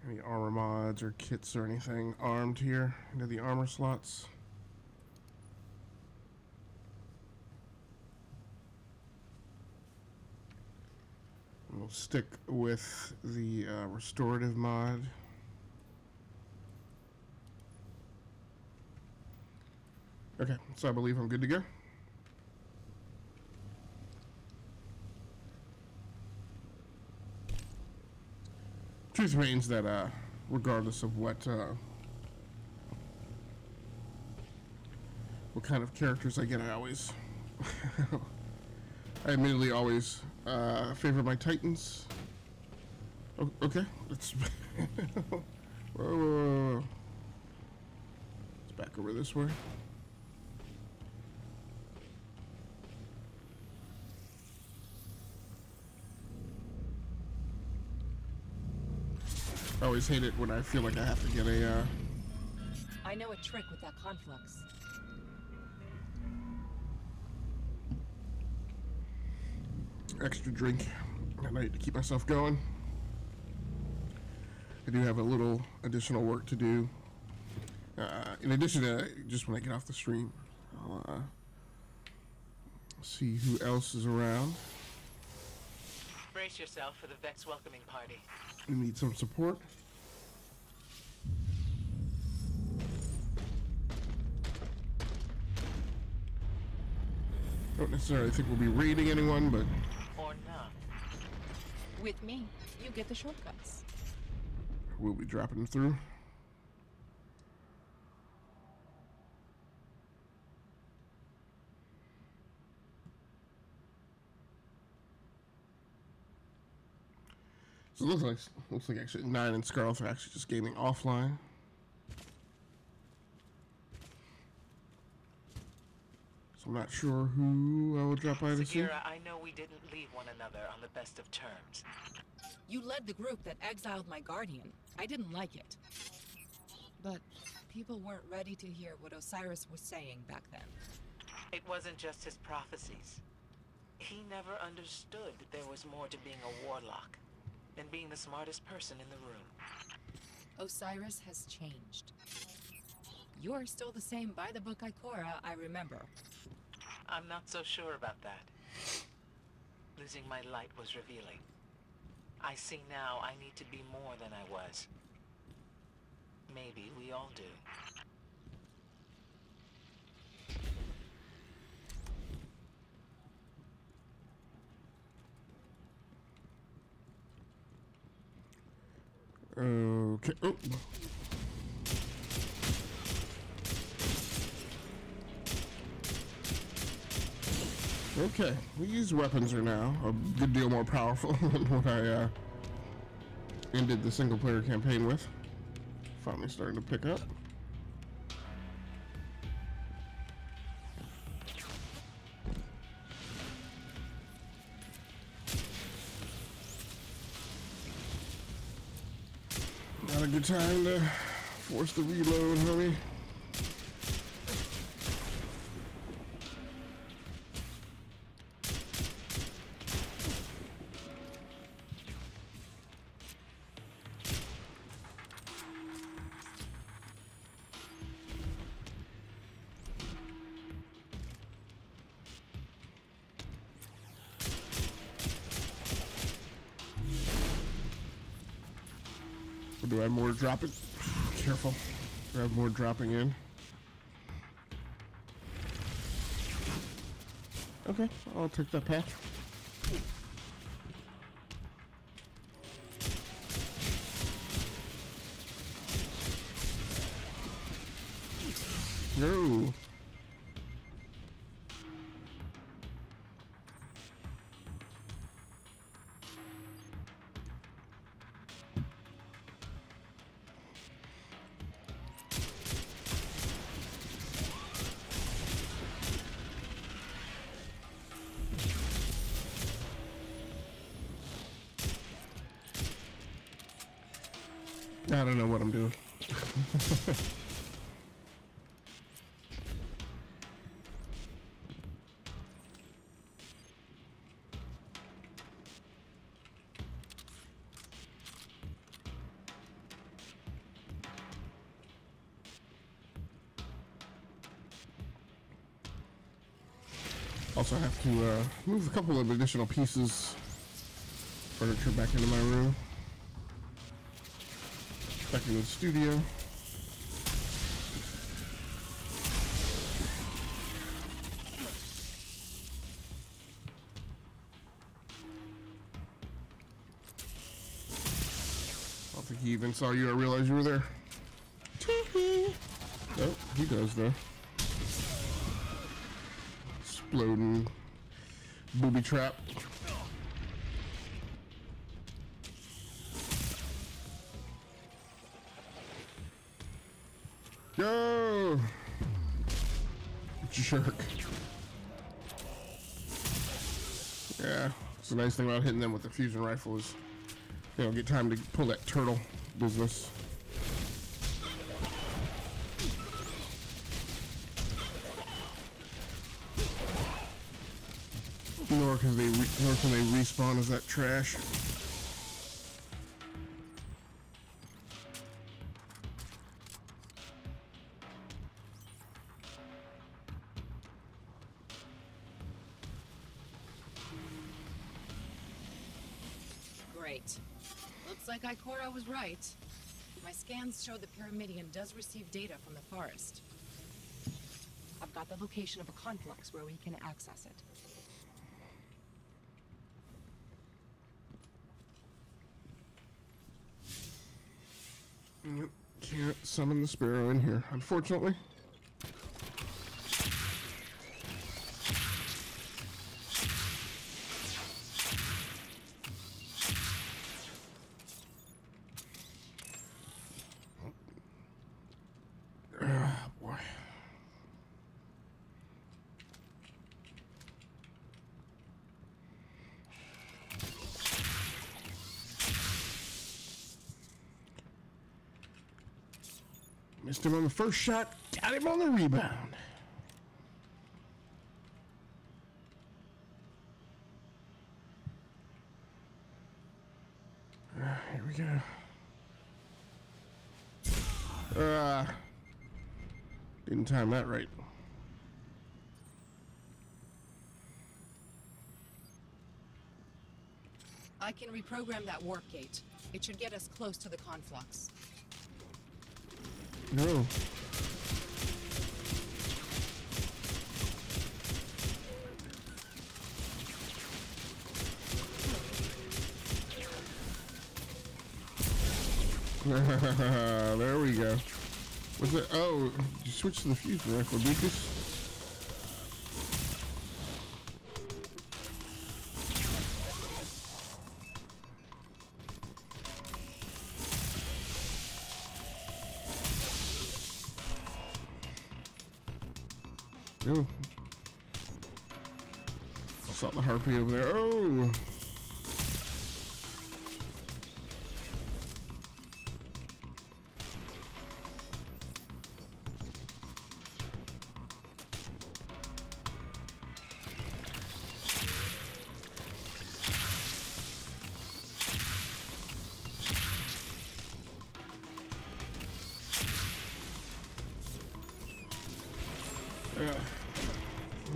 any armor mods or kits or anything armed here into the armor slots. And we'll stick with the restorative mod. Okay, so I believe I'm good to go. Truth remains that regardless of what kind of characters I get, I always I admittedly always favor my Titans. Oh, okay, let's whoa, whoa, whoa. Let's back over this way. I always hate it when I feel like I have to get a I know a trick with that conflux. extra drink at night to keep myself going. I do have a little additional work to do. In addition to just when I get off the stream, I'll see who else is around. Brace yourself for the Vex welcoming party. We need some support. Don't necessarily think we'll be raiding anyone, but... Or not. With me, you get the shortcuts. We'll be dropping them through. So it looks like actually Nine and Scarlet are actually just gaming offline. So I'm not sure who I will drop by to see. Sagira, I know we didn't leave one another on the best of terms. You led the group that exiled my guardian. I didn't like it. But people weren't ready to hear what Osiris was saying back then. It wasn't just his prophecies. He never understood there was more to being a warlock than being the smartest person in the room. Osiris has changed. You're still the same by the book Ikora I remember. I'm not so sure about that. Losing my light was revealing. I see now I need to be more than I was. Maybe we all do. Okay. Oh. Okay. These weapons are now a good deal more powerful than what I ended the single-player campaign with. Finally starting to pick up. Not a good time to force the reload, homie. Do I have more dropping? Careful. Do I have more dropping in? Okay, I'll take that patch. No. I don't know what I'm doing. Also have to move a couple of additional pieces, furniture back into my room. Back into the studio. I don't think he even saw you or realized you were there. Oh, he does though. Exploding booby trap. Go! Jerk. Yeah, it's a nice thing about hitting them with the fusion rifle is you don't get time to pull that turtle business. Nor can they respawn as that trash. Great. Looks like Ikora was right. My scans show the Pyramidion does receive data from the forest. I've got the location of a conflux where we can access it. Nope, can't summon the sparrow in here, unfortunately. Boy. Missed him on the first shot, got him on the rebound. Here we go. Didn't time that right. I can reprogram that warp gate. It should get us close to the conflux. No. There we go. What's it? Oh, you switch to the fusion rifle, Deacus. No. I saw the harpy over there. Oh!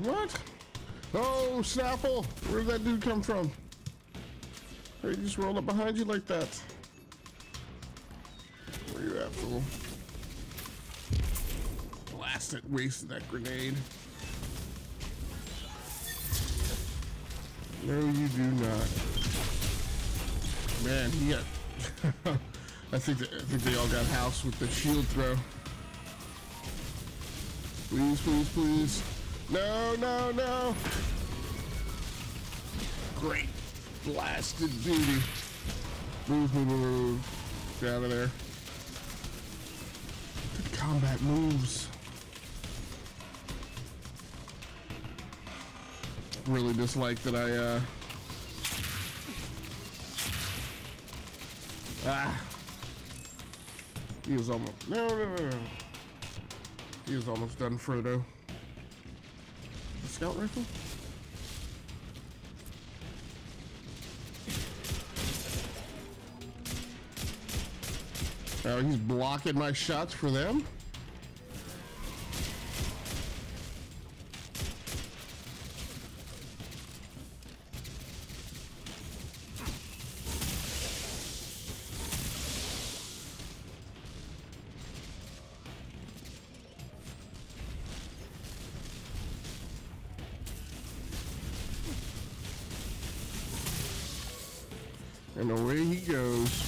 What? Oh, Snapple! Where did that dude come from? Or he just rolled up behind you like that? Where you at, fool? Blast it, wasted that grenade. No, you do not. Man, he got... I think they all got housed with the shield throw. Please, please, please. No, no, no. Great. Blasted beauty. Move, move, move. Get out of there. Good combat moves. Really dislike that I, he was almost... No, no, no, no. He was almost done, Frodo. The scout rifle? Oh, he's blocking my shots for them? And away he goes.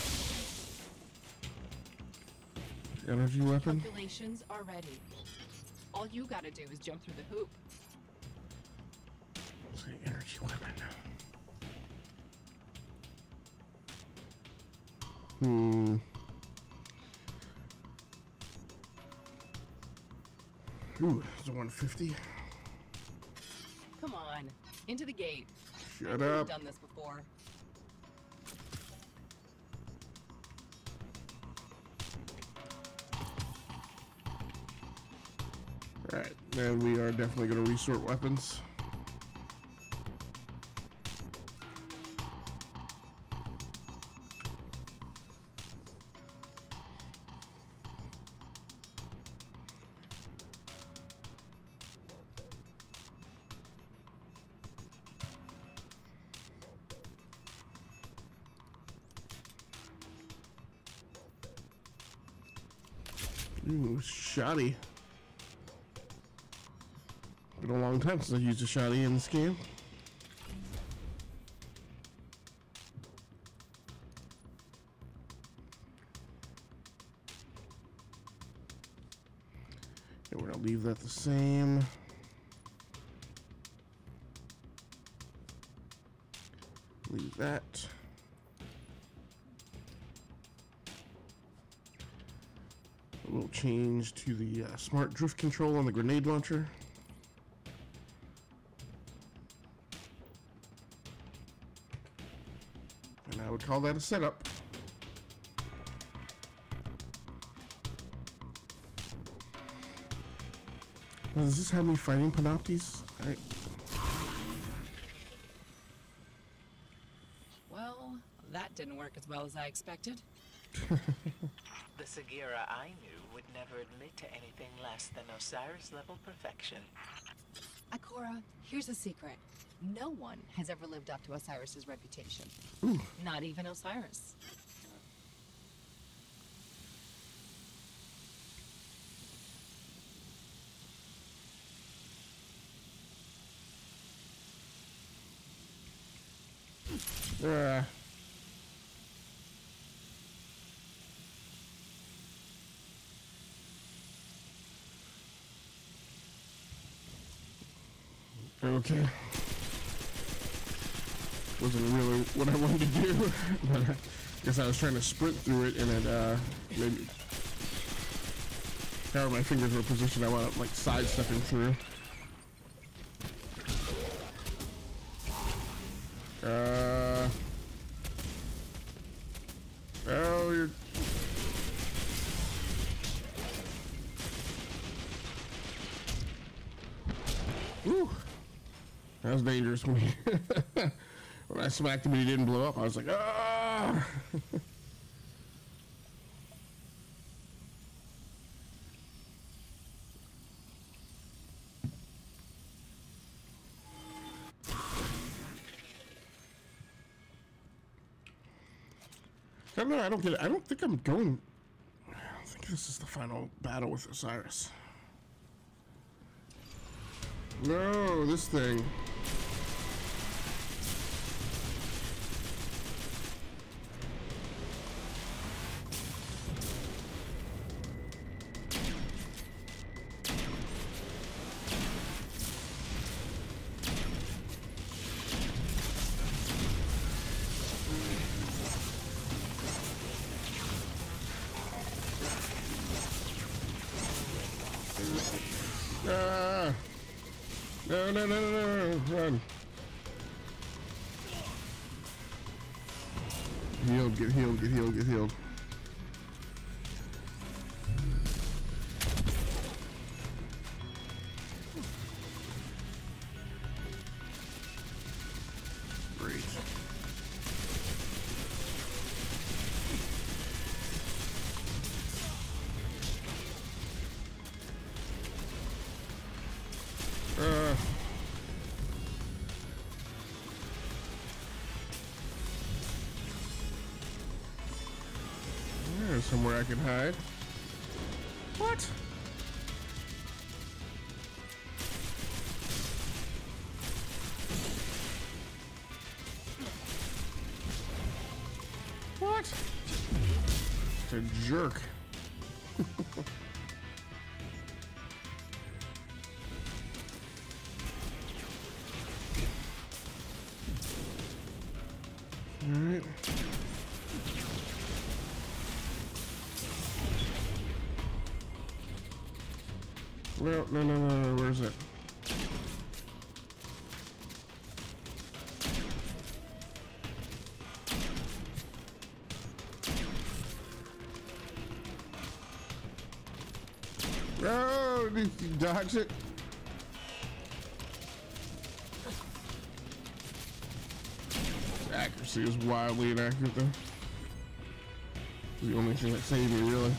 Energy weapon? Calculations are ready. All you gotta do is jump through the hoop. Say energy weapon. Ooh, it's a 150. Come on, into the gate. Shut I've up. done this before. Alright, then we are definitely going to resort weapons. Ooh, shoddy. Been a long time since I used a shoddy in this game. And we're gonna leave that the same. Leave that. A little change to the smart drift control on the grenade launcher. And I would call that a setup. Now, does this have me fighting Panoptes? Well, that didn't work as well as I expected. The Sagira I knew would never admit to anything less than Osiris-level perfection. Ikora, here's a secret. No one has ever lived up to Osiris's reputation. Ooh. Not even Osiris. Okay. Wasn't really what I wanted to do, but I guess I was trying to sprint through it, and it maybe however my fingers were positioned, I wound up like sidestepping through. Oh, you're. Whew. That was dangerous when he when I smacked him and he didn't blow up. I was like, ah. I don't know. I don't get it. I don't think I'm going. I don't think this is the final battle with Osiris. No, this thing. No, run. Healed, get healed, get healed, get healed. Great. There's somewhere I can hide. What? What? It's a jerk. Alright. No, where's it? Oh, did you dodge it? Accuracy is wildly inaccurate though. It's the only thing that saved me, really.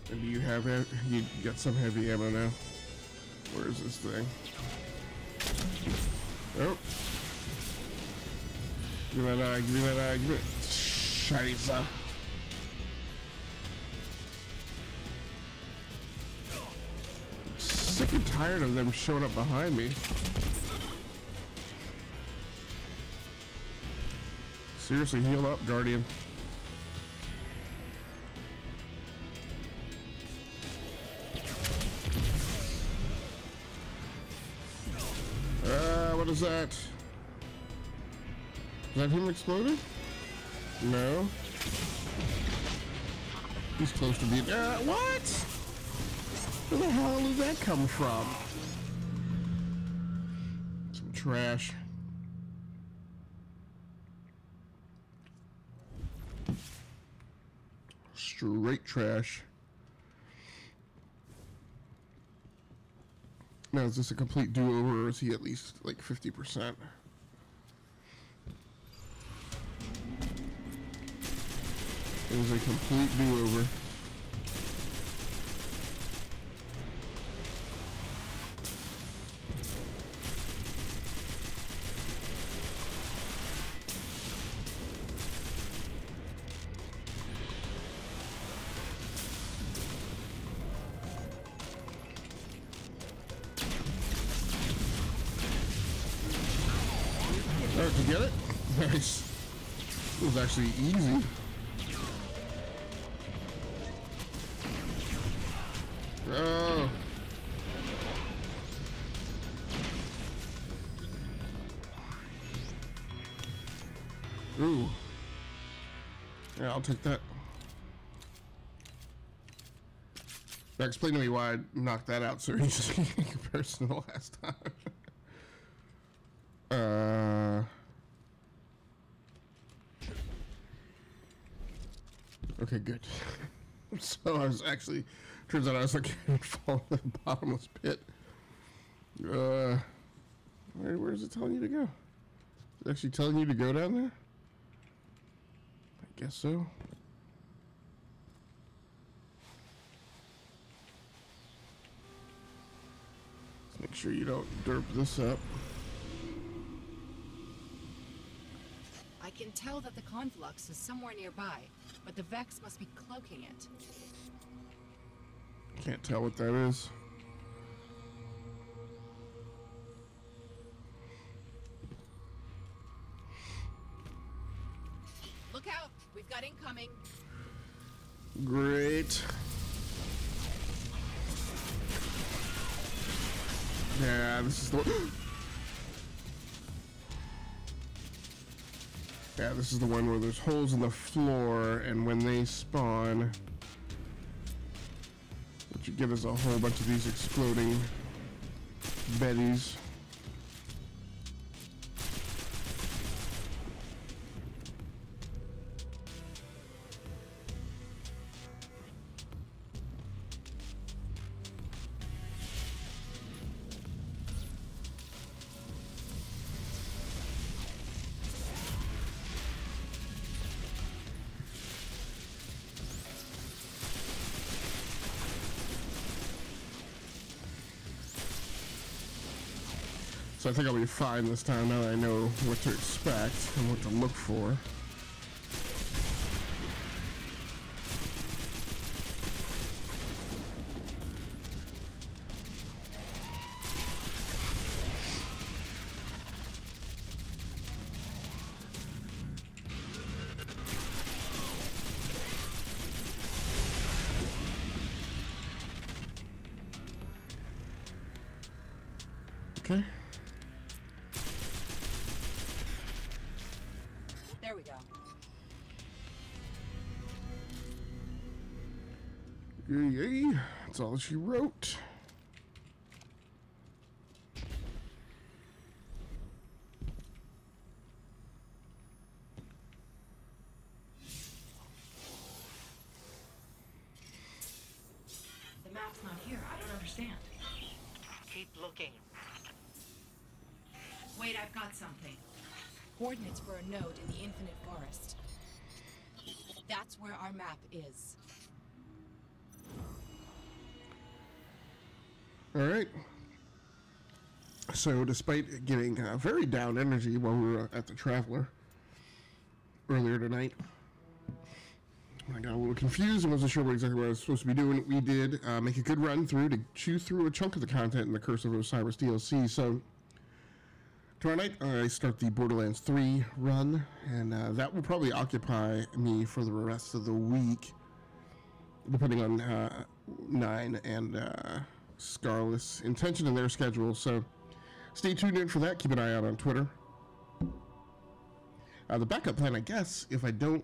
And do you have you got some heavy ammo now? Where is this thing? Oh. Give me that eye, give me that eye, give me it. Shiny son. Sick and tired of them showing up behind me. Seriously, heal up, Guardian. What is that? Is that him exploding? No. He's close to being. What? Where the hell did that come from? Some trash. Straight trash. Now, is this a complete do-over, or is he at least like 50%? It was a complete do-over. Alright, did you get it? Nice. It was actually easy. Oh. Ooh. Yeah, I'll take that. Now explain to me why I knocked that out so easily in comparison to the last time. Okay, good. So I was actually, turns out I was like, falling in the bottomless pit. Where is it telling you to go? Is it actually telling you to go down there? I guess so. Let's make sure you don't derp this up. I can tell that the conflux is somewhere nearby, but the Vex must be cloaking it. Can't tell what that is. Look out! We've got incoming! Great. Yeah, this is the one. Yeah, this is the one where there's holes in the floor, and when they spawn, what you get is a whole bunch of these exploding betties. So I think I'll be fine this time now that I know what to expect and what to look for. Okay. There we go. Yay, that's all she wrote. The map's not here. I don't understand. Keep looking. Wait, I've got something. Coordinates for a node in the Infinite Forest. That's where our map is. Alright. So, despite getting very down energy while we were at the Traveler earlier tonight, I got a little confused and wasn't sure exactly what I was supposed to be doing. We did make a good run through to chew through a chunk of the content in the Curse of Osiris DLC. So, tomorrow night I start the Borderlands 3 run, and that will probably occupy me for the rest of the week, depending on Nine and Scarlet's intention and their schedule. So, stay tuned in for that. Keep an eye out on Twitter. The backup plan, I guess, if I don't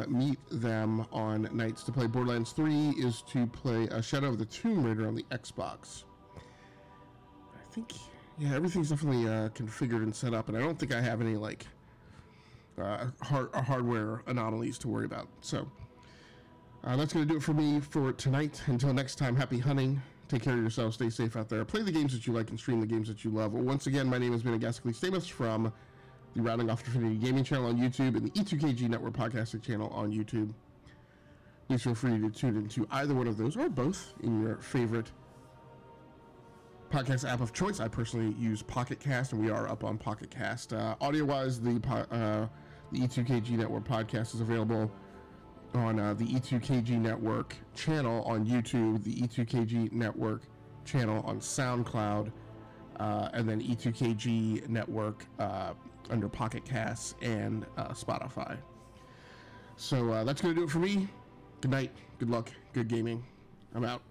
meet them on nights to play Borderlands 3, is to play Shadow of the Tomb Raider on the Xbox. I think, yeah, everything's definitely configured and set up, and I don't think I have any, like, hardware anomalies to worry about. So, that's going to do it for me for tonight. Until next time, happy hunting. Take care of yourself. Stay safe out there. Play the games that you like and stream the games that you love. Once again, my name has been Agassically Stamus from the Rounding Off Infinity Gaming channel on YouTube and the E2KG Network podcasting channel on YouTube. please feel free to tune into either one of those or both in your favorite podcast app of choice. I personally use Pocket Cast, and we are up on Pocket Cast. Audio-wise, the E2KG Network podcast is available on the E2KG Network channel on YouTube, the E2KG Network channel on SoundCloud, and then E2KG Network under Pocket Casts and Spotify. So that's going to do it for me. Good night, good luck, good gaming. I'm out.